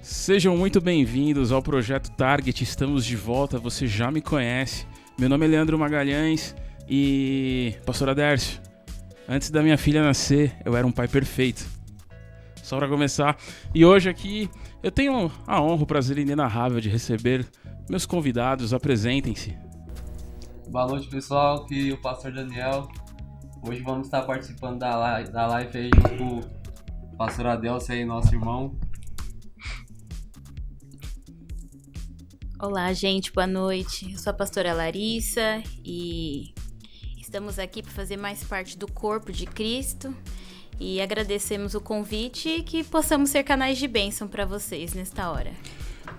Sejam muito bem-vindos ao Projeto Target, estamos de volta, você já me conhece. Meu nome é Leandro Magalhães e... Pastor Adércio, antes da minha filha nascer, eu era um pai perfeito. Só para começar, e hoje aqui eu tenho a honra, o prazer inenarrável de receber meus convidados, apresentem-se. Boa noite, pessoal, aqui é o Pastor Daniel. Hoje vamos estar participando da live aí junto com o Pastor Adélcio aí, nosso irmão. Olá, gente, boa noite. Eu sou a pastora Larissa e estamos aqui para fazer mais parte do corpo de Cristo e agradecemos o convite e que possamos ser canais de bênção para vocês nesta hora.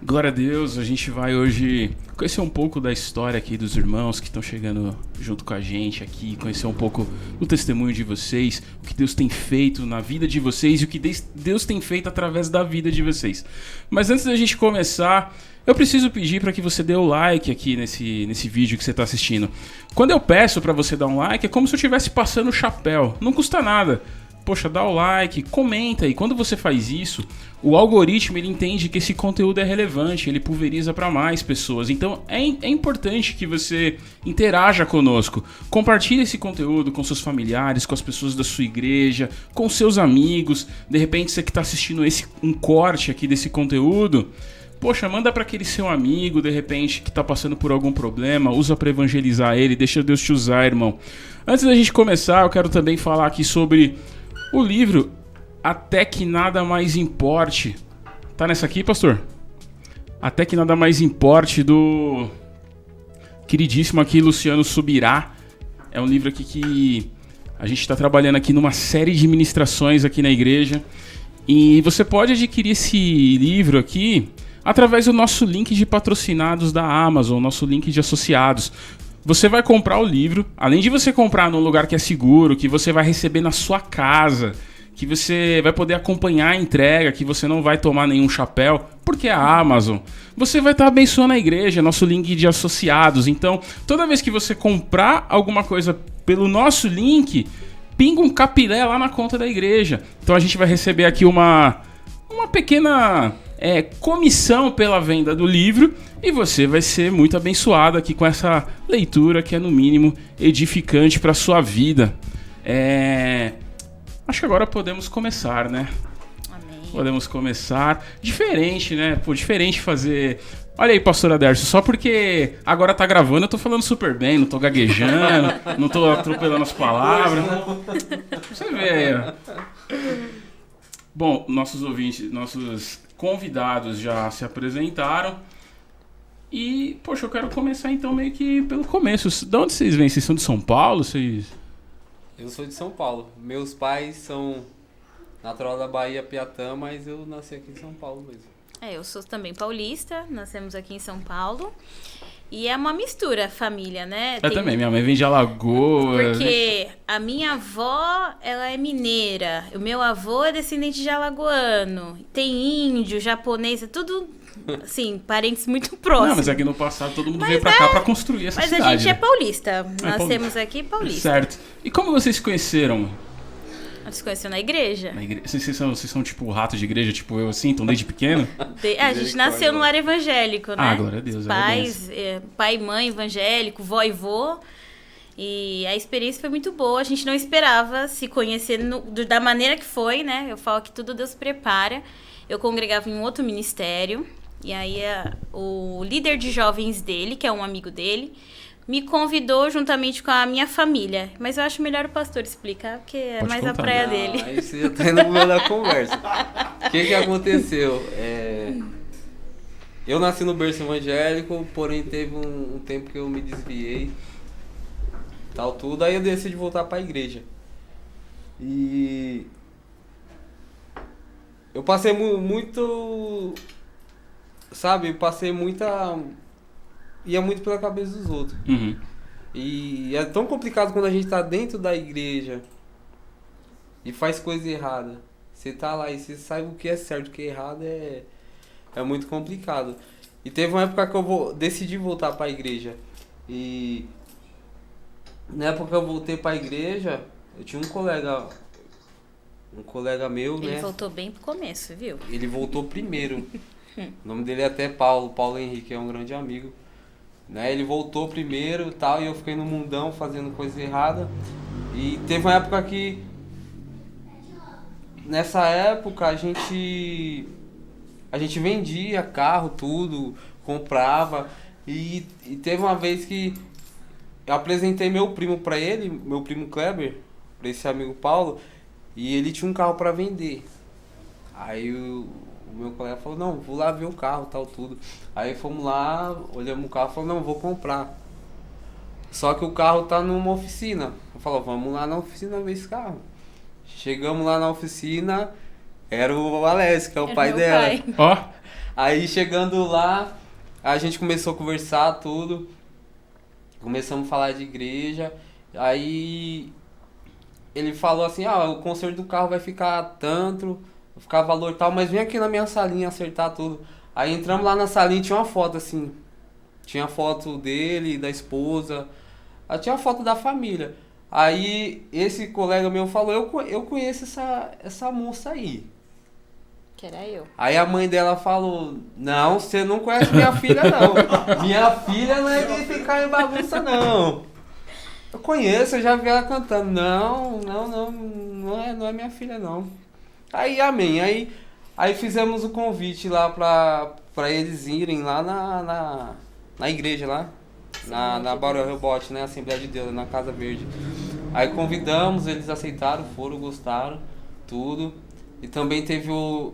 Glória a Deus, a gente vai hoje conhecer um pouco da história aqui dos irmãos que estão chegando junto com a gente aqui, conhecer um pouco do testemunho de vocês, o que Deus tem feito na vida de vocês e o que Deus tem feito através da vida de vocês. Mas antes da gente começar, eu preciso pedir para que você dê o like aqui nesse vídeo que você está assistindo. Quando eu peço para você dar um like, é como se eu estivesse passando o chapéu, não custa nada. Poxa, dá o like, comenta, e quando você faz isso, o algoritmo ele entende que esse conteúdo é relevante, ele pulveriza para mais pessoas. Então é importante que você interaja conosco, compartilhe esse conteúdo com seus familiares, com as pessoas da sua igreja, com seus amigos. De repente você que está assistindo um corte aqui desse conteúdo, poxa, manda para aquele seu amigo, de repente, que está passando por algum problema, usa para evangelizar ele, deixa Deus te usar, irmão. Antes da gente começar, eu quero também falar aqui sobre o livro Até Que Nada Mais Importe. Tá nessa aqui, pastor? Até Que Nada Mais Importe, do queridíssimo aqui Luciano Subirá. É um livro aqui que a gente está trabalhando aqui numa série de ministrações aqui na igreja. E você pode adquirir esse livro aqui através do nosso link de patrocinados da Amazon, nosso link de associados. Você vai comprar o livro, além de você comprar num lugar que é seguro, que você vai receber na sua casa, que você vai poder acompanhar a entrega, que você não vai tomar nenhum chapéu, porque é a Amazon. Você vai estar abençoando a igreja, nosso link de associados. Então, toda vez que você comprar alguma coisa pelo nosso link, pinga um capilé lá na conta da igreja. Então a gente vai receber aqui uma pequena comissão pela venda do livro e você vai ser muito abençoado aqui com essa leitura que é no mínimo edificante para a sua vida. Acho que agora podemos começar, né? Amém. Podemos começar. Diferente, né? Pô, diferente fazer... Olha aí, pastor Adércio, só porque agora tá gravando eu tô falando super bem, não tô gaguejando, não tô atropelando as palavras. Você vê aí, ó. Bom, nossos ouvintes, nossos convidados já se apresentaram. E, poxa, eu quero começar então meio que pelo começo. De onde vocês vêm? Vocês são de São Paulo? Eu sou de São Paulo. Meus pais são natural da Bahia, Piatã, mas eu nasci aqui em São Paulo mesmo. Eu sou também paulista, nascemos aqui em São Paulo. E é uma mistura, família, né? Também, minha mãe vem de Alagoas. Porque a minha avó, ela é mineira. O meu avô é descendente de alagoano. Tem índio, japonês, é tudo, assim, parentes muito próximos. Não, mas aqui no passado todo mundo veio pra cá pra construir essa cidade. Mas a gente é paulista. Paulista. Nascemos aqui paulista. Certo. E como vocês se conheceram? Você se conheceu na igreja? Vocês são tipo ratos de igreja, tipo eu assim, então desde pequeno? A gente nasceu no lar evangélico, né? Ah, glória a Deus. Pais, pai e mãe evangélico, vó e vô. E a experiência foi muito boa. A gente não esperava se conhecer da maneira que foi, né? Eu falo que tudo Deus prepara. Eu congregava em um outro ministério. E aí o líder de jovens dele, que é um amigo dele, me convidou juntamente com a minha família. Mas eu acho melhor o pastor explicar, porque é Pode mais contar. a praia dele. Aí você já tá indo no meio da conversa. O que aconteceu? Eu nasci no berço evangélico, porém teve um tempo que eu me desviei, tal tudo, aí eu decidi voltar pra igreja. E eu passei muito, sabe, ia muito pela cabeça dos outros. Uhum. E é tão complicado quando a gente tá dentro da igreja e faz coisa errada. Você tá lá e você sabe o que é certo, o que é errado, é muito complicado. E teve uma época que eu decidi voltar pra igreja. E na época que eu voltei pra igreja, eu tinha um colega um colega meu, Ele né? voltou bem pro começo, viu? Ele voltou primeiro. O nome dele é até Paulo Henrique, é um grande amigo. Né? Ele voltou primeiro e tal, e eu fiquei no mundão fazendo coisa errada. E teve uma época que... Nessa época a gente vendia carro, tudo, comprava. E teve uma vez que eu apresentei meu primo pra ele, meu primo Kleber, pra esse amigo Paulo, e ele tinha um carro pra vender. Aí o meu colega falou, não, vou lá ver o carro, tal, tudo. Aí fomos lá, olhamos o carro e falou, não, vou comprar. Só que o carro tá numa oficina. Eu falei, vamos lá na oficina ver esse carro. Chegamos lá na oficina, era o Alessio, que é o pai dela. Ó. Aí chegando lá, a gente começou a conversar tudo. Começamos a falar de igreja. Aí ele falou assim, o conserto do carro vai ficar tanto, vai ficar valor tal, mas vem aqui na minha salinha acertar tudo. Aí entramos lá na salinha e tinha uma foto assim. Tinha foto dele, da esposa. Aí tinha a foto da família. Aí esse colega meu falou, eu conheço essa moça aí. Que era eu. Aí a mãe dela falou, não, você não conhece minha filha não. Minha filha não é de ficar em bagunça não. Eu conheço, eu já vi ela cantando. Não é minha filha não. Aí, amém. Aí fizemos o convite lá pra eles irem lá na igreja lá. Na Barão Rebote, né? Assembleia de Deus, na Casa Verde. Aí convidamos, eles aceitaram, foram, gostaram, tudo. E também teve uma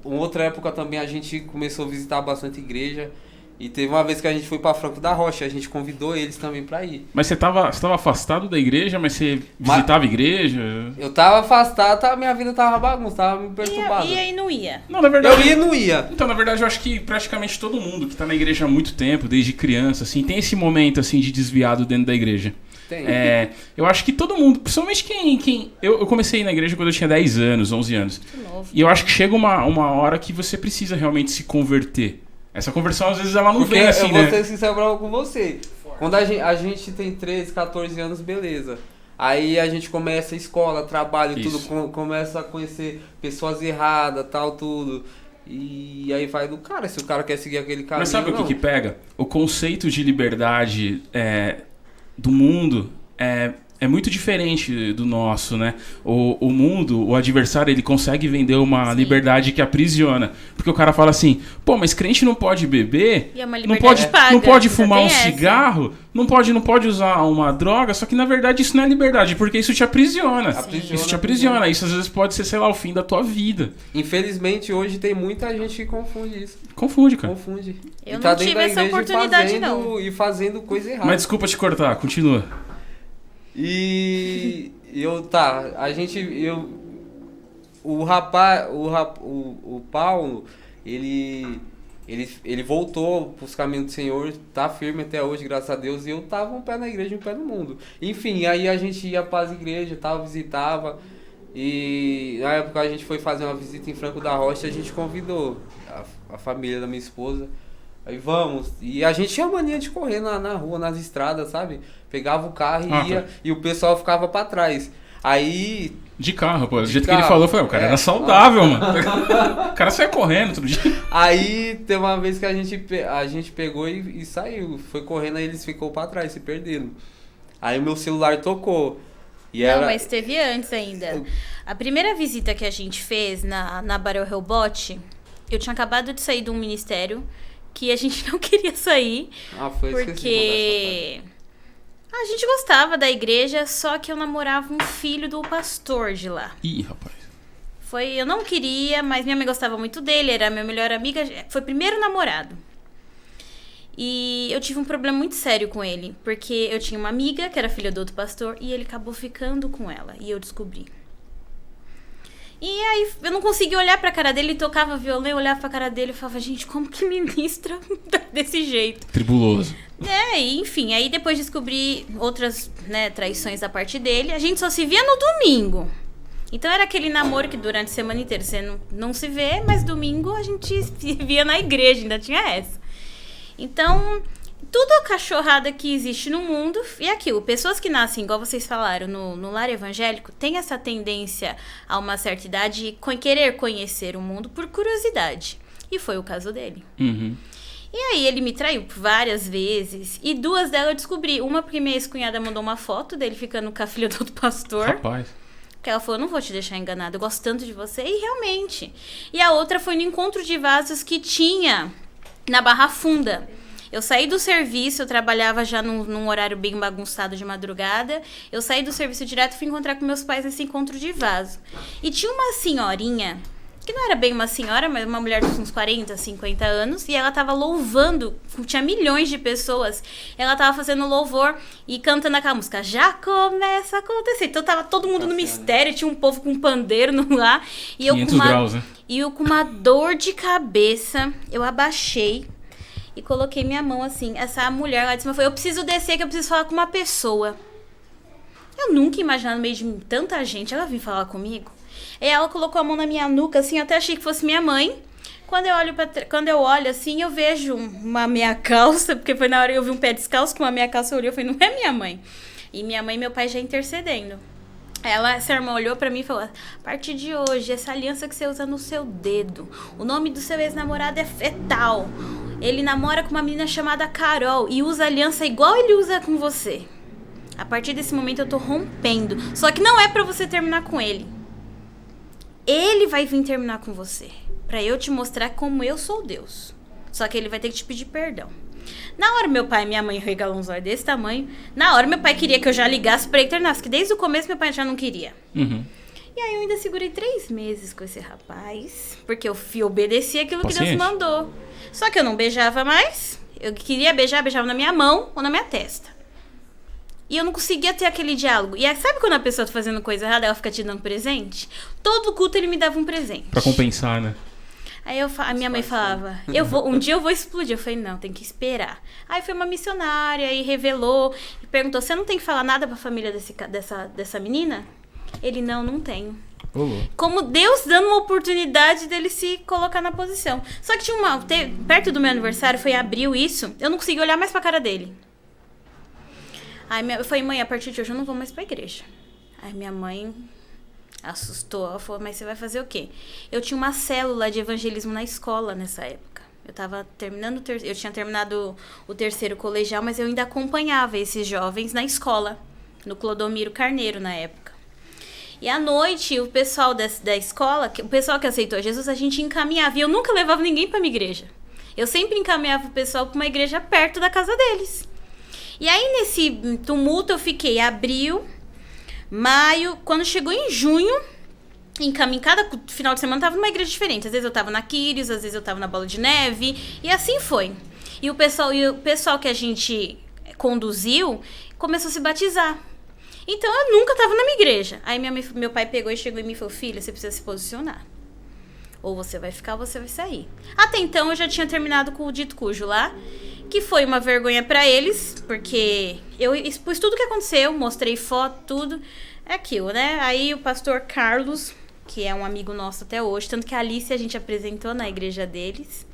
outra época também, a gente começou a visitar bastante igreja. E teve uma vez que a gente foi pra Franco da Rocha, a gente convidou eles também pra ir. Mas você tava afastado da igreja, mas você visitava a igreja? Eu tava afastado, minha vida tava bagunça, tava me perturbada. E aí não ia? Não, na verdade... Eu ia e não ia. Então, na verdade, eu acho que praticamente todo mundo que tá na igreja há muito tempo, desde criança, assim, tem esse momento, assim, de desviado dentro da igreja. Tem. Eu acho que todo mundo, principalmente quem... Eu comecei a ir na igreja quando eu tinha 10 anos, 11 anos. Que novo. E eu acho que chega uma hora que você precisa realmente se converter. Essa conversão, às vezes, ela não vem assim, eu né? vou ser sincero com você. Quando a gente tem 13, 14 anos, beleza. Aí a gente começa a escola, trabalho, Isso. tudo, começa a conhecer pessoas erradas, tal, tudo. E aí vai do cara, se o cara quer seguir aquele caminho. Mas sabe não. o que pega? O conceito de liberdade do mundo é muito diferente do nosso, né? O mundo, o adversário, ele consegue vender uma liberdade que aprisiona. Porque o cara fala assim, pô, mas crente não pode beber, E é uma não liberdade paga, não pode ainda fumar tem um essa. cigarro, não pode usar uma droga, só que na verdade isso não é liberdade, porque isso te aprisiona. Aprisiona, Isso te aprisiona, isso às vezes pode ser, sei lá, o fim da tua vida. Infelizmente, hoje tem muita gente que confunde isso. Confunde, cara. Confunde. Eu E tá não dentro tive da essa igreja oportunidade, não. E fazendo coisa errada. Mas desculpa te cortar, continua. E o Paulo, ele voltou pros caminhos do Senhor, tá firme até hoje, graças a Deus, e eu tava um pé na igreja e um pé no mundo. Enfim, aí a gente ia pras igrejas, tal, visitava, e na época a gente foi fazer uma visita em Franco da Rocha, a gente convidou a família da minha esposa. Aí vamos, e a gente tinha mania de correr na rua, nas estradas, sabe? Pegava o carro e ia, e o pessoal ficava pra trás. Aí... De carro, pô. Do jeito que carro. ele falou, eu falei, o cara era saudável, mano. O cara saia correndo todo dia. Aí teve uma vez que a gente pegou e saiu, foi correndo, aí eles ficou pra trás, se perderam. Aí o meu celular tocou. E Não, era... mas teve antes ainda. A primeira visita que a gente fez na Barão Rebote, eu tinha acabado de sair de um ministério que a gente não queria sair, foi porque a gente gostava da igreja, só que eu namorava um filho do pastor de lá. Ih, rapaz. Eu não queria, mas minha mãe gostava muito dele, era minha melhor amiga, foi o primeiro namorado. E eu tive um problema muito sério com ele, porque eu tinha uma amiga que era filha do outro pastor e ele acabou ficando com ela, e eu descobri. E aí eu não conseguia olhar pra cara dele, ele tocava violão, eu olhava pra cara dele e falava, gente, como que ministra desse jeito? Tribuloso. E enfim, aí depois descobri outras, né, traições da parte dele, a gente só se via no domingo. Então era aquele namoro que durante a semana inteira você não se vê, mas domingo a gente se via na igreja, ainda tinha essa. Então, Tudo a cachorrada que existe no mundo. E aquilo, pessoas que nascem, igual vocês falaram, no lar evangélico, tem essa tendência a uma certa idade querer conhecer o mundo por curiosidade. E foi o caso dele. Uhum. E aí ele me traiu várias vezes. E 2 delas eu descobri. Uma porque minha ex-cunhada mandou uma foto dele ficando com a filha do outro pastor. Rapaz. Que ela falou, não vou te deixar enganada, eu gosto tanto de você. E realmente. E a outra foi no encontro de vasos que tinha na Barra Funda. Eu saí do serviço, eu trabalhava já num horário bem bagunçado de madrugada. Eu saí do serviço direto e fui encontrar com meus pais nesse encontro de vaso. E tinha uma senhorinha, que não era bem uma senhora, mas uma mulher de uns 40, 50 anos. E ela tava louvando, tinha milhões de pessoas. Ela tava fazendo louvor e cantando aquela música, já começa a acontecer. Então tava todo mundo no mistério, tinha um povo com pandeiro lá. E 500 graus, né? E eu com uma dor de cabeça, eu abaixei e coloquei minha mão assim. Essa mulher lá de cima falou, eu preciso descer que eu preciso falar com uma pessoa. Eu nunca imaginava no meio de tanta gente ela vir falar comigo. E ela colocou a mão na minha nuca, assim, eu até achei que fosse minha mãe. Quando eu olho assim, eu vejo uma meia calça, porque foi na hora que eu vi um pé descalço com uma meia calça, eu olhei e falei, não é minha mãe. E minha mãe e meu pai já intercedendo. Essa irmã olhou pra mim e falou, a partir de hoje, essa aliança que você usa no seu dedo, o nome do seu ex-namorado é tal. Ele namora com uma menina chamada Carol e usa aliança igual ele usa com você. A partir desse momento eu tô rompendo. Só que não é pra você terminar com ele. Ele vai vir terminar com você. Pra eu te mostrar como eu sou Deus. Só que ele vai ter que te pedir perdão. Na hora meu pai e minha mãe regalam uns olhos desse tamanho. Na hora meu pai queria que eu já ligasse pra ele terminar. Porque desde o começo meu pai já não queria. Uhum. E aí eu ainda segurei 3 meses com esse rapaz. Porque eu obedeci aquilo que Paciente. Deus mandou. Só que eu não beijava mais. Eu queria beijar, beijava na minha mão ou na minha testa. E eu não conseguia ter aquele diálogo. E aí, sabe quando a pessoa tá fazendo coisa errada, ela fica te dando presente? Todo culto ele me dava um presente. Pra compensar, né? Aí a minha mãe falava, um dia eu vou explodir. Eu falei, não, tem que esperar. Aí foi uma missionária e revelou. E perguntou, você não tem que falar nada pra família dessa menina? Ele, não tenho. Como Deus dando uma oportunidade dele se colocar na posição. Só que tinha perto do meu aniversário, foi em abril isso, eu não consegui olhar mais pra cara dele. Aí eu falei, mãe, a partir de hoje eu não vou mais pra igreja. Aí minha mãe assustou, ela falou, mas você vai fazer o quê? Eu tinha uma célula de evangelismo na escola nessa época. Eu tava terminando, eu tinha terminado o 3º colegial, mas eu ainda acompanhava esses jovens na escola, no Clodomiro Carneiro na época. E à noite, o pessoal da escola, o pessoal que aceitou Jesus, a gente encaminhava. E eu nunca levava ninguém pra minha igreja. Eu sempre encaminhava o pessoal pra uma igreja perto da casa deles. E aí, nesse tumulto, eu fiquei abril, maio. Quando chegou em junho, cada final de semana eu tava numa igreja diferente. Às vezes eu tava na Quírios, às vezes eu tava na Bola de Neve. E assim foi. E o pessoal que a gente conduziu começou a se batizar. Então, eu nunca tava na minha igreja. Aí meu pai pegou e chegou em mim e falou, filha, você precisa se posicionar. Ou você vai ficar ou você vai sair. Até então, eu já tinha terminado com o dito cujo lá. Que foi uma vergonha pra eles, porque eu expus tudo o que aconteceu, mostrei foto, tudo. É aquilo, né? Aí o pastor Carlos, que é um amigo nosso até hoje, tanto que a Alice a gente apresentou na igreja deles.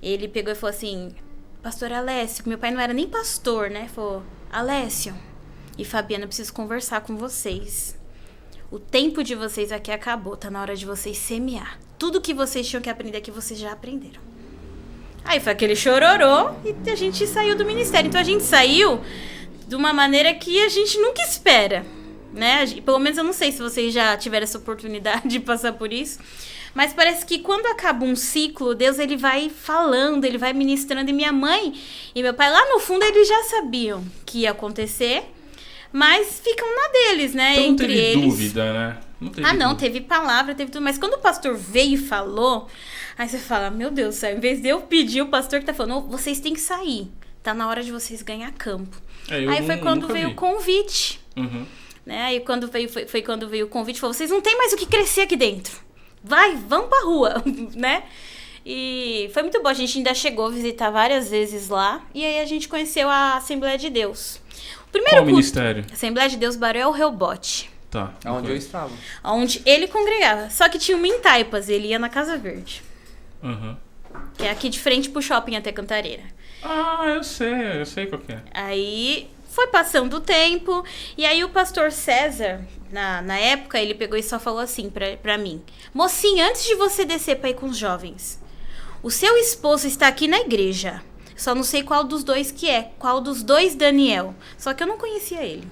Ele pegou e falou assim, pastor Alessio, meu pai não era nem pastor, né? Falou, Alessio e Fabiana, eu preciso conversar com vocês. O tempo de vocês aqui acabou, tá na hora de vocês semear. Tudo que vocês tinham que aprender aqui, vocês já aprenderam. Aí foi aquele chororô e a gente saiu do ministério. Então a gente saiu de uma maneira que a gente nunca espera, né? Pelo menos eu não sei se vocês já tiveram essa oportunidade de passar por isso. Mas parece que quando acaba um ciclo, Deus ele vai falando, ele vai ministrando. E minha mãe e meu pai lá no fundo eles já sabiam que ia acontecer. Mas ficam na deles, né? Então entre não teve eles. dúvida, né? Não teve dúvida. Teve palavra, teve tudo. Mas quando o pastor veio e falou, aí você fala, meu Deus do céu, em vez de eu pedir, o pastor que tá falando, vocês têm que sair. Tá na hora de vocês ganhar campo. Aí foi quando veio o convite. Uhum. Né? Aí quando foi quando veio o convite, falou, vocês não tem mais o que crescer aqui dentro. Vamos pra rua, né? E foi muito bom, a gente ainda chegou a visitar várias vezes lá. E aí a gente conheceu a Assembleia de Deus. Qual ministério? Assembleia de Deus Baruel Reubote. Tá. Onde eu estava. Onde ele congregava. Só que tinha uma em Taipas, ele ia na Casa Verde. Uhum. Que é aqui de frente pro shopping até Cantareira. Ah, eu sei qual que é. Aí foi passando o tempo, e aí o pastor César, na época, ele pegou e só falou assim pra mim: mocinha, antes de você descer pra ir com os jovens, o seu esposo está aqui na igreja. Só não sei qual dos dois que é, qual dos dois Daniel. Só que eu não conhecia ele.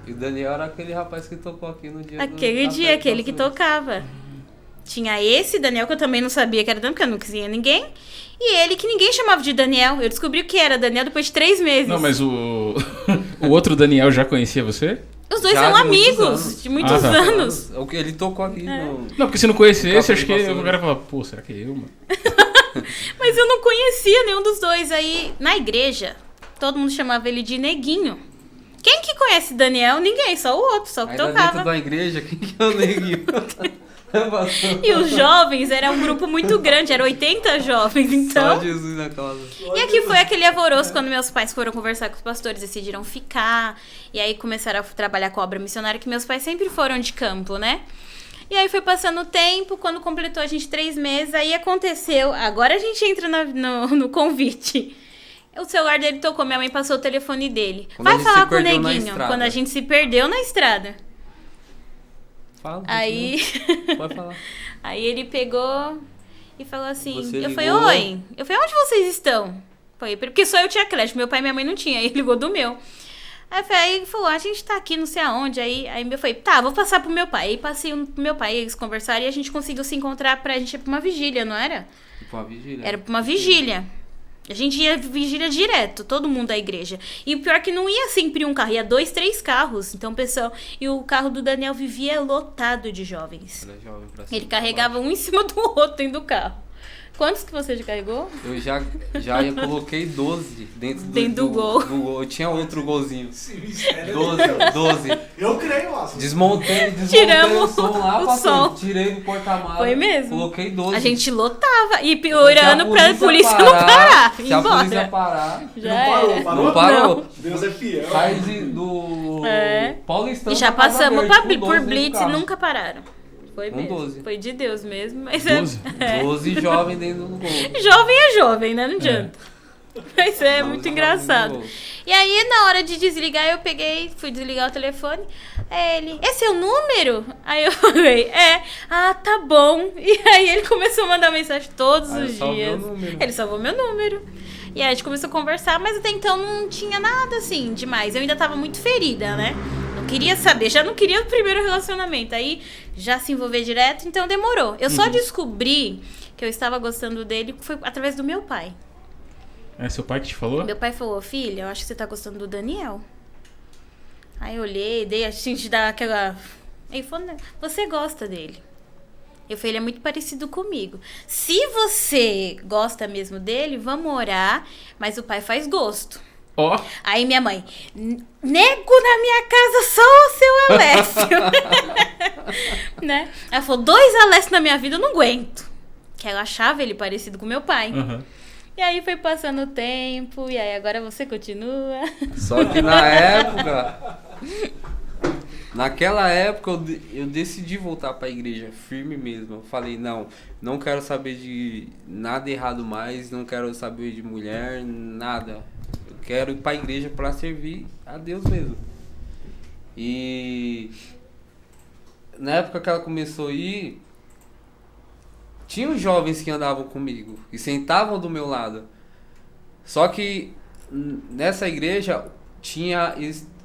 E o Daniel era aquele rapaz que tocou aqui no dia Aquele dia, aquele que tocava. Tinha esse Daniel, que eu também não sabia que era Daniel, porque eu não conhecia ninguém. E ele, que ninguém chamava de Daniel. Eu descobri que era Daniel depois de 3 meses. Não, mas o outro Daniel já conhecia você? Os dois Já são de muitos amigos anos. de muitos tá. anos. O que ele tocou aqui no... Não, porque se não conhecesse, acho que Café de o cara ia falar, pô, será que é eu, mano? Mas eu não conhecia nenhum dos dois. Aí, na igreja, todo mundo chamava ele de Neguinho. Quem que conhece Daniel? Ninguém, só o outro, só o que Ainda tocava. dentro da igreja, quem que é o neguinho? E os jovens, era um grupo muito grande, eram 80 jovens, então... Só Jesus na casa. E aqui foi aquele alvoroço quando meus pais foram conversar com os pastores, decidiram ficar. E aí começaram a trabalhar com a obra missionária, que meus pais sempre foram de campo, né? E aí foi passando o tempo, quando completou a gente 3 meses, aí aconteceu... Agora a gente entra no convite. O celular dele tocou, minha mãe passou o telefone dele. Quando a Vai gente falar se com o perdeu na Neguinho, estrada. quando a gente se perdeu na estrada. Fala. Aí... Pode falar. Aí ele pegou e falou assim... Você eu falei, ligou? oi. Eu falei, onde vocês estão? Foi, porque só eu tinha crédito, meu pai e minha mãe não tinha. Aí ele ligou do meu. Aí ele falou, a gente tá aqui não sei aonde. Aí eu falei, tá, vou passar pro meu pai. Aí passei pro meu pai, eles conversaram e a gente conseguiu se encontrar pra gente ir pra uma vigília, não era? Pra uma vigília. Era pra uma vigília. A gente ia vigília direto, todo mundo da igreja. E o pior é que não ia sempre um carro, ia 2, 3 carros. Então, pessoal, e o carro do Daniel vivia lotado de jovens. Ele é jovem pra cima, Ele pra carregava baixo. um em cima do outro dentro do carro. Quantos que você já carregou? Eu já coloquei 12 dentro Do gol. Eu tinha outro golzinho. Esse mistério 12. Eu creio, nossa. Desmontei Tiramos o som lá, o pastor. som. Tirei do porta-malas. Foi mesmo. Coloquei 12. A gente lotava e Se orando pra polícia não parar. Se a polícia Embora. parar, Já Não parou, era. parou? não parou. Deus é fiel. Sai do Paulistão. E já pra Casa passamos Verde, por com 12 Blitz dentro do e carro. nunca pararam. Foi Com mesmo. 12. Foi de Deus mesmo. Mas 12? é. 12 jovens dentro do gol. Jovem é jovem, né? Não adianta. Mas é 12 muito jovens engraçado. dentro do gol. E aí, na hora de desligar, eu peguei, fui desligar o telefone. Aí ele, esse é o número? Aí eu falei, é. Ah, tá bom. E aí ele começou a mandar mensagem todos Aí os salvou dias. o número. Ele salvou meu número. E aí a gente começou a conversar, mas até então não tinha nada assim demais. Eu ainda tava muito ferida, né? Não queria saber, já não queria o primeiro relacionamento. Aí já se envolver direto, então demorou. Eu só descobri que eu estava gostando dele foi através do meu pai. É seu pai que te falou? Meu pai falou, filha, eu acho que você tá gostando do Daniel. Aí eu olhei, dei a gente dar aquela... Aí ele falou, "Não, você gosta dele." Eu falei, ele é muito parecido comigo. Se você gosta mesmo dele, vamos orar, mas o pai faz gosto. Ó, Aí minha mãe, nego na minha casa só o seu Alessio. Né? Ela falou, 2 Alessio na minha vida eu não aguento. Que ela achava ele parecido com meu pai. aham. E aí foi passando o tempo, e aí agora você continua. Só que na época... Naquela época eu decidi voltar pra igreja firme mesmo. Eu falei, não quero saber de nada errado mais, não quero saber de mulher, nada. Eu quero ir pra igreja pra servir a Deus mesmo. E na época que ela começou a ir, tinha os jovens que andavam comigo e sentavam do meu lado. Só que nessa igreja tinha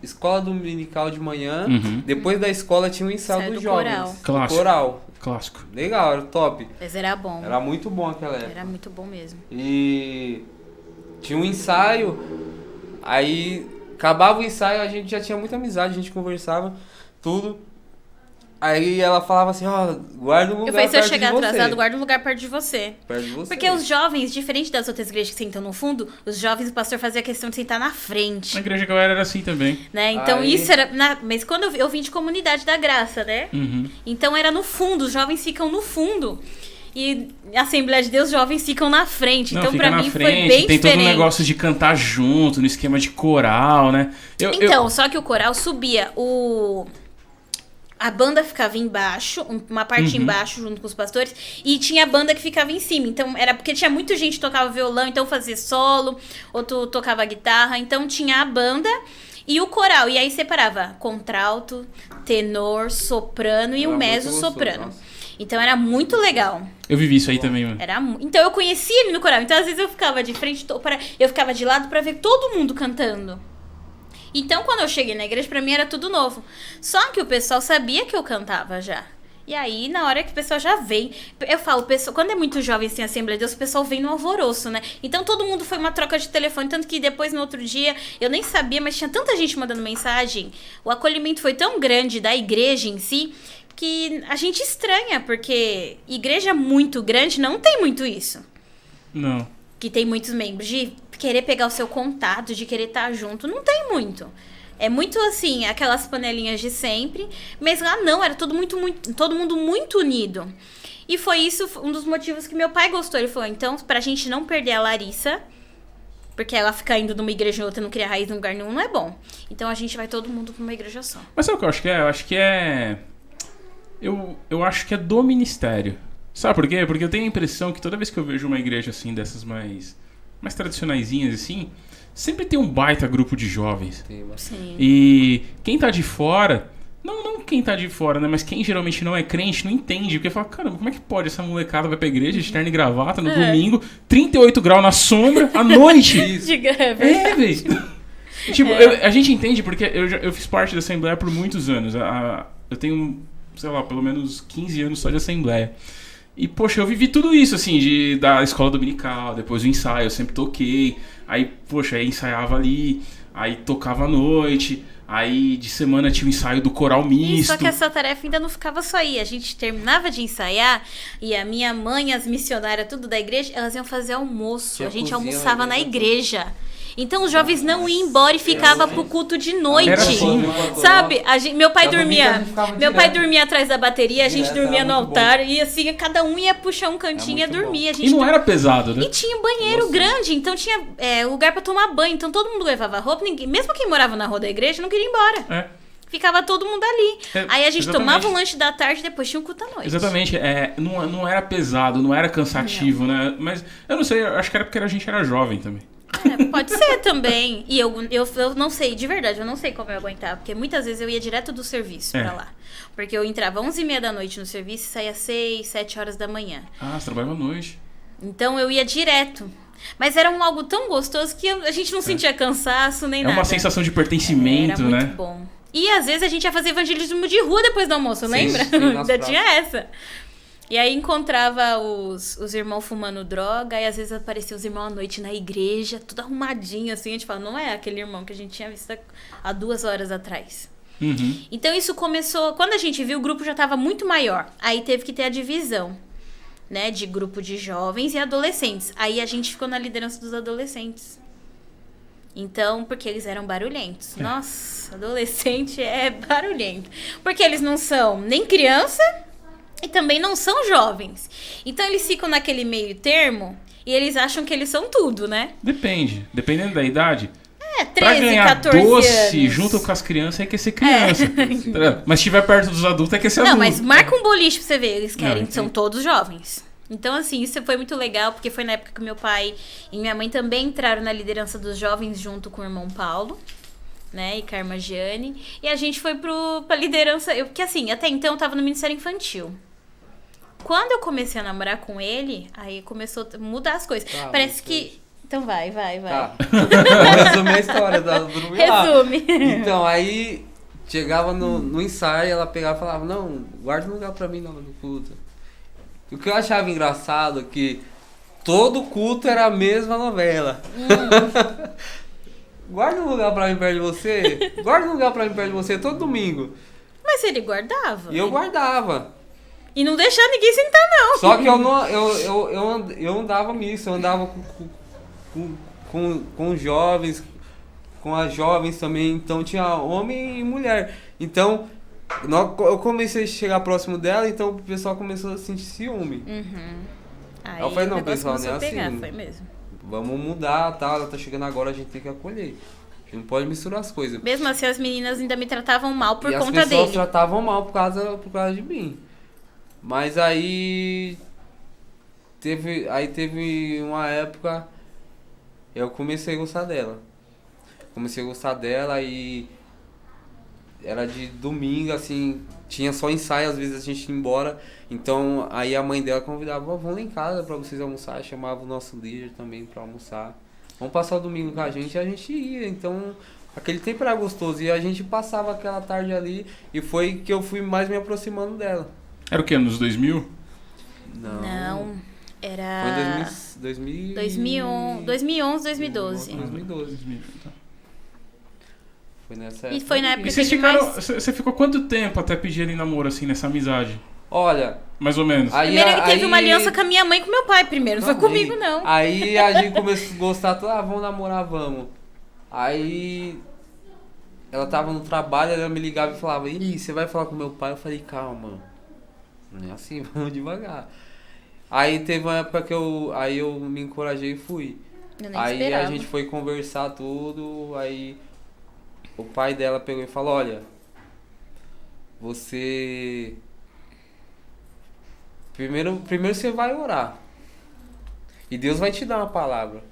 escola dominical de manhã, Uhum. depois da escola tinha um ensaio Ensaio dos do jovens. coral. Clássico. Coral. Clássico. Legal, era top. Mas era bom. Era muito bom aquela época. Era muito bom mesmo. E tinha um ensaio, aí acabava o ensaio, a gente já tinha muita amizade, a gente conversava, tudo. Aí ela falava assim, guarda um lugar Eu falei, se eu perto chegar de você. atrasado, guarda um lugar perto de você. Perto de você. Porque os jovens, diferente das outras igrejas que sentam no fundo, os jovens, o pastor fazia questão de sentar na frente. Na igreja que eu era assim também. Né? Então Aí- isso era... Mas quando eu vim de comunidade da graça, né? Uhum. Então era no fundo, os jovens ficam no fundo. E a Assembleia de Deus, os jovens ficam na frente. Não, Então fica pra na mim frente, foi bem tem diferente. todo um negócio de cantar junto, no esquema de coral, né? Então, só que o coral subia a banda ficava embaixo, uma parte embaixo junto com os pastores, e tinha a banda que ficava em cima. Então, era porque tinha muita gente que tocava violão, então fazia solo, outro tocava guitarra. Então, tinha a banda e o coral. E aí separava contralto, tenor, soprano e o mezzo-soprano. Então, era muito legal. Eu vivi isso aí também, mano. Então, eu conhecia ele no coral. Então, às vezes, eu ficava de frente, eu ficava de lado pra ver todo mundo cantando. Então, quando eu cheguei na igreja, pra mim era tudo novo. Só que o pessoal sabia que eu cantava já. E aí, na hora que o pessoal já vem... Eu falo, quando é muito jovem, assim, Assembleia de Deus, o pessoal vem no alvoroço, né? Então, todo mundo foi uma troca de telefone. Tanto que depois, no outro dia, eu nem sabia, mas tinha tanta gente mandando mensagem. O acolhimento foi tão grande da igreja em si, que a gente estranha, porque igreja muito grande não tem muito isso. Não. Que tem muitos membros, de querer pegar o seu contato, de querer estar junto, não tem muito. É muito assim, aquelas panelinhas de sempre, mas lá não, era todo mundo muito unido. E foi isso um dos motivos que meu pai gostou. Ele falou, então, pra gente não perder a Larissa, porque ela ficar indo numa igreja e outra, não criar raiz em lugar nenhum, não é bom. Então a gente vai todo mundo pra uma igreja só. Mas sabe o que eu acho que é? Eu acho que é... Eu acho que é do ministério. Sabe por quê? Porque eu tenho a impressão que toda vez que eu vejo uma igreja assim, dessas mais tradicionaisinhas assim, sempre tem um baita grupo de jovens. Sim. E quem tá de fora, não quem tá de fora, né? Mas quem geralmente não é crente, não entende. Porque fala, caramba, como é que pode? Essa molecada vai pra igreja de terno e gravata no domingo, 38 graus na sombra, à noite. Velho. Tipo, a gente entende porque eu fiz parte da Assembleia por muitos anos. Eu tenho, sei lá, pelo menos 15 anos só de Assembleia. E, poxa, eu vivi tudo isso, assim, da escola dominical, depois o ensaio, eu sempre toquei. Aí, poxa, aí ensaiava ali, aí tocava à noite, aí de semana tinha o ensaio do coral misto. Só que essa tarefa ainda não ficava só aí. A gente terminava de ensaiar e a minha mãe, as missionárias, tudo da igreja, elas iam fazer almoço. A gente almoçava na igreja. Então os jovens não iam embora e ficavam pro culto de noite. Era assim. Sabe? Meu pai dormia atrás da bateria, a gente dormia no altar e assim, cada um ia puxar um cantinho e ia dormir. A gente e não era pesado, né? E tinha um banheiro grande, então tinha lugar pra tomar banho. Então todo mundo levava roupa, mesmo quem morava na rua da igreja não queria ir embora. Ficava todo mundo ali. Aí a gente tomava um lanche da tarde e depois tinha um culto à noite. Exatamente. Não era pesado, não era cansativo, né? Mas eu não sei, eu acho que era porque a gente era jovem também. Pode ser também. E eu não sei, de verdade, eu não sei como eu aguentar. Porque muitas vezes eu ia direto do serviço pra lá. Porque eu entrava 11h30 da noite no serviço e saía 6, 7 horas da manhã. Ah, você trabalhava à noite. Então eu ia direto. Mas era algo tão gostoso que a gente não sentia cansaço nem nada. É uma sensação de pertencimento, né? Era muito bom. E às vezes a gente ia fazer evangelismo de rua depois do almoço, lembra? Já tinha essa. E aí encontrava os irmãos fumando droga, e às vezes apareciam os irmãos à noite na igreja, tudo arrumadinho, assim, a gente fala, não é aquele irmão que a gente tinha visto há 2 horas atrás. Uhum. Então isso começou, quando a gente viu, o grupo já estava muito maior, aí teve que ter a divisão, né, de grupo de jovens e adolescentes. Aí a gente ficou na liderança dos adolescentes. Então, porque eles eram barulhentos. Nossa, adolescente é barulhento. Porque eles não são nem criança... E também não são jovens. Então eles ficam naquele meio termo e eles acham que eles são tudo, né? Depende. Dependendo da idade. 13, pra ganhar 14 doce anos. junto com as crianças é que ser criança. Mas se estiver perto dos adultos é que ser adulto. Não, mas marca um boliche pra você ver. Eles querem, Não, são todos jovens. Então, assim, isso foi muito legal, porque foi na época que meu pai e minha mãe também entraram na liderança dos jovens junto com o irmão Paulo, né, e Karma Gianni. E a gente foi pra liderança... Porque, assim, até então eu tava no Ministério Infantil. Quando eu comecei a namorar com ele, aí começou a mudar as coisas. Parece que... Então vai. Tá. Vou resumir a história do Resume. Então, aí chegava no ensaio, ela pegava e falava, não, guarda um lugar pra mim no culto. O que eu achava engraçado é que todo culto era a mesma novela. Guarda um lugar pra mim perto de você. Guarda um lugar pra mim perto de você todo domingo. Mas ele guardava. E eu guardava. E não deixava ninguém sentar, não. Só que eu andava nisso, eu andava com jovens, com as jovens também, então tinha homem e mulher. Então, eu comecei a chegar próximo dela, então o pessoal começou a sentir ciúme. Aí eu falei, não, o negócio pessoal, não é começou a pegar, assim. foi mesmo. Vamos mudar, tá? Ela tá chegando agora, a gente tem que acolher. Não pode misturar as coisas. Mesmo assim, as meninas ainda me tratavam mal por e conta as pessoas dele. tratavam mal por causa de mim. Mas aí teve uma época eu comecei a gostar dela. E era de domingo, assim, tinha só ensaio, às vezes a gente ia embora. Então aí a mãe dela convidava, vamos lá em casa pra vocês almoçar, chamava o nosso líder também pra almoçar. Vamos passar o domingo com a gente ia. Então aquele tempo era gostoso e a gente passava aquela tarde ali e foi que eu fui mais me aproximando dela. Era o que, anos 2000? Não, era... Foi em 2011, 2012. 2012. Foi nessa época. E foi na época E que você ficou quanto tempo até pedir ele em namoro, assim, nessa amizade? Olha, Mais ou menos. Primeiro ele teve uma aliança com a minha mãe e com meu pai primeiro, não foi comigo não. Aí a gente começou a gostar, vamos namorar, vamos. Aí ela tava no trabalho, ela me ligava e falava, ih, você vai falar com meu pai? Eu falei, calma, não é assim, vamos devagar. Aí teve uma época que eu me encorajei e fui. Eu nem Aí esperava. a gente foi conversar tudo, aí o pai dela pegou e falou, olha, você... Primeiro você vai orar. E Deus vai te dar uma palavra.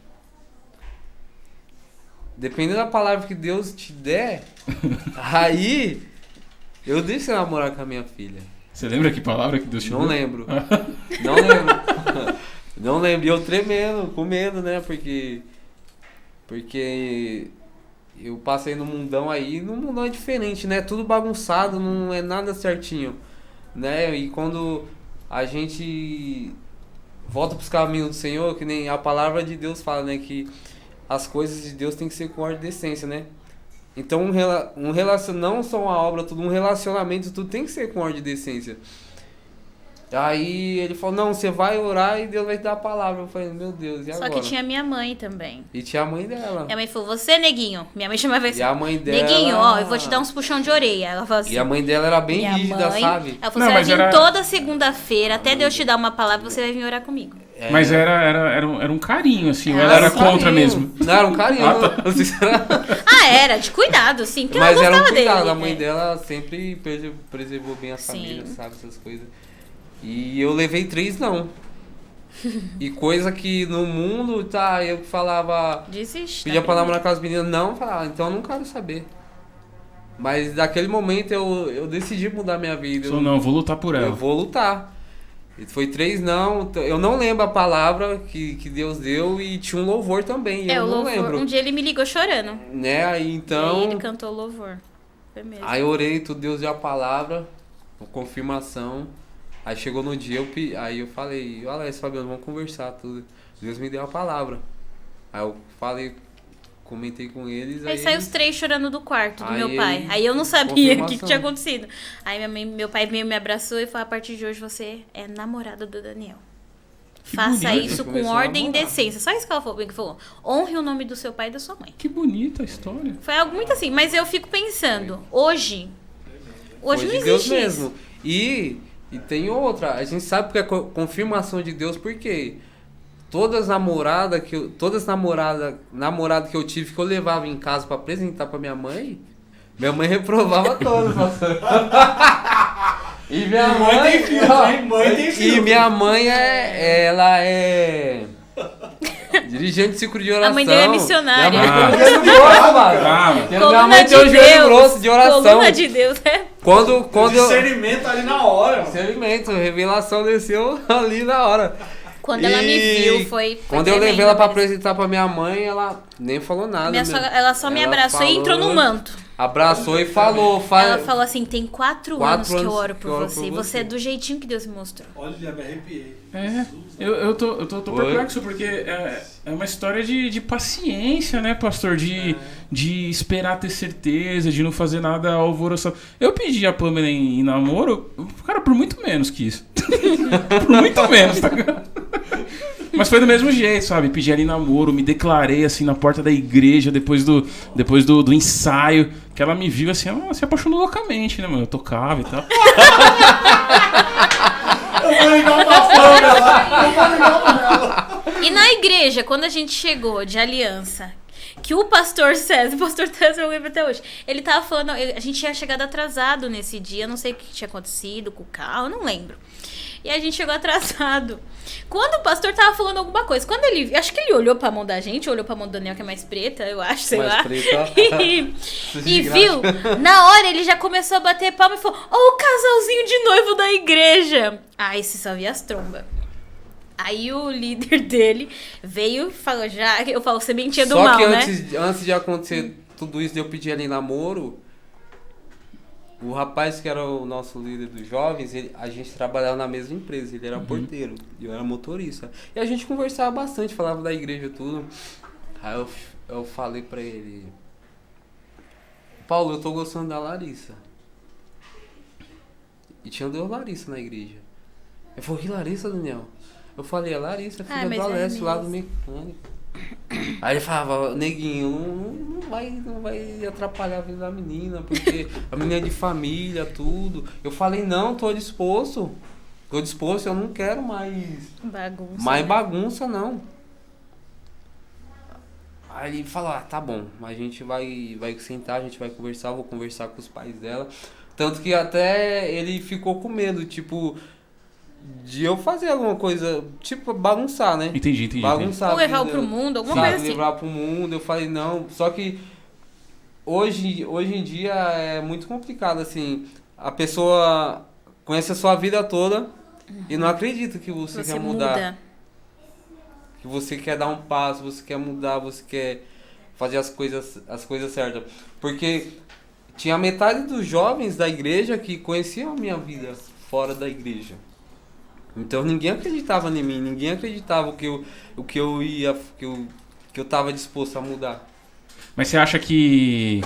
Dependendo da palavra que Deus te der, aí eu deixo você namorar com a minha filha. Você lembra que palavra que Deus te deu? Não lembro. Não lembro. E eu tremendo, com medo, né? Porque eu passei no mundão aí, no mundão é diferente, né? Tudo bagunçado, não é nada certinho, né? E quando a gente volta pros caminhos do Senhor, que nem a palavra de Deus fala, né? Que as coisas de Deus tem que ser com ordem e decência, né? Então um relacionamento, não só uma obra, tudo, um relacionamento, tudo tem que ser com ordem e decência. Aí ele falou, não, você vai orar e Deus vai te dar a palavra. Eu falei, meu Deus, e Só agora? que tinha minha mãe também. E tinha a mãe dela. Minha mãe falou, você, neguinho. Minha mãe chamava assim, E a mãe dela... neguinho, ó, eu vou te dar uns puxão de orelha. Ela falou assim, E a mãe dela era bem minha rígida, mãe, sabe? ela falou, Não, você vai mas vir toda segunda-feira, até Deus te dar uma palavra, você vai vir orar comigo. É, Mas era um carinho, assim, ou ela Ah, era sim. contra mesmo? Não, era um carinho. Ah, tá. Não sei se era... Era, de cuidado, sim, porque Mas ela era um gostava cuidado. dele. A mãe é. dela sempre preservou bem a Sim. família, sabe? Essas coisas. E eu levei 3 não. E coisa que no mundo, tá, eu falava... Desiste. Pedia tá pra bem. namorar com as meninas, não, falava, então eu não quero saber. Mas daquele momento eu decidi mudar minha vida. Falou, não, vou lutar por Eu ela. vou lutar. E foi 3 não, eu não lembro a palavra que Deus deu e tinha um louvor também, eu o não louvor. lembro. Um dia ele me ligou chorando. Né, aí E aí então... ele cantou louvor. Foi mesmo. Aí eu orei, tudo, Deus deu a palavra, a confirmação. Aí chegou no dia, aí eu falei, olha, Fabiano, vamos conversar, tudo. Deus me deu a palavra. Aí eu falei, comentei com eles. Aí saiu os 3 chorando do quarto do Aí meu pai. ele- Aí eu não sabia o que confirmação. tinha acontecido. Aí meu pai veio, me abraçou e falou, a partir de hoje você é namorada do Daniel. Que Faça bonito. isso com Começou a ordem e namorar. decência. Só isso que ela falou. Honre o nome do seu pai e da sua mãe. Que bonita a história. Foi algo muito assim. Mas eu fico pensando, hoje Foi não de existe Deus isso. mesmo. E tem outra, a gente sabe que é confirmação de Deus, porque todas as namoradas que eu tive, que eu levava em casa pra apresentar pra minha mãe reprovava todas, pastor. E minha Mãe mãe, tem filtro, hein? Mãe tem e filtro. minha mãe ela é dirigente de ciclo de oração. A mãe dele é missionária. Minha mãe Ah. tem um joelho grosso, mano. Calma. Minha Coluna mãe tem um de joelho Deus. grosso de oração. Coluna de Deus, é. Quando eu... Discernimento ali na hora, mano. Discernimento, revelação desceu ali na hora. Quando ela me viu, foi Quando eu tremendo levei ela pra mesmo. apresentar pra minha mãe, ela nem falou nada. Minha meu. sogra, ela só me Ela abraçou e entrou no falou- manto. Abraçou e falou. Ela falou assim, tem 4 anos que eu anos oro que por eu oro você. por E você você. é do jeitinho que Deus me mostrou. Olha, me arrepiei. É, eu tô Oi? perplexo, porque é uma história de paciência, né, pastor? De esperar ter certeza, de não fazer nada alvoroçado. Eu pedi a Pamela em namoro, cara, por muito menos que isso. Por muito menos, tá ligado? Mas foi do mesmo jeito, sabe? Pedi ela em namoro, me declarei assim na porta da igreja depois do ensaio, que ela me viu assim, ela se apaixonou loucamente, né, mano? Eu tocava e tal. Eu vou ligar pra Pamela lá. Eu vou ligar pra ela. E na igreja, quando a gente chegou de aliança, que o pastor César eu lembro até hoje, ele tava falando, a gente tinha chegado atrasado nesse dia, não sei o que tinha acontecido com o carro, eu não lembro. E a gente chegou atrasado. Quando o pastor tava falando alguma coisa, quando ele, acho que ele olhou pra mão da gente, olhou pra mão do Daniel, que é mais preta, eu acho, sei Mais lá. preta. E viu, na hora ele já começou a bater palma e falou, ó o casalzinho de noivo da igreja. Aí você só via as trombas. Aí o líder dele veio e falou, eu falo, sementinha do Só mal, que né? antes de acontecer tudo isso, de eu pedir ali namoro, o rapaz que era o nosso líder dos jovens, a gente trabalhava na mesma empresa, ele era porteiro, e eu era motorista. E a gente conversava bastante, falava da igreja e tudo. Aí eu falei pra ele, Paulo, eu tô gostando da Larissa. E tinha 2 Larissa na igreja. Ele falou, que Larissa, Daniel? Eu falei, a Larissa, filha mas do é Alessio, lá do mesmo. mecânico. Aí ele falava, neguinho, não vai atrapalhar a vida da menina, porque a menina é de família, tudo. Eu falei, não, tô disposto, eu não quero mais Bagunça. bagunça, não. Aí ele falou, tá bom, a gente vai sentar, a gente vai conversar, vou conversar com os pais dela. Tanto que até ele ficou com medo, tipo, de eu fazer alguma coisa, tipo, bagunçar, né? Entendi. Bagunçar. Ou levar a vida, pro mundo, alguma sabe, coisa assim. levar pro mundo, eu falei, não. Só que hoje em dia é muito complicado, assim. A pessoa conhece a sua vida toda e não acredita que você quer mudar. Muda. Que você quer dar um passo, você quer mudar, você quer fazer as coisas certas. Porque tinha metade dos jovens da igreja que conheciam a minha vida fora da igreja. Então ninguém acreditava em mim, ninguém acreditava que eu tava disposto a mudar. Mas você acha que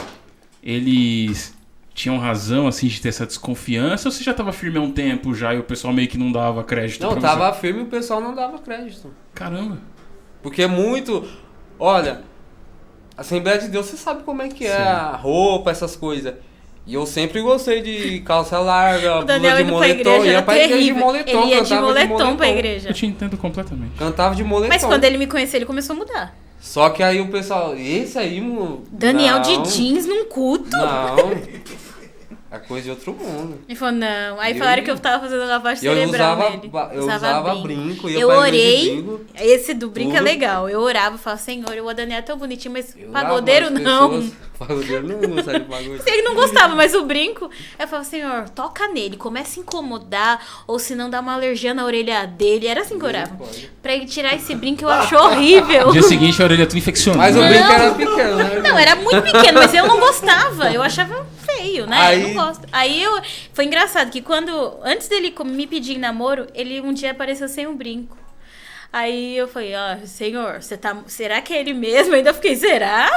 eles tinham razão, assim, de ter essa desconfiança? Ou você já tava firme há um tempo já e o pessoal meio que não dava crédito Não, pra tava você? firme e o pessoal não dava crédito. Caramba. Porque é muito... Olha, Assembleia de Deus, você sabe como é que é a roupa, essas coisas. E eu sempre gostei de calça larga, O Daniel blusa de indo pra moletom. igreja Ia era pra igreja de terrível. moletom, Ele ia de cantava moletom pra igreja. Eu te entendo completamente. Cantava de moletom. Mas quando ele me conheceu, ele começou a mudar. Só que aí o pessoal, esse aí... Daniel não, de jeans num culto. Não, é coisa de outro mundo. Ele falou, não. Aí Eu- falaram que eu tava fazendo lavagem Eu cerebral usava, nele. eu usava brinco, ia Eu pra igreja de orei. brinco. Esse do brinco é Tudo. legal. Eu orava e falava, Senhor, o Daniel é tão bonitinho, mas Eu pagodeiro orava as não. pessoas- Pagodeiro não gostava de pagode. Ele não gostava, mas o brinco. Eu falava, Senhor, toca nele, começa a incomodar, ou se não dá uma alergia na orelha dele. Era assim que eu orava. Pode. Pra ele tirar esse brinco, eu acho horrível. No dia seguinte a orelha tudo infeccionada. Mas o Não. brinco era pequeno, né? Não, era muito pequeno, mas eu não gostava. Eu achava feio, né? Aí- Eu não gosto. Foi engraçado que antes dele me pedir em namoro, ele um dia apareceu sem um brinco. Aí eu falei, Senhor, será que é ele mesmo? Eu ainda fiquei, será?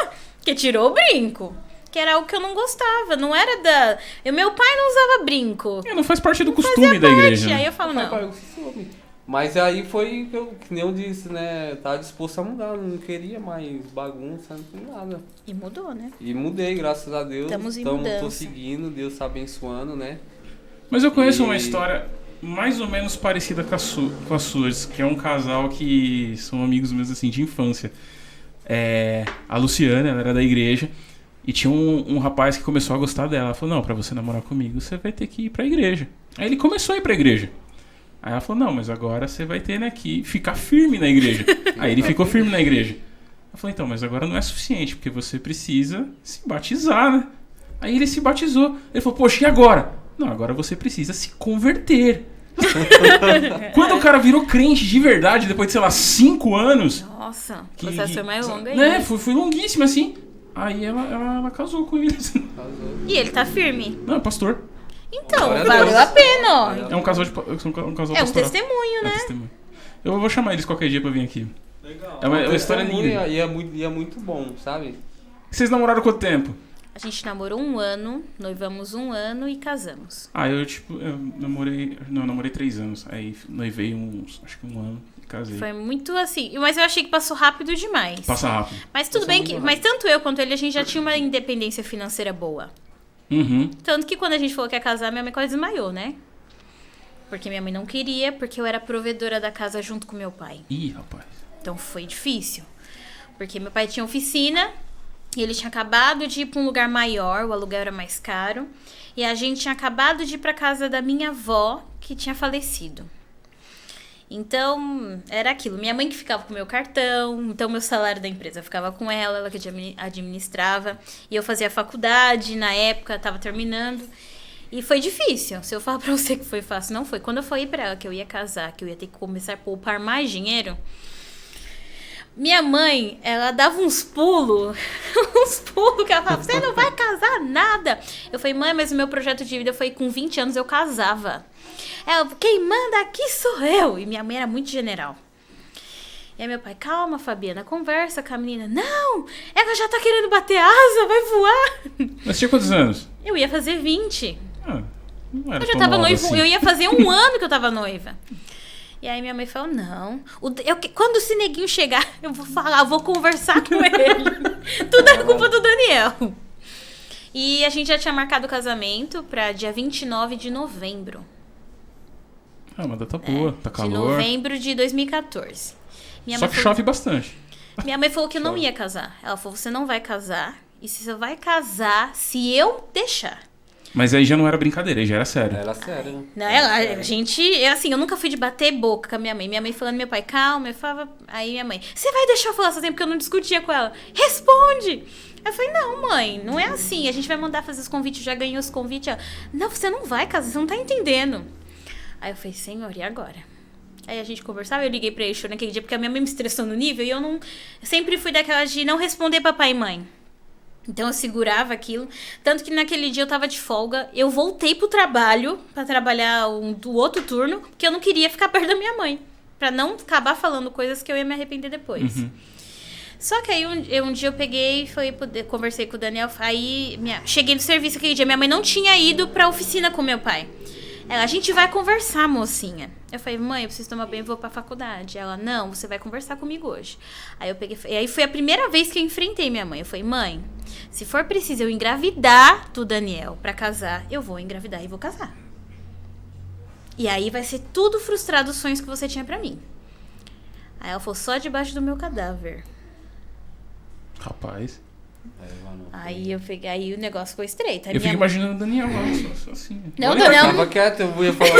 Que tirou o brinco. Que era algo que eu não gostava, não era da... Meu pai não usava brinco. Não faz parte do costume da igreja. Aí Né? eu falo, Papai, não. eu se soube. Mas aí foi que nem eu disse, né? Tava disposto a mudar, não queria mais bagunça, não tem nada. E mudou, né? E mudei, graças a Deus. Estamos em Tô mudança. seguindo, Deus tá abençoando, né? Mas eu conheço E- uma história mais ou menos parecida com as suas, que é um casal que são amigos meus, assim, de infância. A Luciana, ela era da igreja, e tinha um rapaz que começou a gostar dela. Ela falou, não, pra você namorar comigo, você vai ter que ir pra igreja. Aí ele começou a ir pra igreja. Aí ela falou, não, mas agora você vai ter, né, que ficar firme na igreja. Aí ele ficou firme na igreja. Eu falei, então, mas agora não é suficiente, porque você precisa se batizar, né? Aí ele se batizou. Ele falou, poxa, e agora? Não, agora você precisa se converter. Quando o cara virou crente de verdade, depois de, sei lá, 5 anos... Nossa, o processo foi mais longo aí. Né, foi longuíssimo, assim. Aí ela casou com ele. E ele tá firme. Não, é pastor. Então, Glória a valeu Deus. a pena, ó. É um casal de um casal É um pastoral. testemunho, É um né? testemunho. Eu vou chamar eles qualquer dia pra vir aqui. Legal. É uma história linda. E é muito bom, sabe? Vocês namoraram quanto tempo? A gente namorou 1 ano, noivamos 1 ano e casamos. Eu namorei 3 anos. Aí noivei acho que 1 ano e casei. Foi muito assim. Mas eu achei que passou rápido demais. Passa rápido. Mas tudo Passou bem muito que. rápido. Mas tanto eu quanto ele, a gente já tinha uma independência financeira boa. Uhum. Tanto que quando a gente falou que ia casar, minha mãe quase desmaiou, né? Porque minha mãe não queria, porque eu era provedora da casa junto com meu pai. Ih, rapaz. Então foi difícil. Porque meu pai tinha oficina E ele tinha acabado de ir pra um lugar maior, o aluguel era mais caro. E a gente tinha acabado de ir pra casa da minha avó, que tinha falecido. Então, era aquilo. Minha mãe que ficava com o meu cartão, então meu salário da empresa ficava com ela que administrava. E eu fazia faculdade, na época, tava terminando. E foi difícil. Se eu falar pra você que foi fácil, não foi. Quando eu falei pra ela que eu ia casar, que eu ia ter que começar a poupar mais dinheiro... Minha mãe, ela dava uns pulos, que ela falava, você não vai casar nada. Eu falei, mãe, mas o meu projeto de vida foi com 20 anos eu casava. Ela, quem manda aqui sou eu. E minha mãe era muito general. E aí meu pai, calma, Fabiana, conversa com a menina. Não, ela já tá querendo bater asa, vai voar. Mas tinha quantos anos? Eu ia fazer 20. Não era Eu já tão tava nova noiva, assim. eu ia fazer 1 ano que eu tava noiva. E aí minha mãe falou, não, quando o Cineguinho chegar, eu vou falar, eu vou conversar com ele. Tudo é culpa do Daniel. E a gente já tinha marcado o casamento pra dia 29 de novembro. Uma data boa, tá De calor. novembro de 2014. Minha Só mãe que falou, chove bastante. minha mãe falou que eu não ia casar. Ela falou, você não vai casar. E você vai casar se eu deixar. Mas aí já não era brincadeira, aí já era sério. Era sério, né? Não, a gente, eu nunca fui de bater boca com a minha mãe. Minha mãe falando, meu pai, calma, eu falava. Aí minha mãe, você vai deixar eu falar sozinha porque eu não discutia com ela? Responde! Eu falei, não, mãe, não é assim. A gente vai mandar fazer os convites, já ganhei os convites. Ela, não, você não vai casar, você não tá entendendo. Aí eu falei, senhor, e agora? Aí a gente conversava, eu liguei pra ele chorando naquele dia, porque a minha mãe me estressou no nível e eu sempre fui daquela de não responder papai e mãe. Então eu segurava aquilo, tanto que naquele dia eu tava de folga, eu voltei pro trabalho, pra trabalhar do outro turno, porque eu não queria ficar perto da minha mãe, pra não acabar falando coisas que eu ia me arrepender depois. Só que aí um dia eu peguei, conversei com o Daniel, aí cheguei no serviço aquele dia, minha mãe não tinha ido pra oficina com meu pai. Ela, a gente vai conversar, mocinha. Eu falei, mãe, eu preciso tomar banho e vou pra faculdade. Ela, não, você vai conversar comigo hoje. Aí eu peguei, e aí foi a primeira vez que eu enfrentei minha mãe. Eu falei, mãe, se for preciso eu engravidar do Daniel pra casar, eu vou engravidar e vou casar. E aí vai ser tudo frustrado os sonhos que você tinha pra mim. Aí ela falou, só debaixo do meu cadáver. Rapaz. Aí eu peguei, aí o negócio ficou estreito. Aí Eu fico minha- imaginando o Daniel lá, só assim. Não, Olha, Daniel... tava quieto, eu ia falar.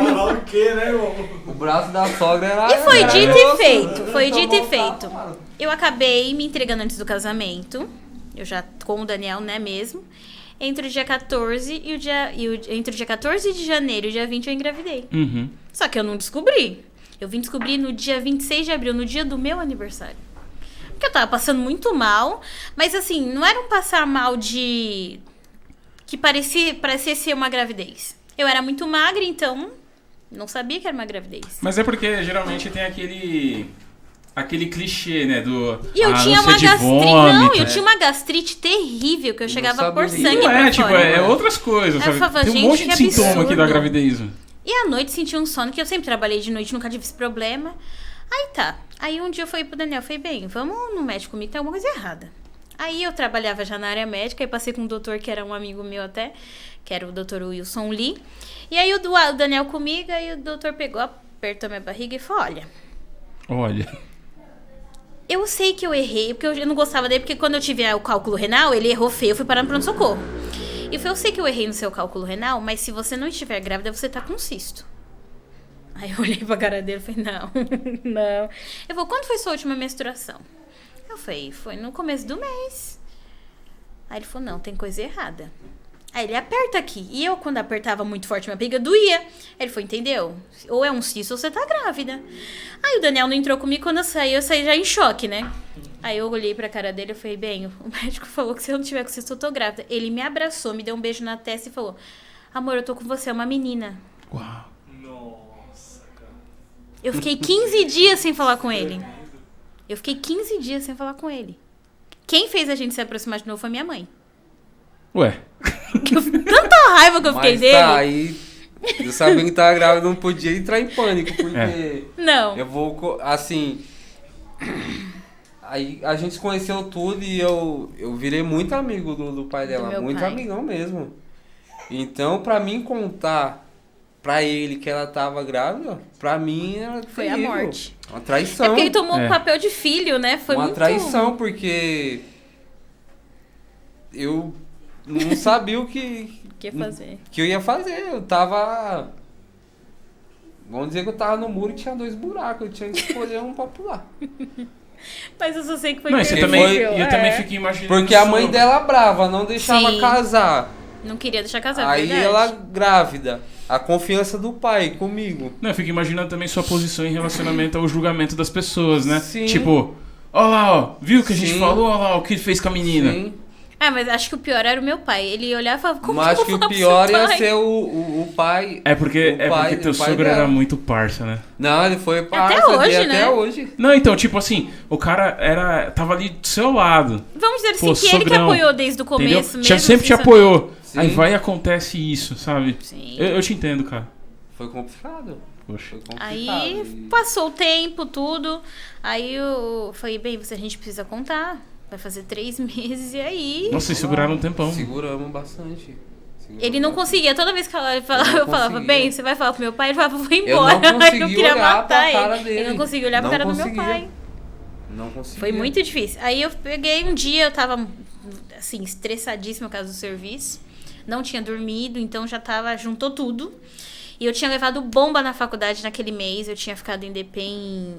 Falar o quê, né, irmão? O braço da sogra era... E foi era dito grosso. e feito, foi dito e Tomou um feito. tapa, mano. Eu acabei me entregando antes do casamento. Eu já com o Daniel, né, mesmo. Entre o dia 14 entre o dia 14 de janeiro e o dia 20 eu engravidei. Uhum. Só que eu não descobri. Eu vim descobrir no dia 26 de abril, no dia do meu aniversário. Porque eu tava passando muito mal, mas assim, não era um passar mal de... que parecia ser uma gravidez. Eu era muito magra, então não sabia que era uma gravidez. Mas é porque geralmente tem aquele clichê, né, do E eu tinha uma ânsia de gastrite. vômito. Não, eu tinha uma gastrite terrível, que eu chegava a pôr sabia. sangue Não pra é, tipo, fora. é outras coisas, Aí eu sabe? falava, Tem um gente, monte de que sintoma aqui absurdo. da gravidez. E à noite senti um sono, que eu sempre trabalhei de noite, nunca tive esse problema. Aí tá. Aí um dia eu falei pro Daniel, falei, bem, vamos no médico comigo, tem alguma coisa errada. Aí eu trabalhava já na área médica, aí passei com um doutor que era um amigo meu até, que era o doutor Wilson Lee. E aí o Daniel comigo, aí o doutor pegou, apertou minha barriga e falou, Olha. eu sei que eu errei, porque eu não gostava dele, porque quando eu tive o cálculo renal, ele errou feio, eu fui parar no pronto-socorro. E eu falei, eu sei que eu errei no seu cálculo renal, mas se você não estiver grávida, você tá com cisto. Aí eu olhei pra cara dele e falei, não, não. Ele falou, quando foi sua última menstruação? Eu falei, foi no começo do mês. Aí ele falou, não, tem coisa errada. Aí ele aperta aqui. E eu, quando apertava muito forte minha barriga, doía. Aí ele falou, entendeu? Ou é um cisto ou você tá grávida. Aí o Daniel não entrou comigo, quando eu saí já em choque, né? Aí eu olhei pra cara dele e falei, bem, o médico falou que se eu não tiver com cisto, eu tô grávida. Ele me abraçou, me deu um beijo na testa e falou, amor, eu tô com você, é uma menina. Uau. Nossa, cara. Eu fiquei 15 dias sem falar com ele. Eu fiquei 15 dias sem falar com ele. Quem fez a gente se aproximar de novo foi minha mãe. Ué. Tanta raiva que eu fiquei Mas dele. tá, aí eu sabia que tava grávida, não podia entrar em pânico, porque Não. eu vou, assim, aí a gente se conheceu tudo e eu virei muito amigo do pai dela, meu muito pai. amigão mesmo. Então, pra mim contar pra ele que ela tava grávida, pra mim era Foi a terrível. morte. Uma traição. É porque ele tomou É. o papel de filho, né? Foi uma muito... traição, porque eu não sabia O que fazer? que eu ia fazer. Eu tava... Vamos dizer que eu tava no muro e tinha 2 buracos. Eu tinha que escolher um pra pular. Mas eu só sei que foi Não, e você terrível. também, eu também fiquei imaginando. Porque a mãe só- dela brava, não deixava Sim. casar. Não queria deixar casar, Aí verdade. ela grávida. A confiança do pai comigo. Não, eu fico imaginando também sua posição em relacionamento ao julgamento das pessoas, né? Sim. Tipo, ó lá, ó, viu o que a gente Sim. falou? Ó lá o que ele fez com a menina. Sim. Ah, mas acho que o pior era o meu pai. Ele olhava e falava, como Mas que acho eu que vou o falar pro pior seu ia pai? ser o pai. É porque teu o pai sogro dela. era muito parça, né? Não, ele foi parça Até hoje, até né? hoje. Não, então, tipo assim, o cara tava ali do seu lado. Vamos dizer assim, Pô, que ele que sogrão, apoiou desde o Entendeu? começo mesmo. Sempre te sem saber. apoiou. Sim. Aí vai e acontece isso, sabe? Sim. Eu te entendo, cara. Foi complicado. Poxa. Foi complicado. Aí passou o tempo, tudo. Aí eu falei, bem, a gente precisa contar. Vai fazer 3 meses e aí... Nossa, vocês seguraram um tempão. Seguramos bastante. Ele não conseguia. Toda vez que ela falava, eu falava, conseguia. bem, você vai falar pro meu pai? Ele falava, vou Eu embora. não Aí eu conseguia queria olhar matar pra ele. cara dele. Ele não conseguia olhar pra Não cara do meu conseguia. pai. Não conseguia. Foi muito difícil. Aí eu peguei um dia, eu tava, assim, estressadíssima por causa do serviço. Não tinha dormido, então já tava, juntou tudo. E eu tinha levado bomba na faculdade naquele mês. Eu tinha ficado em DP em...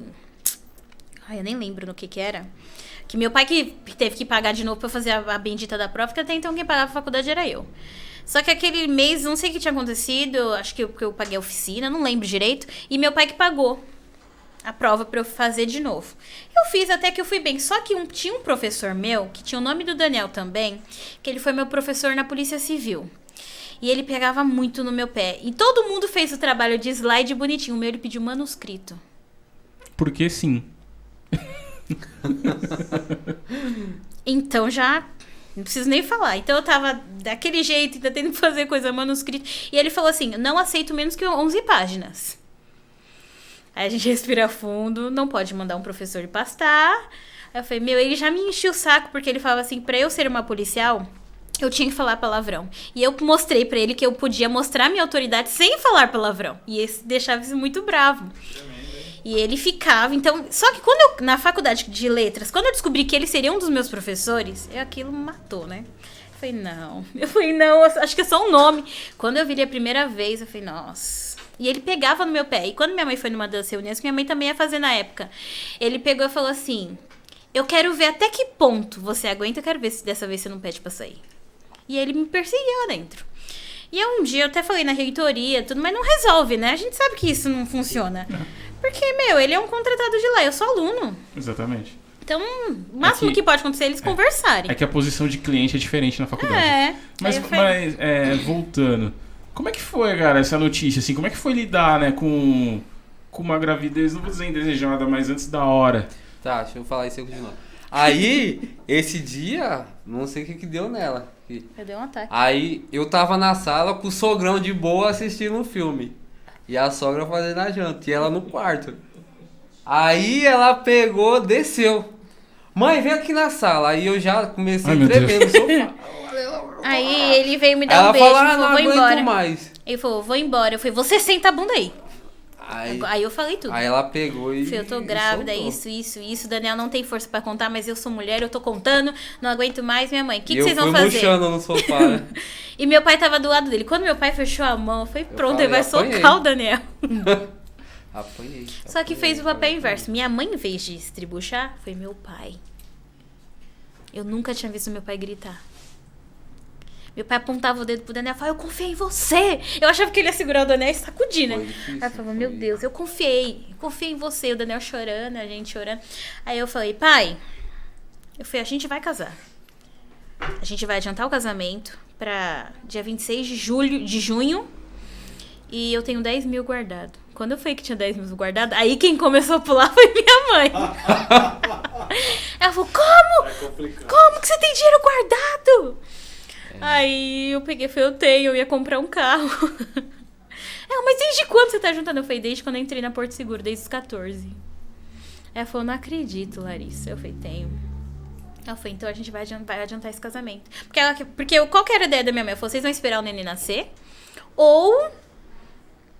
Ai, eu nem lembro no que era. Que meu pai que teve que pagar de novo pra eu fazer a bendita da prova, porque até então quem pagava a faculdade era eu. Só que aquele mês, não sei o que tinha acontecido, acho que eu paguei a oficina, não lembro direito. E meu pai que pagou a prova pra eu fazer de novo. Eu fiz até que eu fui bem. Só que tinha um professor meu, que tinha o nome do Daniel também, que ele foi meu professor na Polícia Civil. E ele pegava muito no meu pé. E todo mundo fez o trabalho de slide bonitinho. O meu ele pediu manuscrito. Porque sim. Então já... Não preciso nem falar. Então eu tava daquele jeito, ainda tendo que fazer coisa manuscrito. E ele falou assim, não aceito menos que 11 páginas. Aí a gente respira fundo, não pode mandar um professor pastar. Aí eu falei, ele já me encheu o saco, porque ele falava assim, pra eu ser uma policial, eu tinha que falar palavrão. E eu mostrei pra ele que eu podia mostrar minha autoridade sem falar palavrão. E esse deixava isso muito bravo. E ele ficava, então... Só que quando eu, na faculdade de letras, quando eu descobri que ele seria um dos meus professores, aquilo me matou, né? Eu falei, não, acho que é só um nome. Quando eu vi ele a primeira vez, eu falei, nossa... E ele pegava no meu pé. E quando minha mãe foi numa das reuniões, que minha mãe também ia fazer na época, ele pegou e falou assim, eu quero ver até que ponto você aguenta, eu quero ver se dessa vez você não pede pra sair. E ele me perseguia lá dentro. E um dia eu até falei na reitoria, tudo, mas não resolve, né? A gente sabe que isso não funciona. Porque, ele é um contratado de lá, eu sou aluno. Exatamente. Então, o máximo que pode acontecer é eles conversarem. É que a posição de cliente é diferente na faculdade. É. Mas, Aí eu falei, voltando, como é que foi, cara, essa notícia, assim? Como é que foi lidar, né, com uma gravidez, não vou dizer indesejada, mas antes da hora? Tá, deixa eu falar isso aqui de novo. Aí, esse dia, não sei o que deu nela. eu dei um ataque. Aí, eu tava na sala com o sogrão de boa assistindo um filme. E a sogra fazendo a janta. E ela no quarto. Aí, ela pegou, desceu. Mãe, vem aqui na sala. Aí, eu já comecei Ai, meu tremendo no sofá. Aí ele veio me dar Ela um beijo e falou, falou, não vou aguento embora. mais. Ele falou, vou embora. Eu falei, você senta a bunda aí. Aí, Aí eu falei tudo. aí ela pegou e... Eu tô e grávida, soltou. isso. Daniel não tem força pra contar, mas eu sou mulher, eu tô contando, não aguento mais. Minha mãe, o que E vocês vão eu fazer? fui murchando no sofá, né? E meu pai tava do lado dele. Quando meu pai fechou a mão, eu falei, pronto, falei, ele vai apanhei. socar o Daniel. Apanhei. Só que fez o papel inverso. Minha mãe, em vez de estribuchar, foi meu pai. Eu nunca tinha visto meu pai gritar. Meu pai apontava o dedo pro Daniel e falava, eu confiei em você. Eu achava que ele ia segurar o Daniel e sacudir, né? Foi difícil, Aí eu falava, meu foi. Deus, eu confiei em você. O Daniel chorando, a gente chorando. Aí eu falei, pai, a gente vai casar. A gente vai adiantar o casamento pra dia 26 de junho. E eu tenho 10 mil guardado. Quando eu falei que tinha 10 mil guardado, aí quem começou a pular foi minha mãe. Ela falou, como? É complicado. Como que você tem dinheiro guardado? Aí eu peguei e falei, eu ia comprar um carro. Mas desde quando você tá juntando? Eu falei, desde quando eu entrei na Porto Seguro, desde os 14. Ela falou, não acredito, Larissa. Eu falei, tenho. Ela falou, então a gente vai adiantar esse casamento. Porque qual que era a ideia da minha mãe? Ela falou, vocês vão esperar o neném nascer? Ou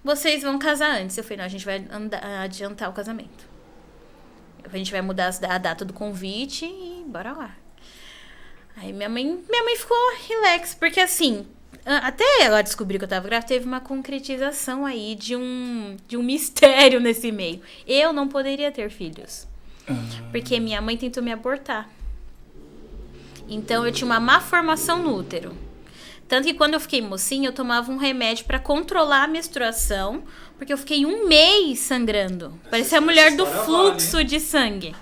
vocês vão casar antes? Eu falei, não, a gente vai adiantar o casamento. A gente vai mudar a data do convite e bora lá. Aí minha mãe ficou relax, porque assim, até ela descobrir que eu tava grávida, teve uma concretização aí de um mistério nesse meio. Eu não poderia ter filhos, porque minha mãe tentou me abortar. Então eu tinha uma má formação no útero. Tanto que quando eu fiquei mocinha, eu tomava um remédio pra controlar a menstruação, porque eu fiquei 1 mês sangrando. Parecia a mulher do fluxo de sangue.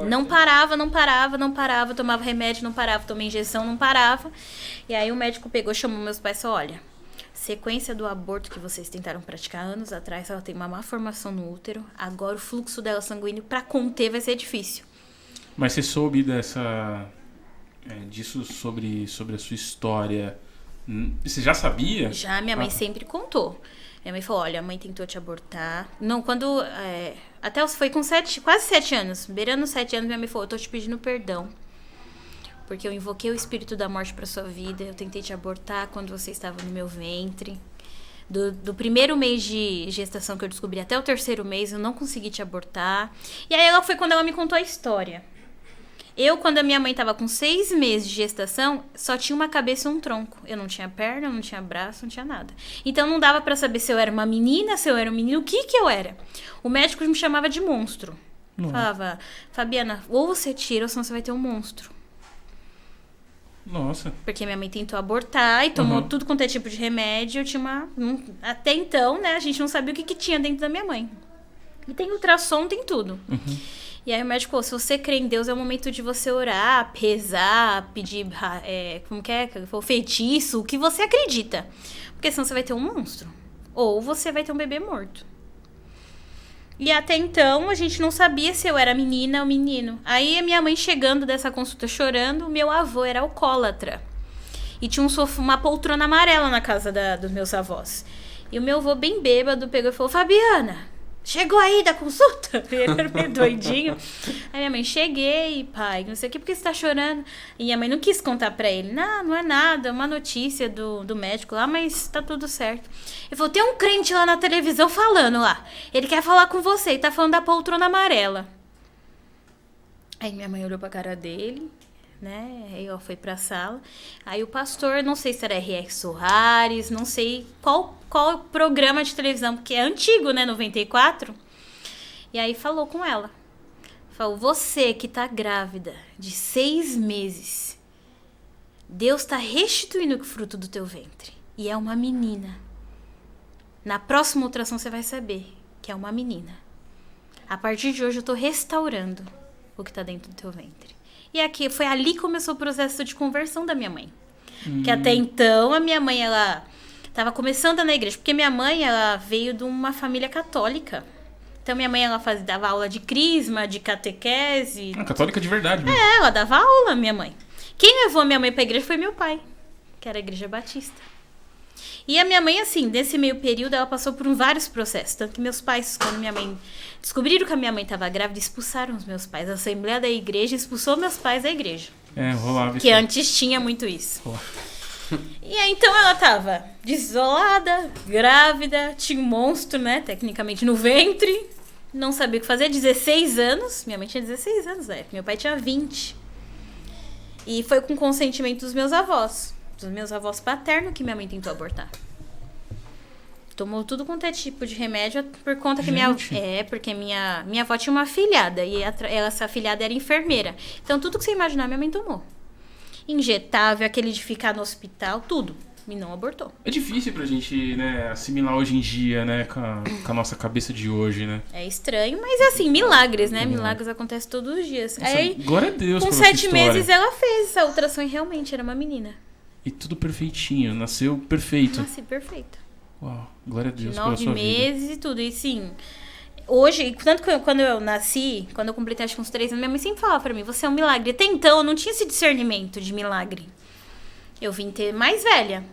Não parava. Tomava remédio, não parava. Tomei injeção, não parava. E aí o médico pegou, chamou meus pais e falou, olha, sequência do aborto que vocês tentaram praticar anos atrás, ela tem uma má formação no útero. Agora o fluxo dela sanguíneo pra conter vai ser difícil. Mas você soube disso sobre a sua história? Você já sabia? Já, minha mãe sempre contou. Minha mãe falou, olha, a mãe tentou te abortar. Não, quando... até foi com quase 7 anos. Beirando 7 anos, minha mãe falou, eu tô te pedindo perdão. Porque eu invoquei o espírito da morte pra sua vida. Eu tentei te abortar quando você estava no meu ventre. Do primeiro mês de gestação que eu descobri até o 3º mês, eu não consegui te abortar. E aí foi quando ela me contou a história. Quando a minha mãe tava com 6 meses de gestação, só tinha uma cabeça e um tronco. Eu não tinha perna, não tinha braço, não tinha nada. Então não dava pra saber se eu era uma menina, se eu era um menino, o que eu era. O médico me chamava de monstro. Falava, Fabiana, ou você tira ou senão você vai ter um monstro. Nossa. Porque minha mãe tentou abortar e tomou tudo quanto é tipo de remédio. Eu tinha até então, né, a gente não sabia o que tinha dentro da minha mãe. E tem ultrassom, tem tudo. E aí o médico falou, se você crê em Deus, é o momento de você orar, rezar, pedir, como que é? O feitiço, o que você acredita. Porque senão você vai ter um monstro. Ou você vai ter um bebê morto. E até então, a gente não sabia se eu era menina ou menino. Aí a minha mãe chegando dessa consulta chorando, o meu avô era alcoólatra. E tinha uma poltrona amarela na casa dos meus avós. E o meu avô bem bêbado pegou e falou, Fabiana... Chegou aí da consulta? Ele era meio doidinho. Aí minha mãe, cheguei, pai, não sei o que, por que você tá chorando? E minha mãe não quis contar pra ele. Não é nada, é uma notícia do médico lá, mas tá tudo certo. Ele falou, tem um crente lá na televisão falando lá. Ele quer falar com você e tá falando da poltrona amarela. Aí minha mãe olhou pra cara dele, né? Aí foi pra sala. Aí o pastor, não sei se era R.R. Soares, não sei qual programa de televisão, porque é antigo, né? 94. E aí falou com ela. Falou, você que tá grávida de 6 meses, Deus tá restituindo o fruto do teu ventre. E é uma menina. Na próxima ultrassom você vai saber que é uma menina. A partir de hoje eu tô restaurando o que tá dentro do teu ventre. E foi ali que começou o processo de conversão da minha mãe. Que até então, a minha mãe, ela estava começando na igreja. Porque minha mãe, ela veio de uma família católica. Então, minha mãe, ela dava aula de crisma, de catequese. Católica de verdade mesmo. Ela dava aula, minha mãe. Quem levou a minha mãe pra igreja foi meu pai, que era a igreja batista. E a minha mãe, assim, nesse meio período, ela passou por vários processos. Tanto que meus pais, quando minha mãe... Descobriram que a minha mãe estava grávida, expulsaram os meus pais. A Assembleia da Igreja expulsou meus pais da igreja. Rolava isso. Que antes tinha muito isso. E aí, então, ela tava desolada, grávida, tinha um monstro, né, tecnicamente, no ventre. Não sabia o que fazer, 16 anos. Minha mãe tinha 16 anos na época, meu pai tinha 20. E foi com consentimento dos meus avós paternos, que minha mãe tentou abortar. Tomou tudo quanto é tipo de remédio por conta que porque minha avó tinha uma afilhada e essa afilhada era enfermeira. Então tudo que você imaginar minha mãe tomou. Injetável, aquele de ficar no hospital, tudo. E não abortou. É difícil pra gente, né, assimilar hoje em dia, né, com a nossa cabeça de hoje, né? É estranho, mas é assim, milagres, né? Milagres acontecem todos os dias. Nossa, aí, glória a Deus com pela 7 meses ela fez essa ultrassom e realmente era uma menina. E tudo perfeitinho, nasceu perfeito. Nasci perfeita. Uau, glória a Deus de pela sua vida. 9 meses e tudo. E sim, hoje, tanto que quando eu nasci, quando eu completei acho que uns 3 anos, minha mãe sempre falava pra mim, você é um milagre. Até então, eu não tinha esse discernimento de milagre. Eu vim ter mais velha.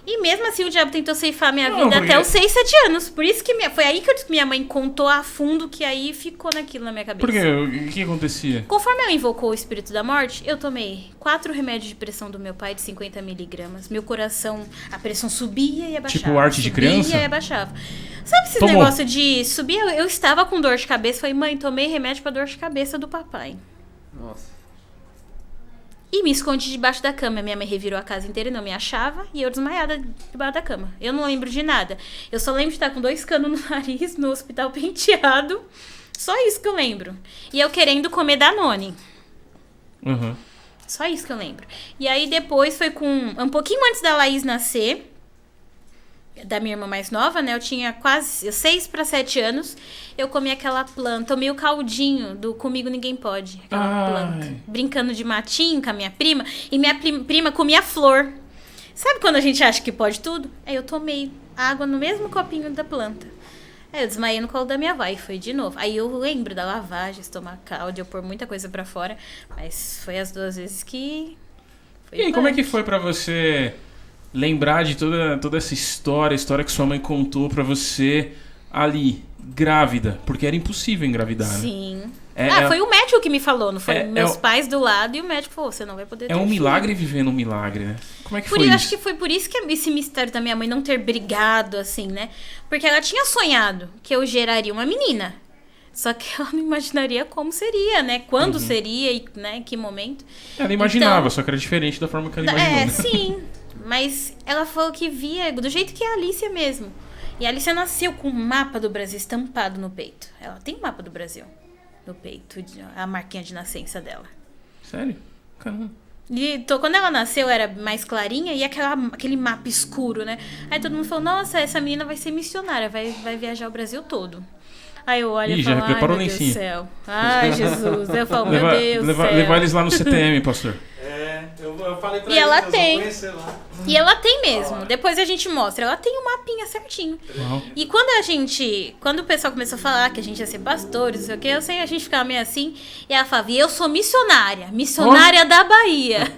E mesmo assim, o diabo tentou ceifar minha vida até os 6, 7 anos. Por isso que foi aí que minha mãe contou a fundo, que aí ficou naquilo na minha cabeça. Por quê? O que acontecia? Conforme ela invocou o espírito da morte, eu tomei 4 remédios de pressão do meu pai de 50 miligramas. Meu coração, a pressão subia e abaixava. Tipo arte de criança? Subia e abaixava. Sabe esse negócio de subir? Eu estava com dor de cabeça. Falei, mãe, tomei remédio pra dor de cabeça do papai. Nossa. E me escondi debaixo da cama. Minha mãe revirou a casa inteira e não me achava. E eu desmaiada debaixo da cama. Eu não lembro de nada. Eu só lembro de estar com 2 canos no nariz, no hospital penteado. Só isso que eu lembro. E eu querendo comer Danone. Uhum. Só isso que eu lembro. E aí depois foi com... Um pouquinho antes da Laís nascer, da minha irmã mais nova, né? Eu tinha quase 6 para 7 anos. Eu comi aquela planta. Tomei o caldinho do Comigo Ninguém Pode. Aquela planta. Brincando de matinho com a minha prima. E minha prima comia flor. Sabe quando a gente acha que pode tudo? Aí eu tomei água no mesmo copinho da planta. Aí eu desmaiei no colo da minha avó e foi de novo. Aí eu lembro da lavagem estomacal, de eu pôr muita coisa pra fora. Mas foi as 2 vezes que... E aí, como é que foi pra você lembrar de toda essa história, a história que sua mãe contou pra você ali, grávida? Porque era impossível engravidar, né? Sim. Foi o médico que me falou, não foi meus pais do lado e o médico falou, você não vai poder ter um filho. milagre vivendo um milagre, né? Como é que foi isso? Acho que foi por isso que esse mistério da minha mãe não ter brigado, assim, né? Porque ela tinha sonhado que eu geraria uma menina. Só que ela não imaginaria como seria, né? Quando seria e, né, em que momento. Ela imaginava, só que era diferente da forma que ela imaginou, né? Sim. Mas ela falou que via do jeito que é a Alicia mesmo. E a Alicia nasceu com um mapa do Brasil estampado no peito. Ela tem um mapa do Brasil no peito, a marquinha de nascença dela. Sério? Caramba. E quando ela nasceu era mais clarinha e aquele mapa escuro, né? Aí todo mundo falou, nossa, essa menina vai ser missionária, vai viajar o Brasil todo. Aí eu olho e falo, ai meu Deus do céu. Ai, Jesus. Eu falo, meu Deus do céu. Levar eles lá no CTM, pastor. Eu falei pra e ela eles, tem. eu vou conhecer lá. E ela tem mesmo. Depois a gente mostra. Ela tem um mapinha certinho. Uau. E quando o pessoal começou a falar que a gente ia ser pastor, não sei o que, a gente ficava meio assim. E ela falava, e eu sou missionária da Bahia.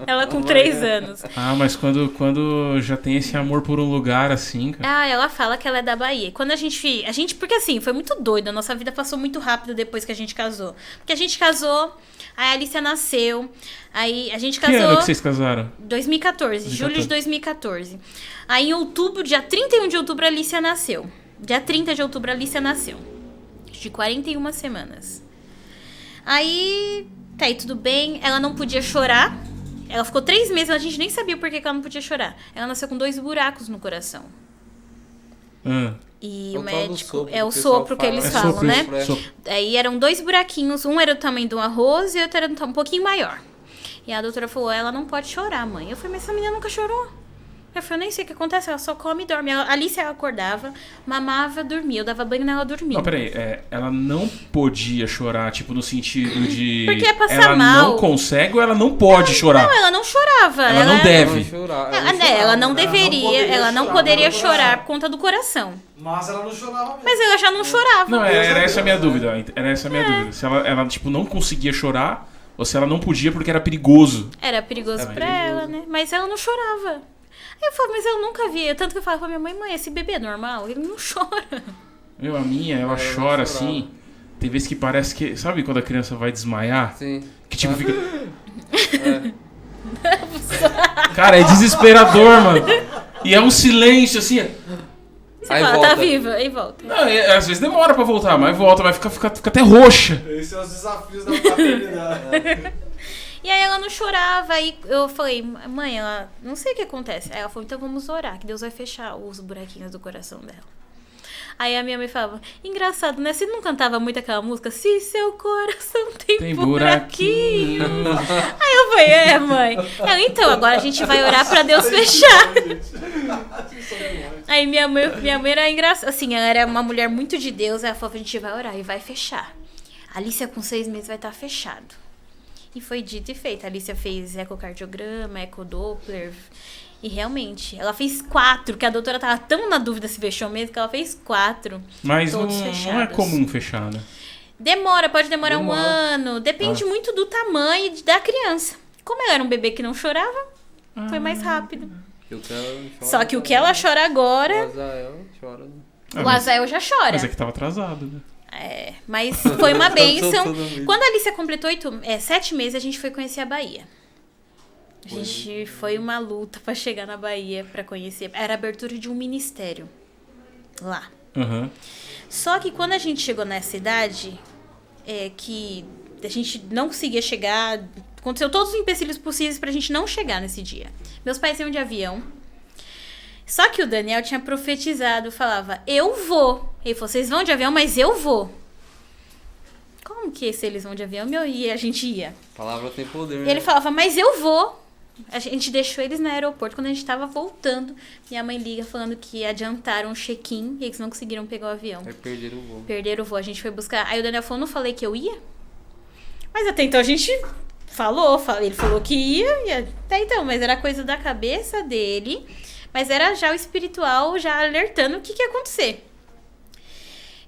Ela com 3 anos. Ah, mas quando já tem esse amor por um lugar assim, cara. Ah, ela fala que ela é da Bahia. Quando a gente, porque assim, foi muito doido. A nossa vida passou muito rápido depois que a gente casou. Porque a gente casou, aí a Alicia nasceu. Aí a gente casou... Que ano que vocês casaram? 2014, julho de 2014. Aí em outubro, dia 31 de outubro, a Alicia nasceu. Dia 30 de outubro, a Alicia nasceu. De 41 semanas. Aí, tá aí, tudo bem. Ela não podia chorar. Ela ficou 3 meses, a gente nem sabia por que ela não podia chorar. Ela nasceu com 2 buracos no coração. E o médico... É o sopro que eles falam, né? Aí eram 2 buraquinhos. Um era do tamanho de um arroz e o outro era um pouquinho maior. E a doutora falou, ela não pode chorar, mãe. Eu falei, mas essa menina nunca chorou. Eu falei, eu nem sei o que acontece, ela só come e dorme. A Alice, ela acordava, mamava, dormia. Eu dava banho nela, dormia. Não, peraí, ela não podia chorar, tipo, no sentido de... Porque é passar ela mal. Ela não consegue ou ela não pode chorar? Não, ela não chorava. Ela não deve. Ela não deveria, ela não poderia chorar por conta do coração. Mas ela não chorava mesmo. Mas ela já não chorava. Não, era essa a minha dúvida. Era essa a minha dúvida. Se ela, tipo, não conseguia chorar... Ou se ela não podia porque era perigoso. Era perigoso pra ela, né? Mas ela não chorava. Aí eu falo, mas eu nunca vi. Tanto que eu falava pra minha mãe, esse bebê é normal? Ele não chora. Meu, a minha, ela chora assim. Tem vezes que parece que... Sabe quando a criança vai desmaiar? Sim. Que tipo fica... Cara, é desesperador, mano. E é um silêncio assim... Você aí fala, volta. Tá viva, aí volta. Não, às vezes demora pra voltar, mas volta, vai fica até roxa. Esses são os desafios da paternidade. E aí ela não chorava, aí eu falei, mãe, ela não sei o que acontece. Aí ela falou, então vamos orar, que Deus vai fechar os buraquinhos do coração dela. Aí a minha mãe falava, engraçado, né? Você não cantava muito aquela música? Se seu coração tem buraquinho. Aí eu falei, mãe. Ela, então, agora a gente vai orar pra Deus fechar. Aí minha mãe era engraçada. Assim, ela era uma mulher muito de Deus. Ela falou, a gente vai orar e vai fechar. A Alicia com 6 meses vai estar fechado. E foi dito e feito. A Alicia fez ecocardiograma, ecodoppler... E realmente, ela fez 4, que a doutora tava tão na dúvida se fechou mesmo, que ela fez 4. Mas não é comum fechar, né? Pode demorar um ano. Depende muito do tamanho da criança. Como ela era um bebê que não chorava, foi mais rápido. Só que o que ela chora agora... O Azael chora. O Azael já chora. Mas é que tava atrasado, né? Mas foi uma bênção. Quando a Alicia completou 7 meses, a gente foi conhecer a Bahia. A gente foi uma luta pra chegar na Bahia, pra conhecer. Era a abertura de um ministério lá. Uhum. Só que quando a gente chegou nessa cidade, que A gente não conseguia chegar. Aconteceu todos os empecilhos possíveis pra gente não chegar nesse dia. Meus pais iam de avião. Só que o Daniel tinha profetizado, falava, eu vou. Ele falou, vocês vão de avião, mas eu vou. Como que se eles vão de avião e a gente ia? Palavra tem poder, E ele falava, mas eu vou. A gente deixou eles no aeroporto. Quando a gente tava voltando, minha mãe liga falando que adiantaram o check-in e eles não conseguiram pegar o avião. Aí perderam o voo. Perderam o voo. A gente foi buscar. Aí o Daniel falou, não falei que eu ia? Mas até então a gente falou. Ele falou que ia. E até então, mas era coisa da cabeça dele. Mas era já o espiritual já alertando o que ia acontecer.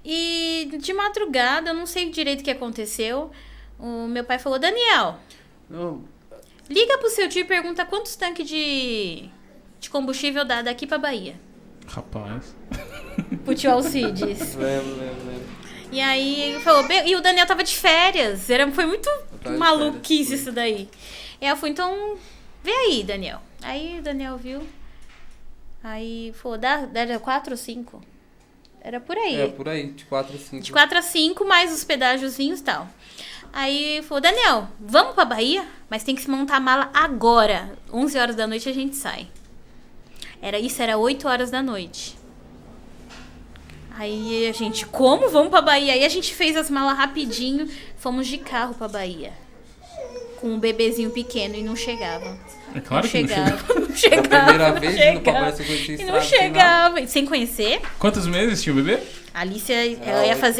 E de madrugada, eu não sei direito o que aconteceu. O meu pai falou, Daniel, Não, liga pro seu tio e pergunta quantos tanques de combustível dá daqui pra Bahia. Rapaz. Pro tio Alcides. lembro. E aí ele falou, e o Daniel tava de férias. Foi muito tava de maluquice férias, isso daí. E eu fui, então, vê aí, Daniel. Aí o Daniel viu. Aí falou, dá 4 ou 5? Era por aí. É, por aí, de 4 a 5. De 4 a 5, mais os pedágiozinhos e tal. Aí falou, Daniel, vamos pra Bahia? Mas tem que se montar a mala agora. 11 horas da noite a gente sai. Era 8 horas da noite. Aí a gente, como? Vamos pra Bahia? Aí a gente fez as malas rapidinho. Fomos de carro pra Bahia. Com um bebezinho pequeno e não chegava. É claro não que chegava. não chega. Não chegava. A primeira não vez chegava. indo pra Bahia sem conhecer E estrada, não sem chegava. Sem conhecer. Quantos meses tinha o bebê? A Alicia,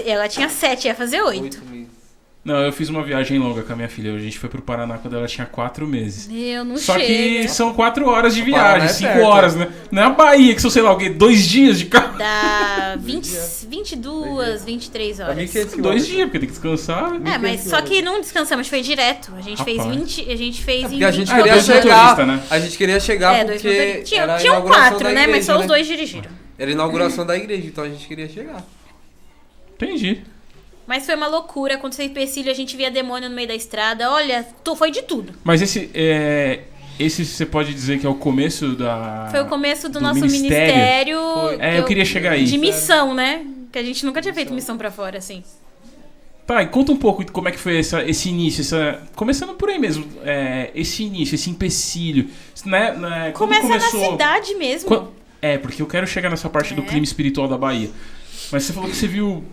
ela tinha 7, ia fazer 8. 8 meses. Não, eu fiz uma viagem longa com a minha filha. A gente foi pro Paraná quando ela tinha 4 meses. Meu, não Só chega. que são 4 horas de O Paraná viagem, é 5 perto, horas, né? Não é a Bahia, que são, sei lá, 2 dias de carro. Dá 22, 23 Pra horas. mim, 500 2 quilômetros. dias, porque tem que descansar, né? É, mas só que não descansamos, foi direto. A gente fez Rapaz. 20, a gente fez Porque a gente Ah, queria dois chegar. motoristas, né? A gente queria chegar dois porque motoristas. era a Tinham inauguração 4, da né? Mas igreja, só os 2 dirigiram. Era a inauguração da igreja, então a gente queria chegar. Entendi. Mas foi uma loucura. Quando você empecilho, a gente via demônio no meio da estrada. Olha, foi de tudo. Mas esse você pode dizer que é o começo da... Foi o começo do do nosso ministério. ministério. Foi. É, eu queria chegar aí. De missão, né? Que a gente nunca tinha feito missão pra fora, assim. Tá, e conta um pouco de como é que foi esse início, começando por aí mesmo, esse início, esse empecilho, né? Quando Começa começou... na cidade mesmo. Porque eu quero chegar nessa parte do clima espiritual da Bahia. Mas você falou que você viu,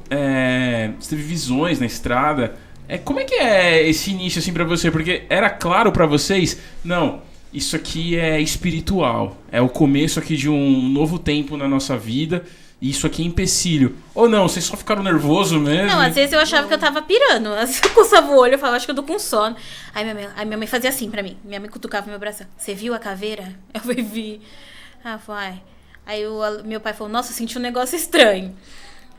você teve visões na estrada. Como é que é esse início assim pra você? Porque era claro pra vocês, não, isso aqui é espiritual, é o começo aqui de um novo tempo na nossa vida. E isso aqui é empecilho. Ou não, vocês só ficaram nervosos mesmo? Não, às vezes eu achava que eu tava pirando. Às vezes eu coçava o olho, eu falava, acho que eu tô com sono. Aí minha mãe fazia assim pra mim. Minha mãe cutucava meu braço. Você viu a caveira? Eu falei, vi. Ah, vai. Aí meu pai falou, nossa, eu senti um negócio estranho.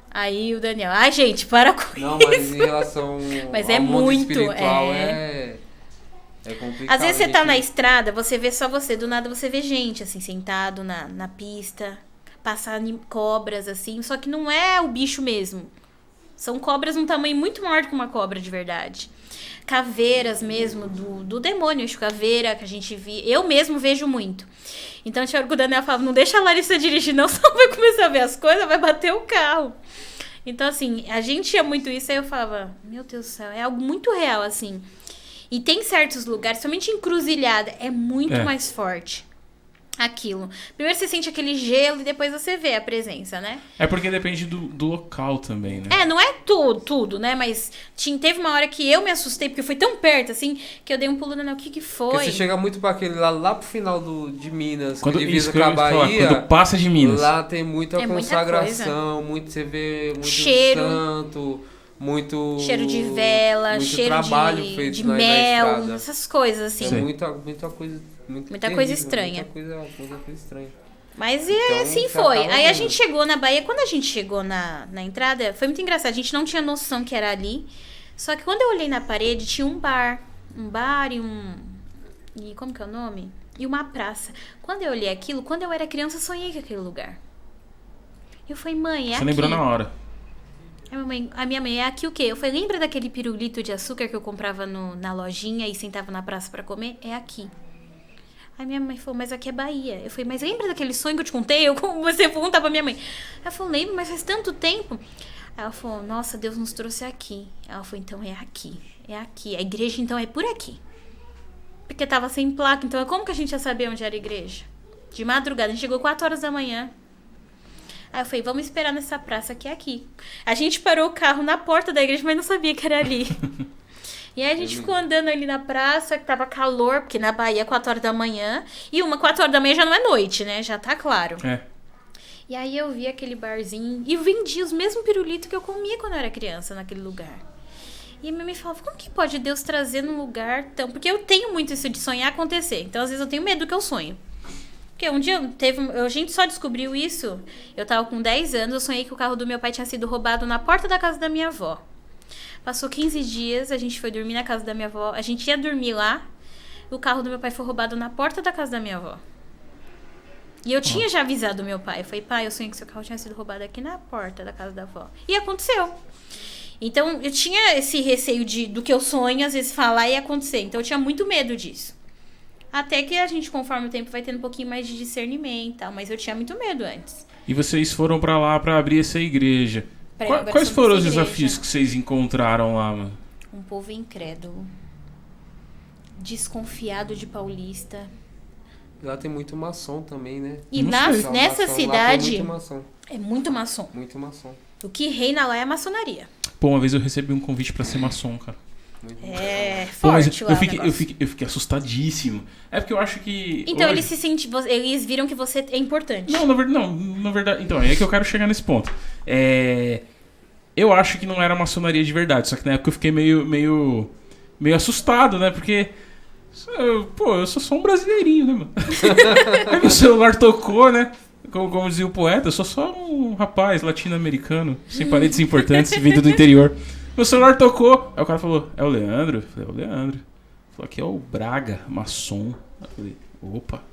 Aí o Daniel, ai gente, para com Não, isso. mas em relação Mas ao é mundo muito, espiritual é complicado. Às vezes você a tá gente- na estrada, você vê só você. Do nada você vê gente, assim, sentado na pista. Passar cobras, assim. Só que não é o bicho mesmo. São cobras num tamanho muito maior do que uma cobra de verdade. Caveiras mesmo, do demônio, acho caveira que a gente vê. Eu mesmo vejo muito. Então tinha hora que o Daniel falava, não deixa a Larissa dirigir, não, senão vai começar a ver as coisas, vai bater o carro. Então, assim, a gente tinha muito isso, aí eu falava, meu Deus do céu, é algo muito real, assim. E tem certos lugares, somente encruzilhada, é muito mais forte aquilo. Primeiro você sente aquele gelo e depois você vê a presença, né? É porque depende do local também, né? Não é tudo, né? Mas teve uma hora que eu me assustei, porque foi tão perto, assim, que eu dei um pulo no o que foi? Porque você chega muito pra aquele lá pro final de Minas, Quando, que divisa isso que com eu a ia falar, Bahia. quando passa de Minas. Lá tem muita É muita consagração, você vê muito Cheiro. santo, muito Cheiro de vela, muito cheiro trabalho de feito na mel, estrada. essas coisas, assim. Sim. Muita coisa. Muita coisa estranha. Muita coisa estranha. Mas Então, assim você foi. acaba Aí a vendo. gente chegou na Bahia. Quando a gente chegou na entrada, foi muito engraçado. A gente não tinha noção que era ali. Só que quando eu olhei na parede, tinha um bar. Um bar e um... E como que é o nome? E uma praça. Quando eu olhei aquilo, quando eu era criança, eu sonhei com aquele lugar. Eu falei, mãe, é Você aqui. lembrou na hora. A minha mãe, é aqui o quê? Eu falei, lembra daquele pirulito de açúcar que eu comprava na lojinha e sentava na praça pra comer? É aqui. Aí minha mãe falou, mas aqui é Bahia. Eu falei, mas lembra daquele sonho que eu te contei? Eu comecei a perguntar pra minha mãe. Ela falou, lembro, mas faz tanto tempo. Aí ela falou, nossa, Deus nos trouxe aqui. Ela falou, então é aqui. É aqui. A igreja, então, é por aqui. Porque tava sem placa. Então, como que a gente ia saber onde era a igreja? De madrugada. A gente chegou 4 horas da manhã. Aí eu falei, vamos esperar nessa praça que é aqui. A gente parou o carro na porta da igreja, mas não sabia que era ali. E aí a gente ficou andando ali na praça, que tava calor, porque na Bahia é 4 horas da manhã. E 4 horas da manhã já não é noite, né? Já tá claro. É. E aí eu vi aquele barzinho e vendia os mesmos pirulitos que eu comia quando eu era criança naquele lugar. E a minha mãe falava, como que pode Deus trazer num lugar tão... Porque eu tenho muito isso de sonhar acontecer. Então, às vezes, eu tenho medo do que eu sonho. Porque um dia a gente só descobriu isso. Eu tava com 10 anos, eu sonhei que o carro do meu pai tinha sido roubado na porta da casa da minha avó. Passou 15 dias, a gente foi dormir na casa da minha avó. A gente ia dormir lá, o carro do meu pai foi roubado na porta da casa da minha avó. E eu tinha já avisado meu pai. Eu falei, pai, eu sonhei que seu carro tinha sido roubado aqui na porta da casa da avó. E aconteceu. Então, eu tinha esse receio do que eu sonho, às vezes, falar e acontecer. Então, eu tinha muito medo disso. Até que a gente, conforme o tempo, vai tendo um pouquinho mais de discernimento e tal. Mas eu tinha muito medo antes. E vocês foram pra lá pra abrir essa igreja. Quais foram os desafios que vocês encontraram lá, mano? Um povo incrédulo. Desconfiado de paulista. Lá tem muito maçom também, né? E nessa cidade... Lá tem muito maçom. É muito maçom. Muito maçom. O que reina lá é a maçonaria. Pô, uma vez eu recebi um convite pra ser maçom, cara. É Pô, mas forte lá o negócio. eu fiquei assustadíssimo. É porque eu acho que... Então hoje... eles viram que você é importante. Não, na verdade... Então, é que eu quero chegar nesse ponto. Eu acho que não era maçonaria de verdade. Só que na época eu fiquei meio assustado, né? Porque... eu sou só um brasileirinho, né, mano? Aí meu celular tocou, né? Como dizia o poeta, eu sou só um rapaz latino-americano, sem parentes importantes, vindo do interior. Meu celular tocou. Aí o cara falou, é o Leandro? Eu falei, é o Leandro. Ele falou, aqui é o Braga, maçom. Eu falei, opa.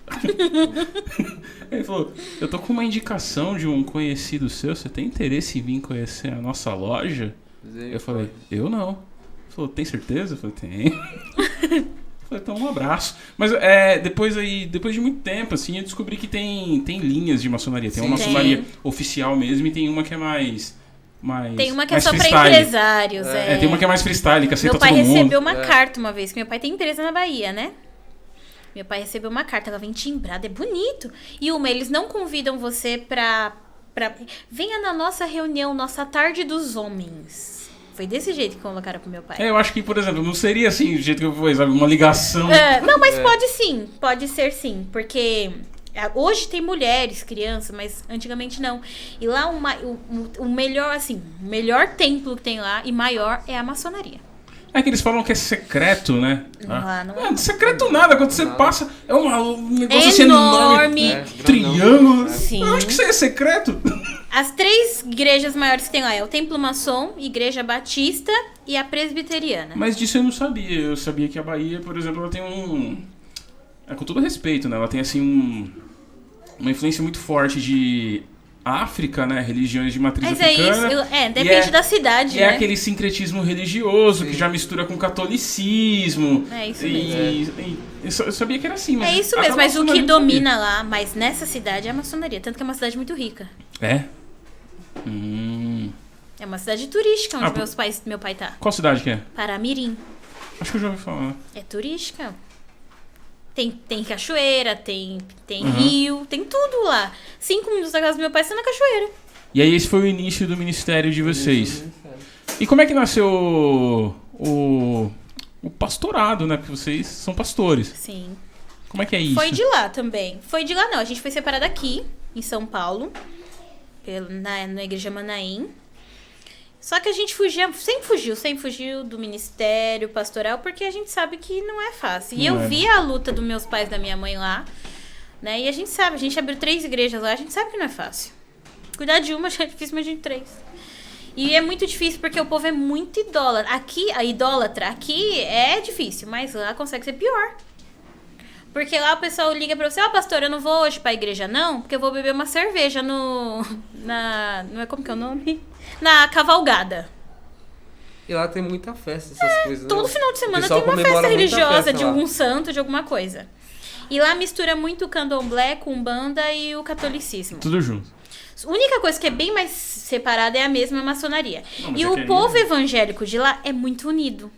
Ele falou, eu tô com uma indicação de um conhecido seu, você tem interesse em vir conhecer a nossa loja? Eu falei, eu não. Ele falou, tem certeza? Eu falei, tenho. Então, um abraço. Mas depois de muito tempo, assim, eu descobri que tem linhas de maçonaria. Tem uma maçonaria oficial mesmo e tem uma que é mais tem uma que é só freestyle. pra empresários. Tem uma que é mais freestyle, que aceita todo mundo. Meu pai recebeu uma carta uma vez, que meu pai tem empresa na Bahia, né? Meu pai recebeu uma carta, ela vem timbrada, é bonito. E eles não convidam você pra... Venha na nossa reunião, nossa tarde dos homens. Foi desse jeito que colocaram pro meu pai. Eu acho que, por exemplo, não seria assim, do jeito que eu fiz, sabe? Uma ligação. Não, mas pode sim, pode ser sim. Porque hoje tem mulheres, crianças, mas antigamente não. E lá o melhor, assim, o melhor templo que tem lá e maior é a maçonaria. É que eles falam que é secreto, né? Não é secreto nada, quando você passa, é um negócio assim enorme. Triângulo. Sim. Eu acho que isso aí é secreto. As 3 igrejas maiores que tem lá é o Templo Maçom, Igreja Batista e a Presbiteriana. Mas disso eu não sabia. Eu sabia que a Bahia, por exemplo, ela tem com todo respeito, né? Ela tem, assim, uma influência muito forte de África, né? Religiões de matriz africana. Depende da cidade, né? É aquele sincretismo religioso que já mistura com catolicismo. É isso mesmo. Eu sabia que era assim, mas... É isso mesmo, mas o que domina lá, mas nessa cidade é a maçonaria. Tanto que é uma cidade muito rica. É? É uma cidade turística onde meu pai tá. Qual cidade que é? Paramirim. Acho que eu já ouvi falar. É turística. Tem cachoeira, tem rio, tem tudo lá. 5 minutos da casa do meu pai, você tá na cachoeira. E aí esse foi o início do ministério de vocês. E como é que nasceu o pastorado, né? Porque vocês são pastores. Sim. Como é que é isso? Foi de lá também. Foi de lá não, a gente foi separado aqui, em São Paulo, na igreja Manaim. Só que a gente sempre fugiu do ministério pastoral, porque a gente sabe que não é fácil. E eu vi a luta dos meus pais e da minha mãe lá, né? E a gente abriu 3 igrejas lá, a gente sabe que não é fácil. Cuidar de uma já é difícil, mas de 3. E é muito difícil porque o povo é muito idólatra. Aqui é difícil, mas lá consegue ser pior. Porque lá o pessoal liga pra você, pastor, eu não vou hoje pra igreja não, porque eu vou beber uma cerveja não é como que é o nome? Na cavalgada. E lá tem muita festa, essas coisas. Todo né? final de semana tem uma festa religiosa de algum santo, de alguma coisa. E lá mistura muito o candomblé com umbanda e o catolicismo. Tudo junto. A única coisa que é bem mais separada é a mesma maçonaria. Não, mas E é que o aí- povo evangélico de lá é muito unido,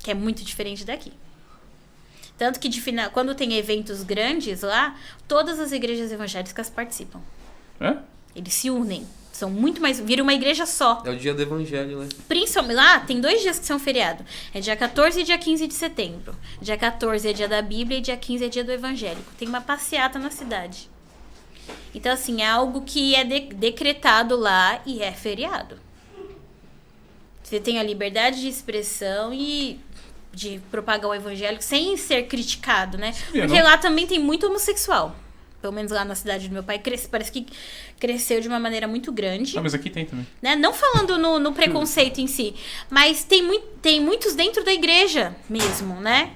que é muito diferente daqui. Tanto que quando tem eventos grandes lá, todas as igrejas evangélicas participam. É? Eles se unem. São muito mais... Vira uma igreja só. É o dia do evangelho, né? Principalmente lá, tem 2 dias que são feriado. É dia 14 e dia 15 de setembro. Dia 14 é dia da Bíblia e dia 15 é dia do evangélico. Tem uma passeata na cidade. Então, assim, é algo que é decretado lá e é feriado. Você tem a liberdade de expressão e de propagar o evangelho sem ser criticado, né? Sabia, Porque não? lá também tem muito homossexual. Pelo menos lá na cidade do meu pai, parece que cresceu de uma maneira muito grande. Ah, mas aqui tem também. Né? Não falando no preconceito em si, mas tem muitos dentro da igreja mesmo, né?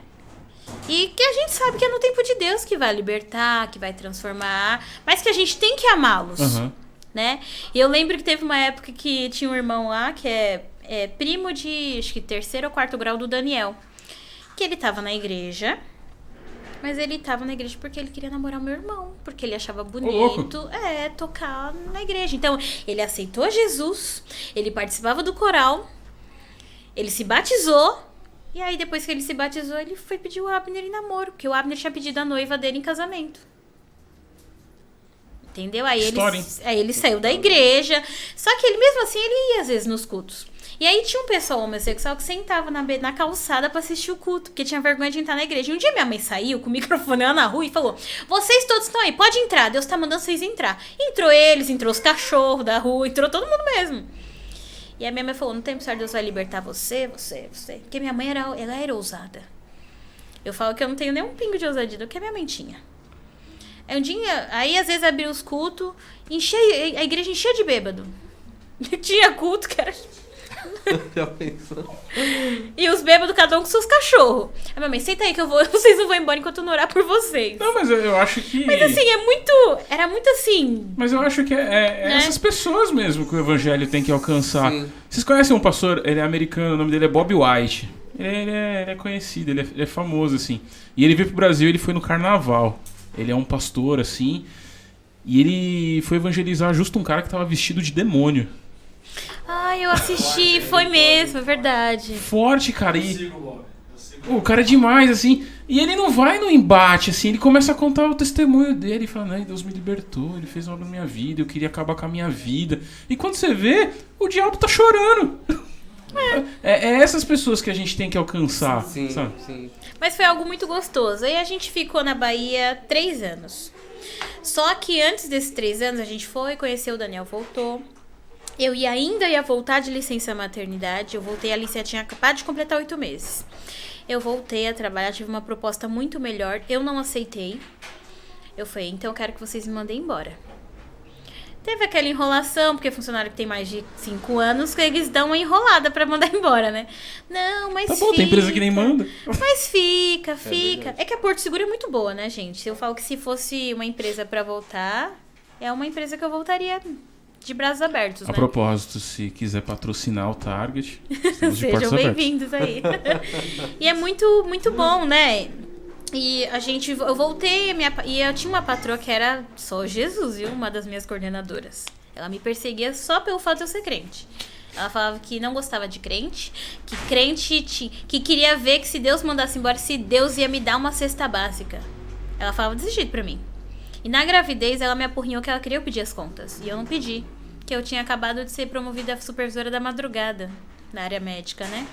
E que a gente sabe que é no tempo de Deus que vai libertar, que vai transformar, mas que a gente tem que amá-los, Aham. né? E eu lembro que teve uma época que tinha um irmão lá que é primo de, acho que 3º ou 4º grau do Daniel, que ele tava na igreja. Mas ele tava na igreja porque ele queria namorar o meu irmão. Porque ele achava louco. bonito tocar na igreja. Então, ele aceitou Jesus, ele participava do coral, ele se batizou. E aí, depois que ele se batizou, ele foi pedir o Abner em namoro. Porque o Abner tinha pedido a noiva dele em casamento. Entendeu? Aí História, hein? ele saiu da igreja. Só que ele, mesmo assim, ele ia às vezes nos cultos. E aí tinha um pessoal homossexual que sentava na calçada pra assistir o culto, porque tinha vergonha de entrar na igreja. E um dia minha mãe saiu com o microfone lá na rua e falou: vocês todos estão aí, pode entrar, Deus tá mandando vocês entrar. Entrou eles, entrou os cachorros da rua, entrou todo mundo mesmo. E a minha mãe falou: no tempo certo Deus vai libertar você. Porque minha mãe ela era ousada. Eu falo que eu não tenho nem um pingo de ousadia do que a minha mãe tinha. Aí um dia, aí às vezes abria os cultos, a igreja enchia de bêbado. Tinha culto que era... Já pensou? E os bêbados, cada um com seus cachorros. Aí minha mãe, senta aí que vocês não vão embora enquanto eu não orar por vocês. Não, mas eu acho que... Mas assim, era muito assim... Mas eu acho que é Né? essas pessoas mesmo que o evangelho tem que alcançar. Sim. Vocês conhecem um pastor, ele é americano, o nome dele é Bob White. Ele é conhecido, ele é famoso, assim. E ele veio pro Brasil, ele foi no carnaval. Ele é um pastor, assim. E ele foi evangelizar justo um cara que tava vestido de demônio. Ai, eu assisti, foi mesmo, é verdade. Forte, cara. Eu E sigo o Bob. Eu sigo. o cara é demais, assim. E ele não vai no embate, assim. Ele começa a contar o testemunho dele. E fala, não, Deus me libertou. Ele fez algo na minha vida. Eu queria acabar com a minha vida. E quando você vê, o diabo tá chorando. É essas pessoas que a gente tem que alcançar, Sim, sabe? sim. Mas foi algo muito gostoso. Aí a gente ficou na Bahia 3 anos. Só que antes desses 3 anos, a gente foi, conheceu o Daniel, voltou. Eu ainda ia voltar de licença maternidade. Eu voltei, a licença tinha acabado de completar 8 meses. Eu voltei a trabalhar, tive uma proposta muito melhor. Eu não aceitei. Eu falei, então eu quero que vocês me mandem embora. Teve aquela enrolação, porque funcionário que tem mais de 5 anos, eles dão uma enrolada pra mandar embora, né? Não, mas Tá fica. bom, tem empresa que nem manda. Mas fica. verdade. É que a Porto Seguro é muito boa, né, gente? Eu falo que se fosse uma empresa pra voltar, é uma empresa que eu voltaria de braços abertos, A né? propósito, se quiser patrocinar o Target, estamos de portas Sejam abertas. bem-vindos aí. E é muito, muito bom, né? E eu voltei, e eu tinha uma patroa que era só Jesus, viu? Uma das minhas coordenadoras. Ela me perseguia só pelo fato de eu ser crente. Ela falava que não gostava de crente, que queria ver que se Deus mandasse embora, se Deus ia me dar uma cesta básica. Ela falava desse jeito pra mim. E na gravidez, ela me apurrinhou que ela queria eu pedir as contas. E eu não pedi. Que eu tinha acabado de ser promovida a supervisora da madrugada, na área médica, né?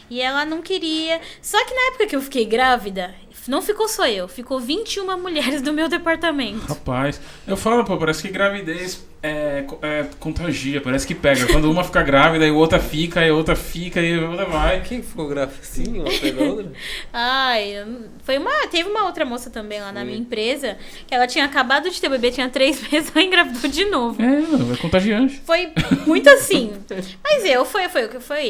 E ela não queria. Só que na época que eu fiquei grávida, não ficou só eu, ficou 21 mulheres do meu departamento. Rapaz, eu falo, pô, parece que gravidez contagia, parece que pega. Quando uma fica grávida, e a outra fica, e a outra fica, e a outra vai. Quem ficou grávida assim, uma atrás da outra? Ai, teve uma outra moça também lá na minha empresa, que ela tinha acabado de ter bebê, tinha 3 meses, ela engravidou de novo. É contagiante. Foi muito assim. Mas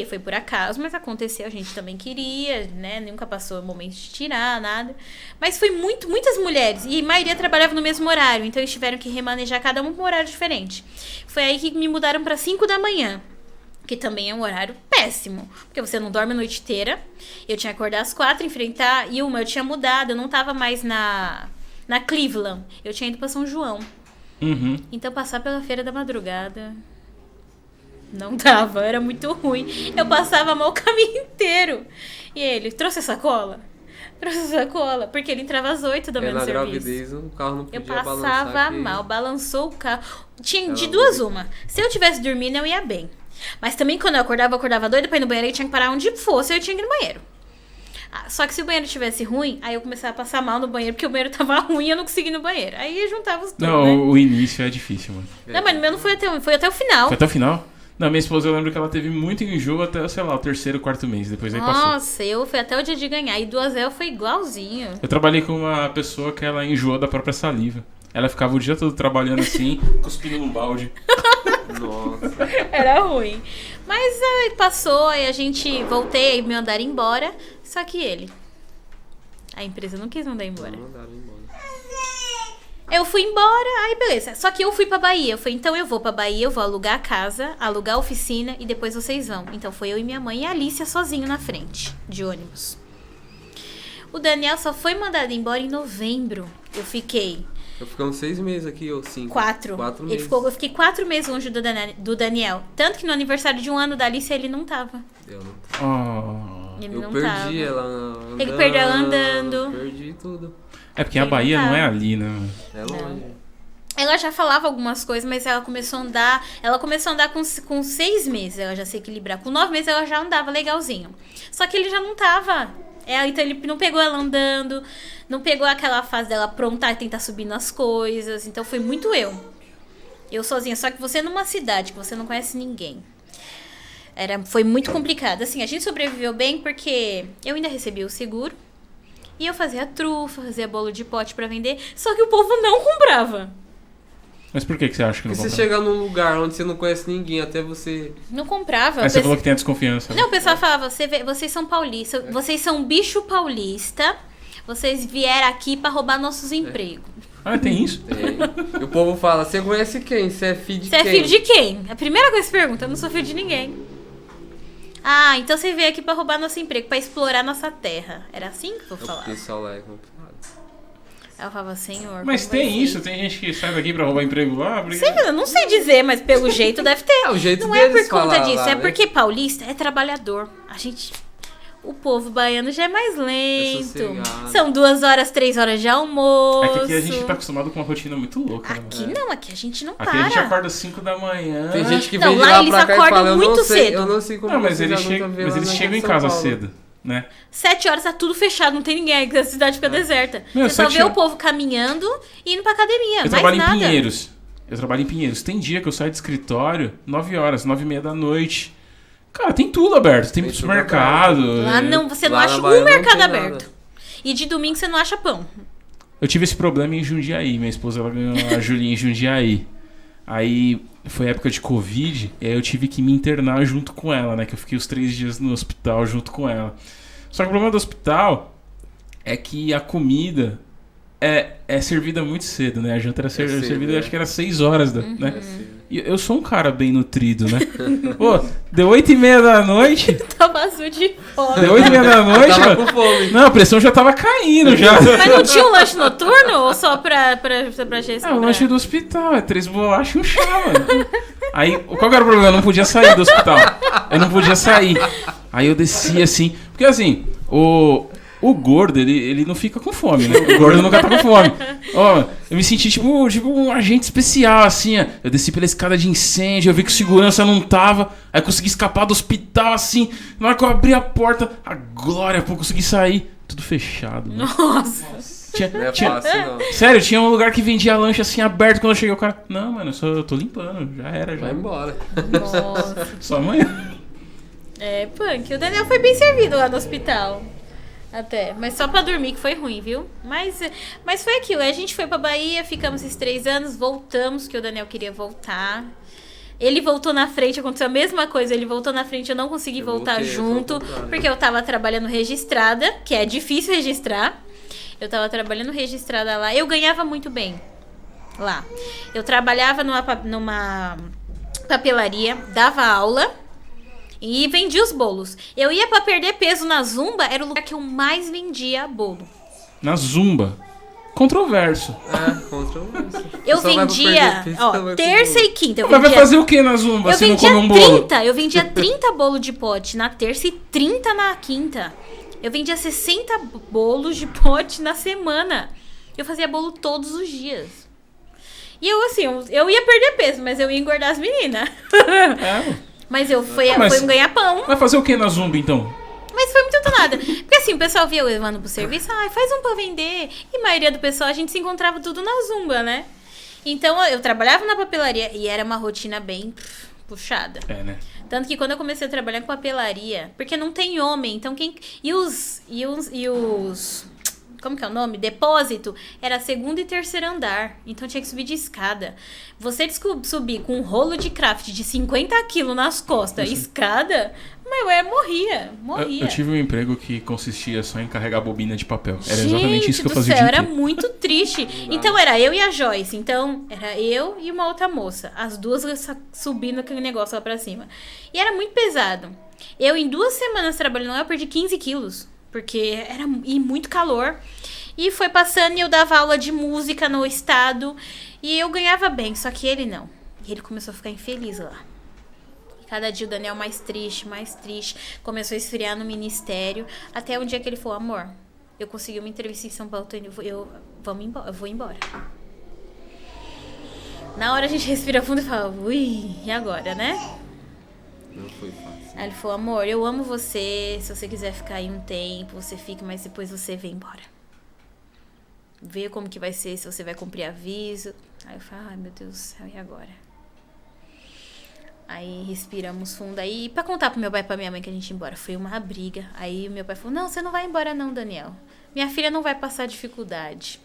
foi por acaso, mas aconteceu, a gente também queria, né? Nunca passou o momento de tirar, nada. Mas foi muitas mulheres, e a maioria trabalhava no mesmo horário, então eles tiveram que remanejar cada um com um horário diferente. Foi aí que me mudaram para 5 da manhã. Que também é um horário péssimo. Porque você não dorme a noite inteira. Eu tinha que acordar às 4, enfrentar. E eu tinha mudado. Eu não tava mais na Cleveland. Eu tinha ido pra São João. Uhum. Então passar pela feira da madrugada não dava, era muito ruim. Eu passava mal o caminho inteiro. E ele, trouxe a sacola? Trouxe a sacola? Porque ele entrava às 8 da manhã no Na serviço. gravidez, o carro não podia Eu balançar. passava que- mal, balançou o carro. Tinha de Ela duas não- uma. Se eu tivesse dormindo, eu ia bem. Mas também quando eu acordava doida pra ir no banheiro, eu tinha que parar onde fosse, eu tinha que ir no banheiro. Ah, só que se o banheiro estivesse ruim, aí eu começava a passar mal no banheiro, porque o banheiro tava ruim e eu não conseguia ir no banheiro. Aí juntava os tudo, Não, né? o início é difícil, mano. Não, mas o meu não foi foi até o final. Foi até o final? Não, minha esposa, eu lembro que ela teve muito enjoo até, sei lá, o terceiro, quarto mês. Depois aí passou. Nossa, eu fui até o dia de ganhar. E do Azel foi igualzinho. Eu trabalhei com uma pessoa que ela enjoou da própria saliva. Ela ficava o dia todo trabalhando assim, cuspindo num balde. Nossa. Era ruim. Mas aí passou, aí a gente voltei, aí me mandaram embora. Só que ele. A empresa não quis mandar embora. Mandaram embora. Eu fui embora, aí beleza. Só que eu fui pra Bahia. Eu falei, então eu vou pra Bahia, eu vou alugar a casa, alugar a oficina e depois vocês vão. Então foi eu e minha mãe e a Alicia sozinho na frente, de ônibus. O Daniel só foi mandado embora em novembro. Eu fiquei Eu fiquei uns 6 meses aqui, ou 5. 4. 4 Ele meses. eu fiquei 4 meses longe do Daniel. Tanto que no aniversário de 1 ano da Alicia ele não tava. Eu não Oh. Ele Eu não perdi tava. ela andando. Ele perdeu ela andando. Perdi tudo. É porque a Ele Bahia não não é tá. ali, né? Mano? É longe. Ela já falava algumas coisas, mas ela começou a andar. Ela começou a andar com 6 meses, ela já se equilibrar. Com 9 meses ela já andava legalzinho. Só que ele já não tava. Então ele não pegou ela andando, não pegou aquela fase dela aprontar e tentar subir nas coisas. Então foi muito eu. Eu sozinha. Só que você numa cidade que você não conhece ninguém. Foi muito complicado. Assim, a gente sobreviveu bem porque eu ainda recebia o seguro. E eu fazia trufa, fazia bolo de pote pra vender. Só que o povo não comprava. Mas por que você acha que não Porque você comprava? chega num lugar onde você não conhece ninguém, até você... Não comprava. Aí você falou que tem a desconfiança. Não, o pessoal falava, vocês são paulistas, vocês são bicho paulista, vocês vieram aqui pra roubar nossos empregos. Ah, tem isso? Tem. E o povo fala, você conhece quem? Você é filho de Você quem? é filho de quem? A primeira coisa que você pergunta, eu não sou filho de ninguém. Ah, então você veio aqui pra roubar nosso emprego, pra explorar nossa terra. Era assim que eu O falava. pessoal lá é complicado. Ela falava, senhor. Mas como vai tem ser? isso, tem gente que sai daqui pra roubar emprego lá. Porque... Sei, eu não sei dizer, mas pelo jeito deve ter. É o jeito Não é por deles conta falar disso, lá, é né? porque paulista é trabalhador. A gente. O povo baiano já é mais lento. sossegado. São 2 horas, 3 horas de almoço. É que aqui a gente tá acostumado com uma rotina muito louca. né? Aqui não, aqui a gente não Aqui para. a gente acorda às 5 da manhã. Tem gente que Não, vem de lá lá eles pra cá e acordam fala, eu não muito sei, cedo. eu não sei como Não, mas vocês eles, aguentam ver mas lá eles na chegam em São casa Paulo. cedo, né? 7 horas tá tudo fechado, não tem ninguém aí, a cidade fica deserta. Meu, Você só 7 vê o horas. povo caminhando e indo pra academia, Eu mais trabalho nada. em Pinheiros. Eu trabalho em Pinheiros. Tem dia que eu saio do escritório 9 horas, 9h30 da noite. Cara, tem tudo aberto. Tem Tem tudo supermercado. Lá não, você não Lá acha na Bahia um não mercado tem aberto. nada. E de domingo você não acha pão. Eu tive esse problema em Jundiaí. Minha esposa ela ganhou a Julinha em Jundiaí. Aí foi época de Covid. E aí eu tive que me internar junto com ela, né? Que eu fiquei os 3 dias no hospital junto com ela. Só que o problema do hospital é que a comida é servida muito cedo, né? A janta era cedo, servida, é. acho que era 6 horas, né? Assim, E eu sou um cara bem nutrido, né? Pô, deu 8h30 da noite. Tava azul de fome. Deu 8h30 da noite, tava mano. com fome. Não, a pressão já tava caindo já. Mas não tinha um lanche noturno ou só pra gente? É o lanche do hospital, é 3 bolachas e um chá, mano. Aí, qual que era o problema? Eu não podia sair do hospital. Eu não podia sair. Aí eu desci assim. Porque assim, o gordo, ele não fica com fome, né? O gordo nunca tá com fome. Ó, eu me senti tipo um agente especial, assim, ó. Eu desci pela escada de incêndio, eu vi que o segurança não tava. Aí eu consegui escapar do hospital, assim. Na hora que eu abri a porta, a glória, pô, eu consegui sair. Tudo fechado, mano. Nossa. Não é Tinha, fácil, não. sério, tinha um lugar que vendia lanche assim aberto. Quando eu cheguei, o cara, não, mano, eu tô limpando, já era, já. Vai embora. Nossa. Só amanhã. É, punk. O Daniel foi bem servido lá no hospital. Até. Mas só pra dormir, que foi ruim, viu? Mas foi aquilo. A gente foi pra Bahia, ficamos esses 3 anos, voltamos, que o Daniel queria voltar. Ele voltou na frente, aconteceu a mesma coisa. Ele voltou na frente, eu não consegui Eu voltar voltei, junto. foi ao contrário. Porque eu tava trabalhando registrada, que é difícil registrar. Eu tava trabalhando registrada lá. Eu ganhava muito bem lá. Eu trabalhava numa papelaria, dava aula e vendia os bolos. Eu ia pra perder peso na Zumba, era o lugar que eu mais vendia bolo. Na Zumba. Controverso. Controverso. Eu Só vai pra vendia, perder peso, ó, vai terça comer. e quinta. Eu Mas vai vendia, fazer o que na Zumba eu se não vendia come um bolo? 30. Eu vendia 30 bolos de pote na terça e 30 na quinta. Eu vendia 60 bolos de pote na semana. Eu fazia bolo todos os dias. E eu, assim, eu ia perder peso, mas eu ia engordar as meninas. É. Mas foi Mas- um ganha-pão. Vai fazer o que na Zumba, então? Mas foi muito do nada. Porque assim, o pessoal via eu levando pro serviço, faz um pra vender. E a maioria do pessoal, a gente se encontrava tudo na Zumba, né? Então eu trabalhava na papelaria e era uma rotina bem puxada. É, né? Tanto que quando eu comecei a trabalhar com papelaria, porque não tem homem, então quem. E os. Como que é o nome? Depósito era segundo e terceiro andar. Então tinha que subir de escada. Você subir com um rolo de craft de 50 quilos nas costas, escada, eu morria. Eu tive um emprego que consistia só em carregar bobina de papel. Era Gente exatamente isso que eu do fazia céu, o dia era inteiro. muito triste. Então era eu e a Joyce. Então era eu e uma outra moça. As duas subindo aquele negócio lá pra cima. E era muito pesado. Eu, em 2 semanas trabalhando lá, eu perdi 15 quilos. Porque era muito calor. E foi passando e eu dava aula de música no estado. E eu ganhava bem, só que ele não. E ele começou a ficar infeliz lá. E cada dia o Daniel mais triste. Começou a esfriar no ministério. Até um dia que ele falou, amor, eu consegui uma entrevista em São Paulo, eu vou embora. Na hora a gente respira fundo e fala, ui, e agora, né? Não foi fácil. Aí ele falou, amor, eu amo você. Se você quiser ficar aí um tempo, você fica, mas depois você vem embora. Vê como que vai ser, se você vai cumprir aviso. Aí eu falei, ai meu Deus do céu, e agora? Aí respiramos fundo. Aí, pra contar pro meu pai e pra minha mãe que a gente ia embora, foi uma briga. Aí o meu pai falou, não, você não vai embora não, Daniel. Minha filha não vai passar dificuldade.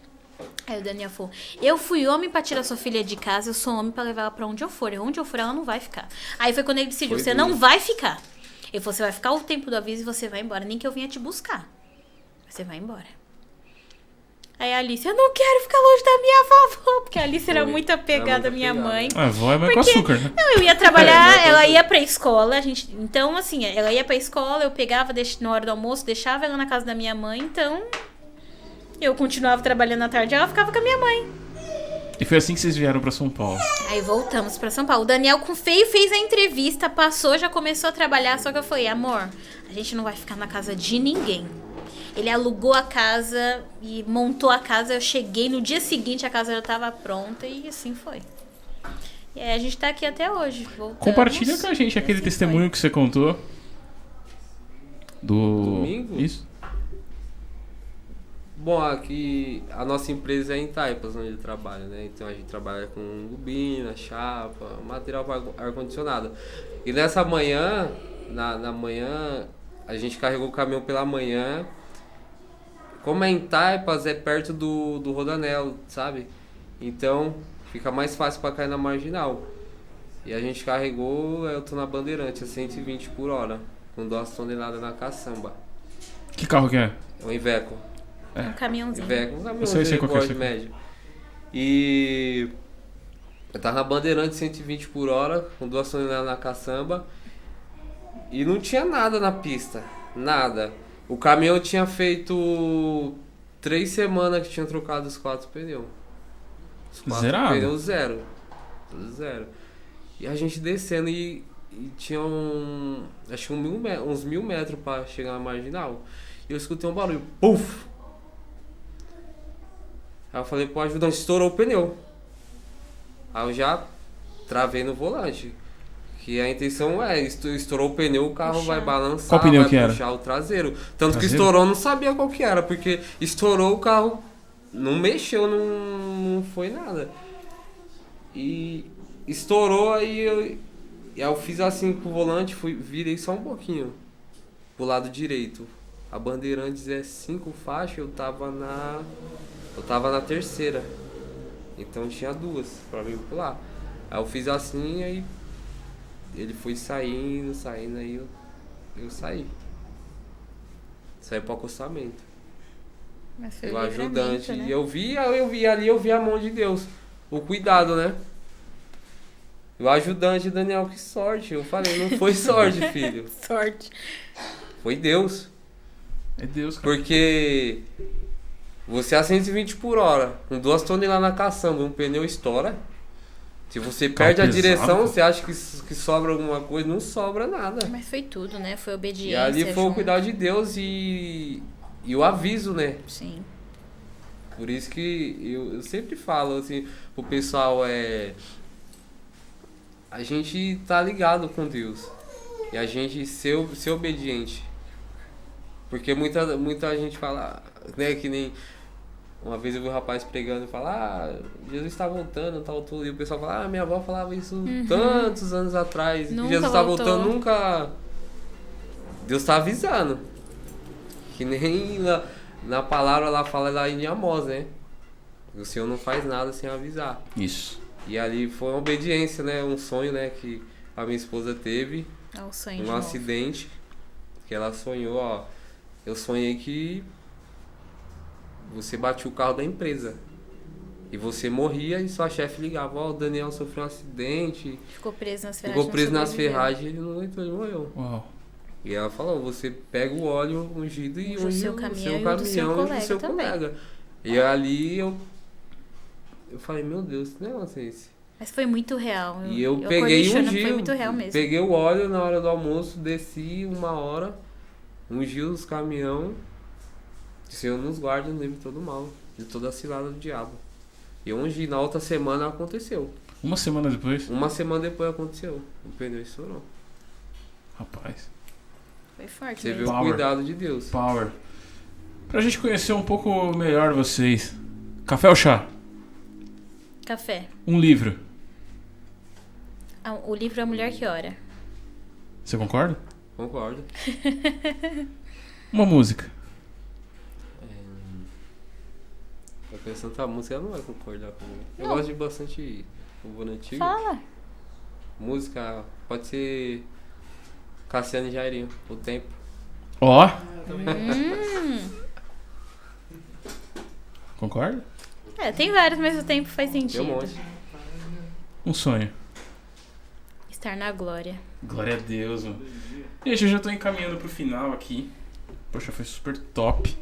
Aí o Daniel falou, eu fui homem pra tirar sua filha de casa, eu sou homem pra levar ela pra onde eu for. E onde eu for, ela não vai ficar. Aí foi quando ele decidiu, você não vai ficar. Ele falou, você vai ficar o tempo do aviso e você vai embora. Nem que eu venha te buscar. Você vai embora. Aí a Alice, eu não quero ficar longe da minha vovó, porque a Alice era muito apegada à minha mãe. A avó é mais com açúcar, né? Não, eu ia trabalhar, ela ia pra escola, então assim, ela ia pra escola, eu pegava na hora do almoço, deixava ela na casa da minha mãe, então eu continuava trabalhando à tarde, ela ficava com a minha mãe. E foi assim que vocês vieram pra São Paulo. Aí voltamos pra São Paulo. O Daniel com feio fez a entrevista, passou, já começou a trabalhar, só que eu falei, amor, a gente não vai ficar na casa de ninguém. Ele alugou a casa e montou a casa. Eu cheguei no dia seguinte, a casa já estava pronta e assim foi. E aí a gente tá aqui até hoje. Voltamos. Compartilha com a gente aquele assim testemunho que você contou. Domingo? Isso. Bom, aqui a nossa empresa é em Taipas, onde eu trabalho, né? Então a gente trabalha com bobina, chapa, material para ar-condicionado. E nessa manhã, na manhã, a gente carregou o caminhão pela manhã. Como é em Taipas, é perto do Rodanel, sabe? Então fica mais fácil para cair na marginal. E a gente carregou, eu tô na Bandeirante, a 120 por hora, com 2 toneladas na caçamba. Que carro que é? É um Iveco. Um caminhãozinho. Iveco, um Eu sei caminhãozinho qual que é, de sei. médio. E eu tava na Bandeirante 120 por hora, com 2 toneladas na caçamba. E não tinha nada na pista, nada. O caminhão tinha feito 3 semanas que tinha trocado os 4 pneus. Os 4 Zerado. pneus zero. Tudo zero. E a gente descendo e tinha acho que uns 1000 metros pra chegar na marginal. E eu escutei um barulho. Puf! Aí eu falei pro ajudante, estourou o pneu. Aí eu já travei no volante. Que a intenção é, estourou o pneu, o carro Puxar. vai balançar, Qual pneu vai que era? puxar o traseiro. Tanto que Traseiro? estourou, eu não sabia qual que era, porque estourou o carro, não mexeu, não foi nada. E estourou, aí eu fiz assim com o volante, virei só um pouquinho pro lado direito. A Bandeirantes é 5 faixas, eu tava na 3ª. Então tinha 2 pra mim pular. Aí eu fiz assim, aí ele foi saindo, aí eu saí. Saí pro acostamento. Mas foi O ajudante. né? E eu vi a mão de Deus. O cuidado, né? O ajudante, Daniel, que sorte. Eu falei, não foi sorte, filho. Sorte. Foi Deus. É Deus, cara. Porque Você a 120 por hora, com 2 toneladas na caçamba, um pneu estoura. Se você Carro perde a pesado, direção, pô. você acha que sobra alguma coisa, não sobra nada. Mas foi tudo, né? Foi obediência. E ali foi o junto. cuidado de Deus e o aviso, né? Sim. Por isso que eu sempre falo assim pro pessoal, a gente tá ligado com Deus. E a gente ser obediente. Porque muita gente fala, né, que nem uma vez eu vi um rapaz pregando e falar, Jesus está voltando, tal, tudo. E o pessoal fala, minha avó falava isso tantos anos atrás. Nunca que Jesus está voltou. voltando, nunca. Deus tá avisando. Que nem na palavra lá fala lá em Amós, né? O Senhor não faz nada sem avisar. Isso. E ali foi uma obediência, né? Um sonho, né? Que a minha esposa teve. É o sonho de Um novo. acidente. Que ela sonhou, ó. Eu sonhei que você batia o carro da empresa. E você morria e sua chefe ligava, ó, o Daniel sofreu um acidente. Ficou preso nas ferragens. Ficou preso não nas sobreviveu. ferragens e ele não entrou, ele morreu. Uau. E ela falou, você pega o óleo ungido e Unge o unge seu o caminhão seu e o do caminhão seu e o do colega seu também. colega. E ali eu falei, meu Deus, que negócio é esse? Mas foi muito real. E eu acordei peguei chorando, ungi, foi muito real mesmo. peguei o óleo na hora do almoço, desci 1 hora, ungi os caminhão, que o Senhor nos guarda e nos livre de todo mal, de toda a cilada do diabo. E eu ungi, na outra semana aconteceu. Uma semana depois? 1 semana depois aconteceu. O pneu estourou. Rapaz. Foi forte Você mesmo. viu o Power. cuidado de Deus. Power. Pra gente conhecer um pouco melhor vocês. Café ou chá? Café. Um livro. O livro A Mulher que Ora. Você concorda? Concordo. Uma música. Tô pensando que a música ela não vai concordar comigo. Eu Não. gosto de bastante louvor antigo. Fala. Música pode ser Cassiano e Jairinho, O Tempo. Ó. Hum. Concorda? Tem vários, mas o tempo faz Tem sentido. um monte. Um sonho. Estar na glória. Glória a Deus, mano. Gente, eu já tô encaminhando pro final aqui. Poxa, foi super top.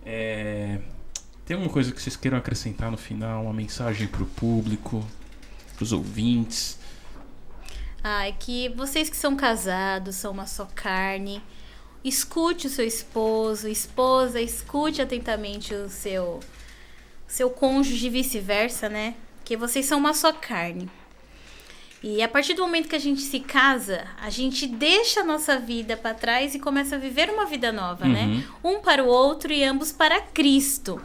Tem alguma coisa que vocês queiram acrescentar no final? Uma mensagem pro público, pros ouvintes? É que vocês que são casados, são uma só carne, escute o seu esposo, esposa, escute atentamente o seu cônjuge e vice-versa, né? Que vocês são uma só carne. E a partir do momento que a gente se casa, a gente deixa a nossa vida para trás e começa a viver uma vida nova, né? Um para o outro e ambos para Cristo.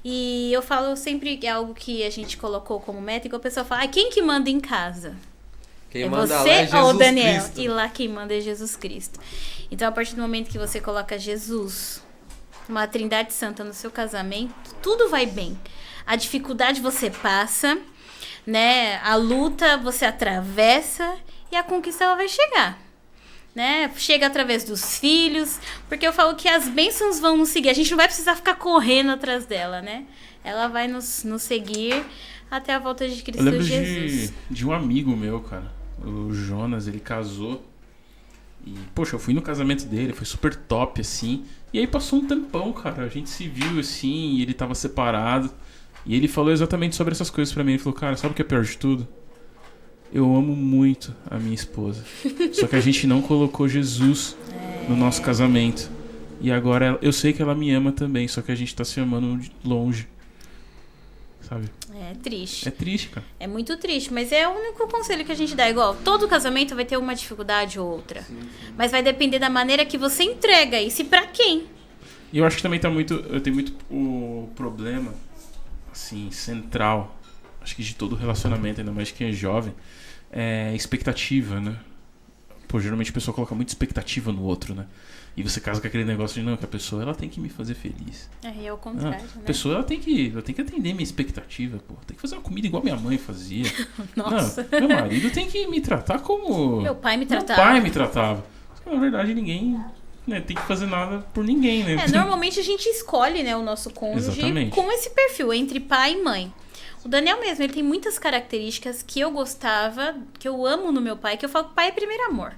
E eu falo sempre, é algo que a gente colocou como meta, e que o pessoal fala, quem que manda em casa? Quem É manda lá você é ou Jesus o Daniel? Cristo. E lá quem manda é Jesus Cristo. Então, a partir do momento que você coloca Jesus, uma trindade santa no seu casamento, tudo vai bem. A dificuldade você passa, né? A luta você atravessa e a conquista ela vai chegar. Né? Chega através dos filhos, porque eu falo que as bênçãos vão nos seguir. A gente não vai precisar ficar correndo atrás dela, né? Ela vai nos seguir até a volta de Eu Cristo lembro Jesus. de um amigo meu, cara. O Jonas, ele casou. E, poxa, eu fui no casamento dele, foi super top, assim. E aí passou um tempão, cara. A gente se viu, assim, e ele tava separado. E ele falou exatamente sobre essas coisas pra mim. Ele falou, cara, sabe o que é pior de tudo? Eu amo muito a minha esposa. Só que a gente não colocou Jesus no nosso casamento. E agora eu sei que ela me ama também, só que a gente tá se amando de longe. Sabe? É triste. É triste, cara. É muito triste, mas é o único conselho que a gente dá. Igual, todo casamento vai ter uma dificuldade ou outra. Mas vai depender da maneira que você entrega isso e pra quem. E eu acho que também tá muito... Tem muito o problema, assim, central, acho que de todo relacionamento, ainda mais de quem é jovem, é expectativa, né? Pô, geralmente a pessoa coloca muita expectativa no outro, né? E você casa com aquele negócio de, não, que a pessoa, ela tem que me fazer feliz. É o contrário, né? A pessoa, ela tem que atender minha expectativa, pô. Tem que fazer uma comida igual minha mãe fazia. Nossa. Não, meu marido tem que me tratar como... Meu pai me Meu tratava. pai me tratava. Na verdade, ninguém... Né, tem que fazer nada por ninguém, né? Normalmente a gente escolhe, né, o nosso cônjuge Exatamente. com esse perfil, entre pai e mãe. O Daniel mesmo, ele tem muitas características que eu gostava, que eu amo no meu pai, que eu falo que pai é primeiro amor.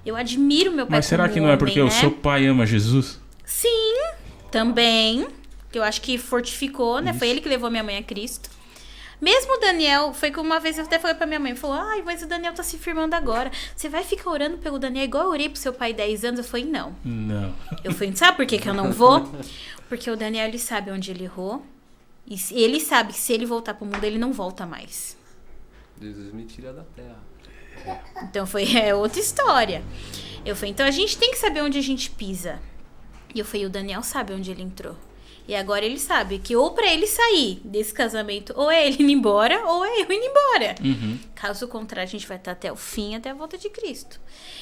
Eu admiro meu pai Mas será como que não é porque homem, o né? seu pai ama Jesus? Sim, também. que eu acho que fortificou, né? Foi ele que levou minha mãe a Cristo. Mesmo o Daniel, foi que uma vez eu até falei pra minha mãe, falou, ai, mas o Daniel tá se firmando agora. Você vai ficar orando pelo Daniel igual eu orei pro seu pai 10 anos? Eu falei, não. Não. Eu falei, sabe por que eu não vou? Porque o Daniel, ele sabe onde ele errou. E ele sabe que se ele voltar pro mundo, ele não volta mais. Jesus me tira da terra. Então é outra história. Eu falei, então a gente tem que saber onde a gente pisa. E eu falei, o Daniel sabe onde ele entrou. E agora ele sabe que ou pra ele sair desse casamento, ou é ele indo embora, ou é eu indo embora. Caso contrário, a gente vai estar até o fim, até a volta de Cristo.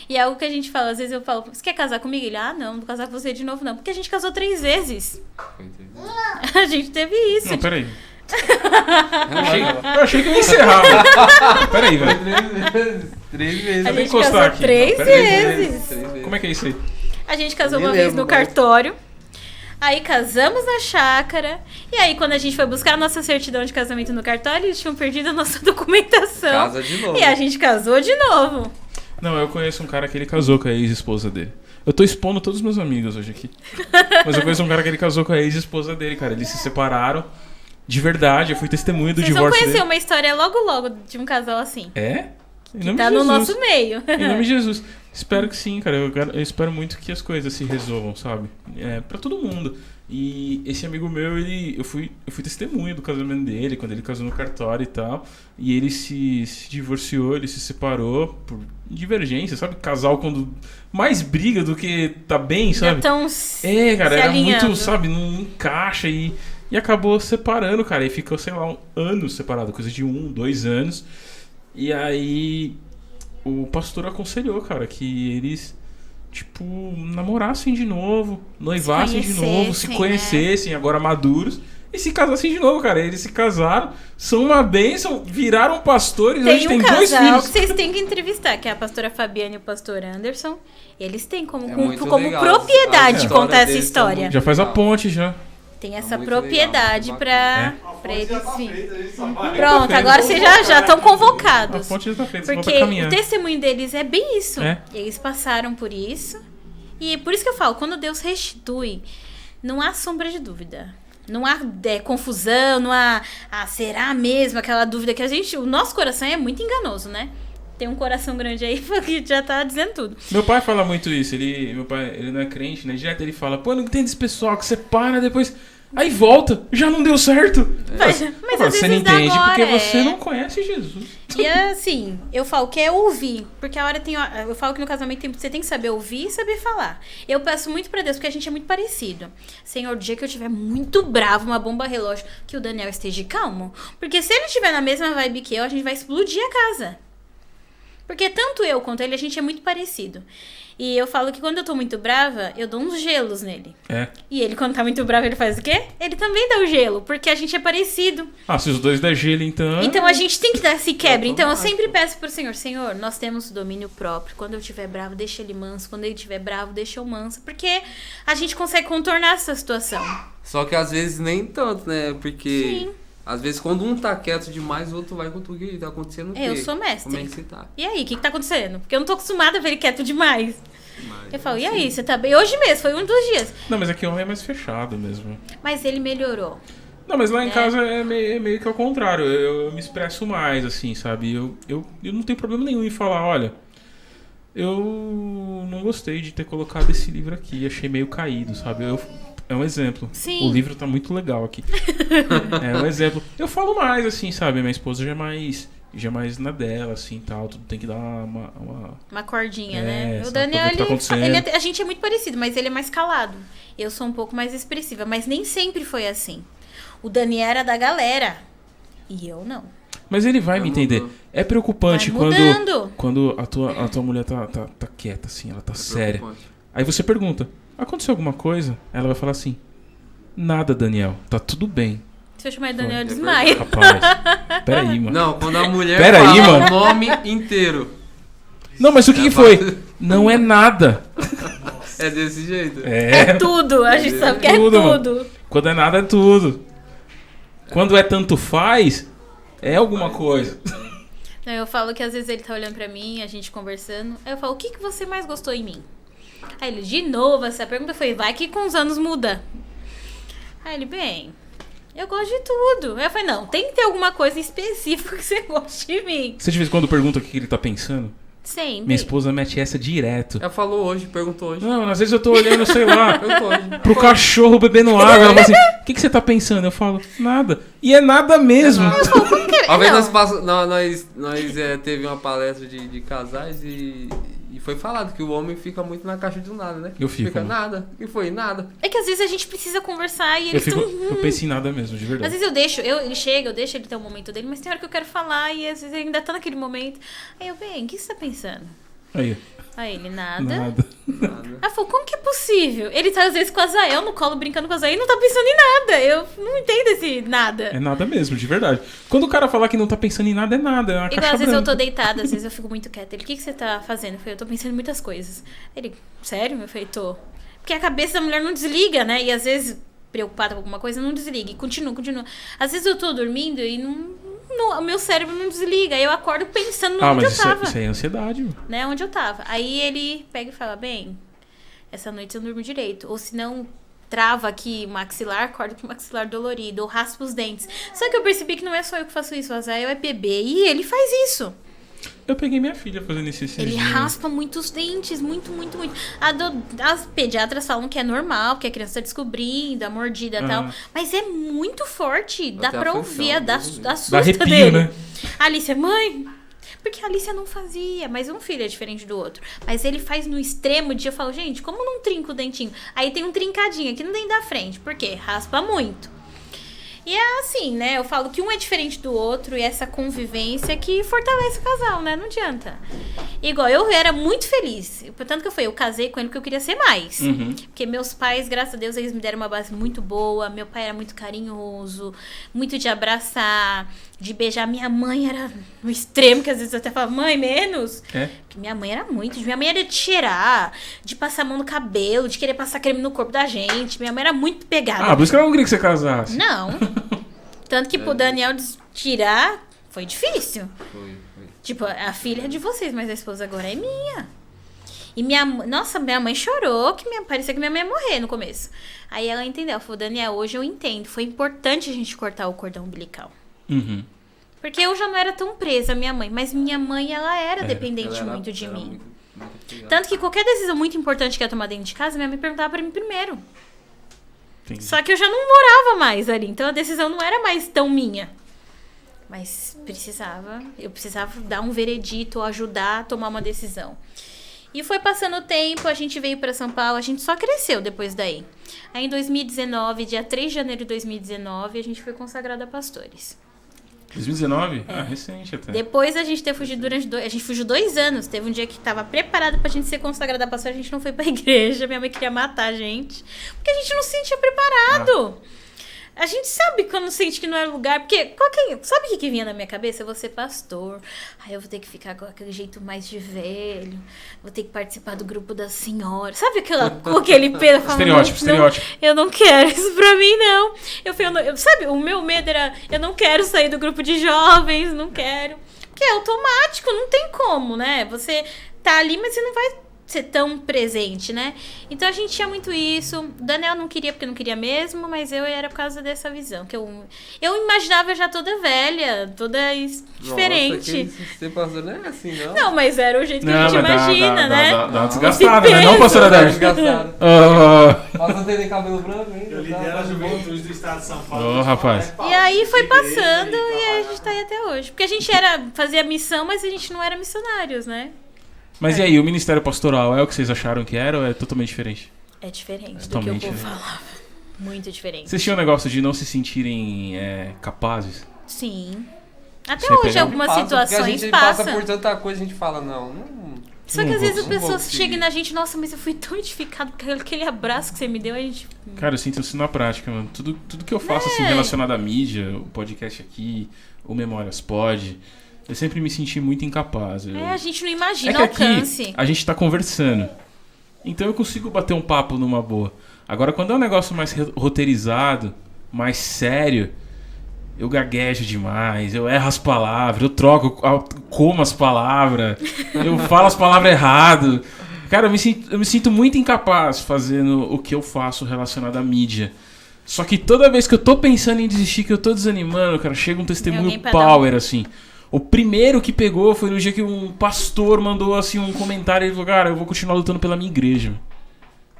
E é algo que a gente fala, às vezes eu falo, você quer casar comigo? Ele, não vou casar com você de novo não. Porque a gente casou 3 vezes. A gente teve isso. Não, peraí. Eu achei que eu ia encerrar, mano. Peraí, velho. 3 vezes. A Vou gente encostar casou aqui. 3 Peraí. vezes. Como é que é isso aí? A gente casou Nem uma vez lembro, no mas- cartório. Aí casamos na chácara. E aí, quando a gente foi buscar a nossa certidão de casamento no cartório, eles tinham perdido a nossa documentação. Casa de novo. E a gente casou de novo. Não, eu conheço um cara que ele casou com a ex-esposa dele. Eu tô expondo todos os meus amigos hoje aqui. Mas eu conheço um cara que ele casou com a ex-esposa dele, cara. Eles se separaram de verdade. Eu fui testemunha do Vocês vão divórcio conhecer dele. uma história logo de um casal assim. É? Em Que nome tá de no Jesus. nosso meio. Em nome de Jesus. Espero que sim, cara. Eu espero muito que as coisas se resolvam, sabe? Pra todo mundo. E esse amigo meu, eu fui testemunha do casamento dele, quando ele casou no cartório e tal. E ele se divorciou, ele se separou por divergência, sabe? Casal quando mais briga do que tá bem, Já sabe? estão Cara, se era alinhando. muito, sabe? Não encaixa e acabou separando, cara. E ficou, sei lá, anos separado, coisa de 1, 2 anos. E aí o pastor aconselhou, cara, que eles, tipo, namorassem de novo, noivassem de novo, se conhecessem, conhecessem, agora maduros, e se casassem de novo, cara. Eles se casaram, são uma bênção, viraram pastores, hoje Tem um tem 2 casal filhos. que vocês têm que entrevistar, que é a pastora Fabiana e o pastor Anderson. Eles têm como, É muito como legal. propriedade A contar essa deles são história. muito- Já faz a ponte, já. Tem essa muito propriedade legal, pra, muito A pra fonte já eles tá virem. feita, a gente só vai- Pronto, agora vocês já estão A convocados. ponte já tá feita, só Porque falta caminhar. o testemunho deles é bem isso. É. Eles passaram por isso. E por isso que eu falo, quando Deus restitui, não há sombra de dúvida. Não há confusão, não há será mesmo aquela dúvida que o nosso coração é muito enganoso, né? Tem um coração grande aí que já tá dizendo tudo. Meu pai fala muito isso, meu pai, ele não é crente, né? Direto ele fala, pô, não entende esse pessoal que separa, depois... Aí volta, já não deu certo. Mas Eu às falo, você não vezes dá entende agora, porque você é. não conhece Jesus. E assim, eu falo que é ouvir. Porque a hora tem. Eu falo que no casamento você tem que saber ouvir e saber falar. Eu peço muito pra Deus, porque a gente é muito parecido. Senhor, o dia que eu estiver muito bravo, uma bomba relógio, que o Daniel esteja calmo. Porque se ele estiver na mesma vibe que eu, a gente vai explodir a casa. Porque tanto eu quanto ele, a gente é muito parecido. E eu falo que quando eu tô muito brava, eu dou uns gelos nele. É. E ele, quando tá muito bravo, ele faz o quê? Ele também dá o gelo, porque a gente é parecido. Ah, se os dois der gelo, então... Então a gente tem que dar esse quebra. Então eu sempre peço pro Senhor, Senhor, nós temos domínio próprio. Quando eu estiver bravo, deixa ele manso. Quando ele estiver bravo, deixa eu manso. Porque a gente consegue contornar essa situação. Só que às vezes nem tanto, né? Porque Sim. às vezes quando um tá quieto demais, o outro vai com tudo que tá acontecendo. o quê? Eu sou mestre. Como é que você tá? E aí, o que tá acontecendo? Porque eu não tô acostumada a ver ele quieto demais. Mas, Eu falo, e aí, você tá bem? Hoje mesmo, foi um dos dias. Não, mas aqui o homem é mais fechado mesmo. Mas ele melhorou. Não, mas lá em É. casa é meio que ao contrário. Eu me expresso mais, assim, sabe? Eu não tenho problema nenhum em falar, olha... Eu não gostei de ter colocado esse livro aqui. Achei meio caído, sabe? É um exemplo. Sim. O livro tá muito legal aqui. É um exemplo. Eu falo mais, assim, sabe? Minha esposa já é mais na dela, assim, tal. Tudo tem que dar Uma cordinha, É, né? O sabe, Daniel, pra ver o que tá acontecendo. a gente é muito parecido, mas ele é mais calado. Eu sou um pouco mais expressiva, mas nem sempre foi assim. O Daniel era da galera. E eu não. Mas ele vai Já me entender. mudou. É preocupante Vai mudando. quando a tua mulher tá quieta, assim, ela tá séria. preocupante. Aí você pergunta, aconteceu alguma coisa? Ela vai falar assim, nada, Daniel, tá tudo bem. Se eu chamar de Daniel, eu É desmaio. Rapaz, peraí, mano. Não, quando a mulher Pera fala aí, mano. o nome inteiro. Não, mas o que foi? Não é nada. É desse jeito. É tudo. A gente sabe que é Tudo, mano. tudo. Quando é nada, é tudo. Quando é tanto faz, é alguma coisa. Não, eu falo que às vezes ele tá olhando pra mim, a gente conversando. Aí eu falo, o que você mais gostou em mim? Aí ele, de novo, essa pergunta foi, vai que com os anos muda. Aí ele, bem, eu gosto de tudo. Aí eu falei, não, tem que ter alguma coisa específica que você goste de mim. Você de vez em quando pergunta o que ele tá pensando? Sempre. Minha esposa mete essa direto. Ela falou hoje, perguntou hoje. Não, às vezes eu tô olhando, sei lá, Perguntou hoje. pro cachorro bebendo água. Ela fala assim, o que você tá pensando? Eu falo, nada. E é nada mesmo. Uma vez Não. nós teve uma palestra de casais e foi falado que o homem fica muito na caixa do nada, né? Eu fico, Fica né? nada. E foi nada. É que às vezes a gente precisa conversar e eles Eu penso em nada mesmo, de Às verdade. vezes eu deixo, ele chega, eu deixo ele ter um momento dele, mas tem hora que eu quero falar e às vezes ele ainda tá naquele momento. Aí eu, bem, o que você tá pensando? Aí, Aí ele, nada. nada. Nada. Aí eu falo, como que é possível? Ele tá às vezes com a Zael no colo, brincando com a Zael e não tá pensando em nada. Eu não entendo esse nada. É nada mesmo, de verdade. Quando o cara falar que não tá pensando em nada, é nada. É uma Igual caixa às vezes eu branca. tô deitada, às vezes eu fico muito quieta. Ele, o que você tá fazendo? Eu falei, eu tô pensando em muitas coisas. Ele, sério? Eu falei, tô. Porque a cabeça da mulher não desliga, né? E às vezes, preocupada com alguma coisa, não desliga. E continua. Às vezes eu tô dormindo e o meu cérebro não desliga. Aí eu acordo pensando onde eu mas tava. isso aí é ansiedade, meu. Né? Onde eu tava. Aí ele pega e fala, bem, essa noite eu não durmo direito. Ou se não, trava aqui o maxilar, acordo com o maxilar dolorido. Ou raspa os dentes. Só que eu percebi que não é só eu que faço isso. O Azael é bebê. E ele faz isso. Eu peguei minha filha fazendo isso esses Ele dias. raspa muito os dentes, muito. As pediatras falam que é normal, porque a criança tá descobrindo, a mordida e tal. Mas é muito forte, dá Até pra a ouvir, função, dá né? assusta Dá arrepio, dele. né? A Alicia, mãe, porque a Alicia não fazia, mas um filho é diferente do outro. Mas ele faz no extremo de eu falo, gente, como não trinca o dentinho? Aí tem um trincadinho aqui no dente da frente, por quê? Raspa muito. E é assim, né? Eu falo que um é diferente do outro e essa convivência que fortalece o casal, né? Não adianta. Igual, eu era muito feliz. Portanto que eu casei com ele porque eu queria ser mais. Uhum. Porque meus pais, graças a Deus, eles me deram uma base muito boa. Meu pai era muito carinhoso, muito de abraçar, de beijar. Minha mãe era no extremo, que às vezes eu até falava, mãe, menos. É? Porque minha mãe era muito. Minha mãe era de cheirar, de passar a mão no cabelo, de querer passar creme no corpo da gente. Minha mãe era muito pegada. Ah, por isso que eu não queria que você casasse. Não. Tanto que pro Daniel tirar foi difícil. Foi. Tipo, a filha é de vocês, mas a esposa agora é minha. E minha mãe chorou, parecia que minha mãe ia morrer no começo. Aí ela entendeu, ela falou, Daniel, hoje eu entendo. Foi importante a gente cortar o cordão umbilical. Uhum. Porque eu já não era tão presa à minha mãe, mas minha mãe, ela era dependente Ela era- muito de era mim. muito apegada. Tanto que qualquer decisão muito importante que ia tomar dentro de casa, minha mãe perguntava pra mim primeiro. Entendi. Só que eu já não morava mais ali, então a decisão não era mais tão minha. Mas eu precisava dar um veredito, ajudar a tomar uma decisão. E foi passando o tempo, a gente veio para São Paulo, a gente só cresceu depois daí. Aí em 2019, dia 3 de janeiro de 2019, a gente foi consagrada a pastores. 2019? Ah, recente até. Depois a gente teve fugido a gente fugiu 2 anos. Teve um dia que tava preparada pra gente ser consagrada a pastor, a gente não foi pra igreja. Minha mãe queria matar a gente. Porque a gente não se sentia preparado. A gente sabe quando sente que não é lugar. Porque sabe o que vinha na minha cabeça? Eu vou ser pastor. Aí eu vou ter que ficar com aquele jeito mais de velho. Vou ter que participar do grupo das senhoras. Sabe aquele peso? Estereótipo. Eu não quero isso pra mim, não. Sabe, o meu medo era... Eu não quero sair do grupo de jovens, não quero. Porque é automático, não tem como, né? Você tá ali, mas você não vai ser tão presente, né? Então a gente tinha muito isso. O Daniel não queria porque não queria mesmo, mas eu era por causa dessa visão. Que eu imaginava já toda velha, toda diferente. Nossa, que ser pastor não é assim, não. Não, mas era o jeito que a gente imagina, né? Dá uma desgastada, né? Não, Esse pastora Tá Dani? desgastado. Ah, Mas não tem nem cabelo branco ainda. Eu lidero a juventude do estado de São Paulo. Ô, rapaz. E aí foi passando e aí a gente tá aí até hoje. Porque a gente fazia missão, mas a gente não era missionários, né? Mas e aí, o ministério pastoral é o que vocês acharam que era ou é totalmente diferente? É diferente do que o Totalmente povo diferente. falava. Muito diferente. Vocês tinham um negócio de não se sentirem capazes? Sim. Até Você hoje, pegar- algumas Passa, situações porque a gente passa passam. por tanta coisa, a gente fala, não. Só que Não às vezes vou- as não vou pessoas seguir. chegam na gente, nossa, mas eu fui tão edificado por aquele abraço que você me deu, a gente... Cara, eu sinto isso na prática, mano. Tudo que eu faço assim, relacionado à mídia, o podcast aqui, o Memórias Pod, eu sempre me senti muito incapaz. a gente não É imagina que o aqui alcance. a gente tá conversando. Então eu consigo bater um papo numa boa. Agora, quando é um negócio mais roteirizado, mais sério, eu gaguejo demais, eu erro as palavras, eu como as palavras, eu falo as palavras errado. Cara, eu me sinto muito incapaz fazendo o que eu faço relacionado à mídia. Só que toda vez que eu tô pensando em desistir, que eu tô desanimando, cara, chega um testemunho alguém pra power, assim. O primeiro que pegou foi no dia que um pastor mandou, assim, um comentário. Ele falou, cara, eu vou continuar lutando pela minha igreja.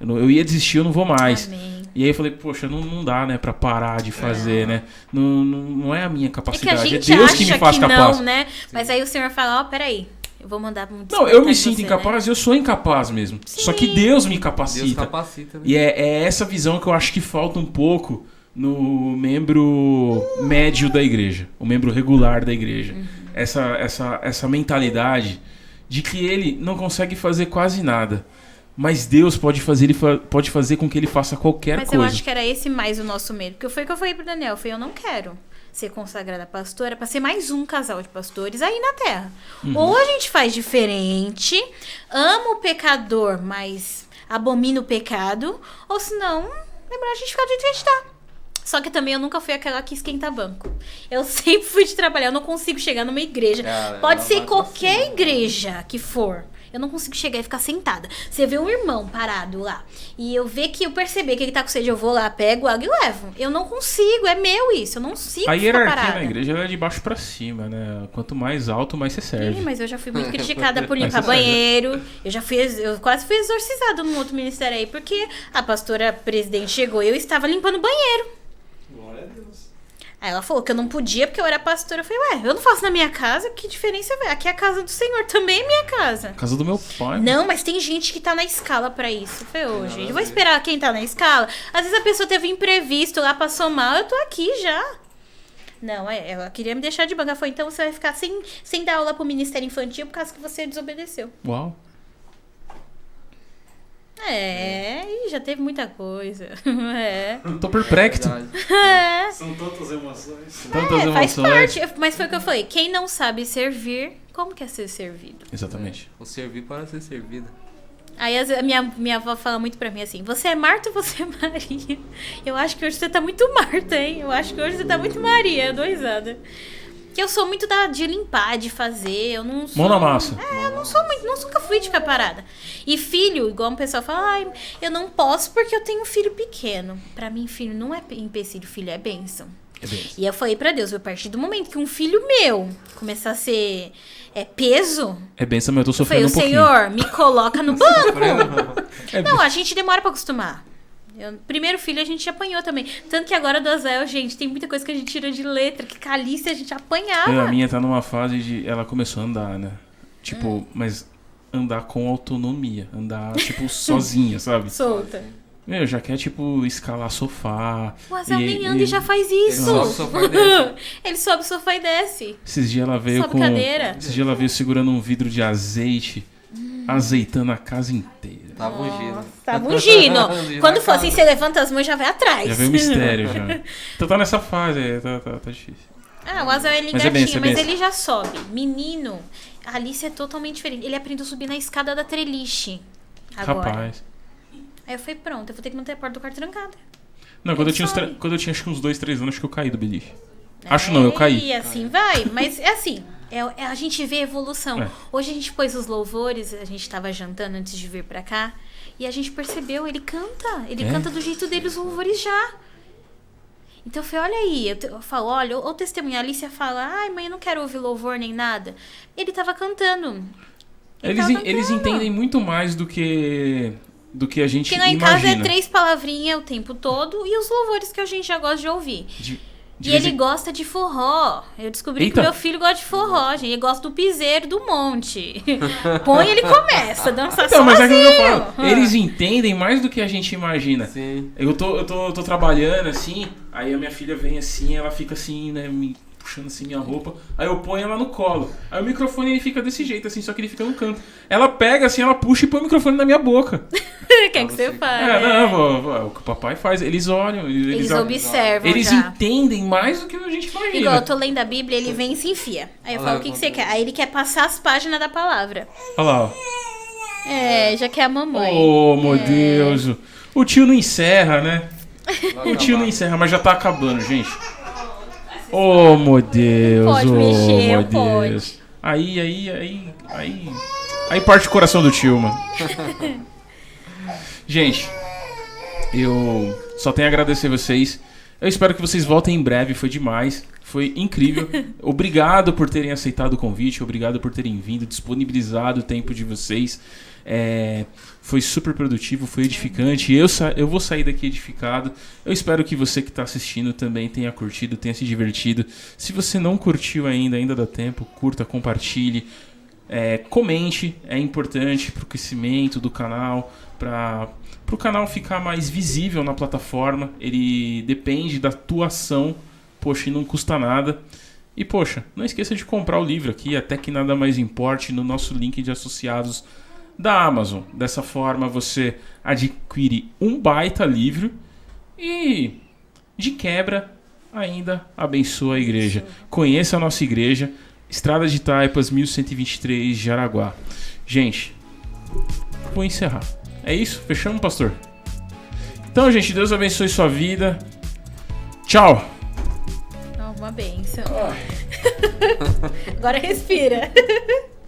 Eu ia desistir, eu não vou mais. Amém. E aí eu falei, poxa, não dá, né, pra parar de fazer, né? Não é a minha É que a capacidade, gente é Deus acha que me faz que capaz. não, né? Mas aí o Senhor fala, peraí, eu vou mandar muito. Não, eu me sinto você, incapaz, né? eu sou incapaz mesmo. Sim. Só que Deus me capacita. Deus capacita, né? E é essa visão que eu acho que falta um pouco no membro médio da igreja, o membro regular da igreja. Essa mentalidade de que ele não consegue fazer quase nada, mas Deus pode fazer, pode fazer com que ele faça qualquer Mas coisa. eu acho que era esse mais o nosso medo. Porque foi o que eu falei pro Daniel. Eu não quero ser consagrada pastora pra ser mais um casal de pastores aí na Terra. Ou a gente faz diferente, ama o pecador, mas abomina o pecado, ou senão, é melhor a gente ficar do jeito que a gente tá. Só que também eu nunca fui aquela que esquenta banco. Eu sempre fui de trabalhar, eu não consigo chegar numa igreja. Cara, Pode ser ela qualquer vai pra cima. igreja que for. Eu não consigo chegar e ficar sentada. Você vê um irmão parado lá, e eu ver que eu perceber que ele tá com sede, eu vou lá, pego água e levo. Eu não consigo, é meu isso, eu não consigo A ficar hierarquia parada. na igreja ela é de baixo pra cima, né? Quanto mais alto, mais você serve. Sim, mas eu já fui muito criticada por Mas limpar você sabe. banheiro. Eu quase fui exorcizada num outro ministério aí, porque a pastora presidente chegou e eu estava limpando o banheiro. Glória a Deus. Aí ela falou que eu não podia porque eu era pastora. Eu falei, ué, eu não faço na minha casa, que diferença vai? Aqui é a casa do Senhor, também é minha casa. Casa do meu pai. Não, mas tem gente que tá na escala pra isso. Eu falei, ô, gente, eu vou esperar quem tá na escala. Às vezes a pessoa teve imprevisto lá, passou mal, eu tô aqui já. Não, ela queria me deixar de banca. Ela falou, então você vai ficar sem dar aula pro Ministério Infantil por causa que você desobedeceu. Uau. Ih, já teve muita coisa. Tô perplexo. Verdade. São tantas emoções. Tantas Faz emoções. parte. Mas foi o que eu falei. Quem não sabe servir, como quer ser servido? Exatamente. O servir para ser servido. Aí a minha avó fala muito pra mim assim, você é Marta ou você é Maria? Eu acho que hoje você tá muito Marta, hein? Eu acho que hoje você tá muito Maria, eu dou risada. Que eu sou muito de limpar, de fazer, eu não sou... Mão na massa. Eu não sou muito, nunca fui de ficar parada. E filho, igual um pessoal fala, ai, eu não posso porque eu tenho um filho pequeno. Pra mim, filho não é empecilho, filho é bênção. É bem. E eu falei pra Deus, a partir do momento que um filho meu começar a ser peso, É benção, mas eu tô eu sofrendo falei, o um pouquinho. Senhor, me coloca no banco. É Não, a gente demora pra acostumar. Primeiro filho a gente apanhou também. Tanto que agora do Azael, gente, tem muita coisa que a gente tira de letra, que Calice a gente apanhava. A minha tá numa fase de... Ela começou a andar, né? Tipo, mas andar com autonomia. Andar, tipo, sozinha, sabe? Solta. Meu, já quer, tipo, escalar sofá. O Azael nem anda e já faz isso. sobe o sofá e desce. Ele sobe o sofá e desce. Esses dias ela veio Sobe com... cadeira. Esses dias ela veio segurando um vidro de azeite, azeitando a casa inteira. Tava ungido. Tá ungindo. Ungindo Quando na for assim, casa. você levanta as mãos e já vai atrás. Já veio um mistério, já. Então tá nessa fase, tá difícil. Ah, o Azael é Mas é ligadinho, benção, é mas benção. ele já sobe. Menino, a Alice é totalmente diferente. Ele aprendeu a subir na escada da treliche. Agora. Rapaz. Aí eu falei, pronto, eu vou ter que manter a porta do quarto trancada. Não, quando eu, Ele tinha sobe. quando eu tinha acho que uns 2, 3 anos, acho que eu caí do beliche. Acho não, eu caí. E assim vai, mas é assim, a gente vê a evolução. É. Hoje a gente pôs os louvores, a gente tava jantando antes de vir pra cá, e a gente percebeu, ele É? canta do jeito dele os louvores já. Então eu falei, olha aí, eu falo, olha, o testemunho, a Alicia fala, ai mãe, eu não quero ouvir louvor nem nada. Ele tava cantando. Eles, tava eles cantando. entendem muito mais do que a gente Porque lá em imagina. casa é 3 palavrinhas o tempo todo e os louvores que a gente já gosta de ouvir. De E vez ele em- gosta de forró. Eu descobri Eita. que meu filho gosta de forró, gente. Ele gosta do piseiro do monte. Põe e ele começa a dançar Então, mas é aquilo que eu sozinho. falo. Eles entendem mais do que a gente imagina. Sim. Eu tô trabalhando assim, aí a minha filha vem assim, ela fica assim, né, me puxando assim minha roupa. Aí eu ponho ela no colo. Aí o microfone ele fica desse jeito, assim, só que ele fica no canto. Ela pega assim, ela puxa e põe o microfone na minha boca. O que é que você faz? Não, o que o papai faz, eles olham, Eles observam eles já. entendem mais do que a gente imagina. Igual eu tô lendo a Bíblia, ele vem e se enfia. Aí eu Olha falo, lá, o que eu você tô quer? Aí ele quer passar as páginas da palavra. Olha lá, ó. Já quer a mamãe. Oh, meu Deus. O tio não encerra, né? Vai O tio não acabar. encerra, mas já tá acabando, gente. Oh, meu Deus. Pode oh, mexer, meu pode. Deus. Aí parte o coração do tio, mano. Gente, Eu só tenho a agradecer vocês. Eu espero que vocês voltem em breve, foi demais, foi incrível. Obrigado por terem aceitado o convite, obrigado por terem vindo, disponibilizado o tempo de vocês. Foi super produtivo, foi edificante. Eu vou sair daqui edificado. Eu espero que você que está assistindo também tenha curtido, tenha se divertido. Se você não curtiu ainda dá tempo, curta, compartilhe. Comente, é importante para o crescimento do canal, para o canal ficar mais visível na plataforma. Ele depende da tua ação, poxa, e não custa nada. E poxa, não esqueça de comprar o livro aqui, Até Que Nada Mais Importe, no nosso link de associados da Amazon. Dessa forma você adquire um baita livro e, de quebra, ainda abençoa a igreja. Conheça a nossa igreja, Estrada de Taipas, 1123, Jaraguá. Gente, vou encerrar. É isso? Fechamos, pastor? Então, gente, Deus abençoe sua vida. Tchau. Uma bênção. Agora respira.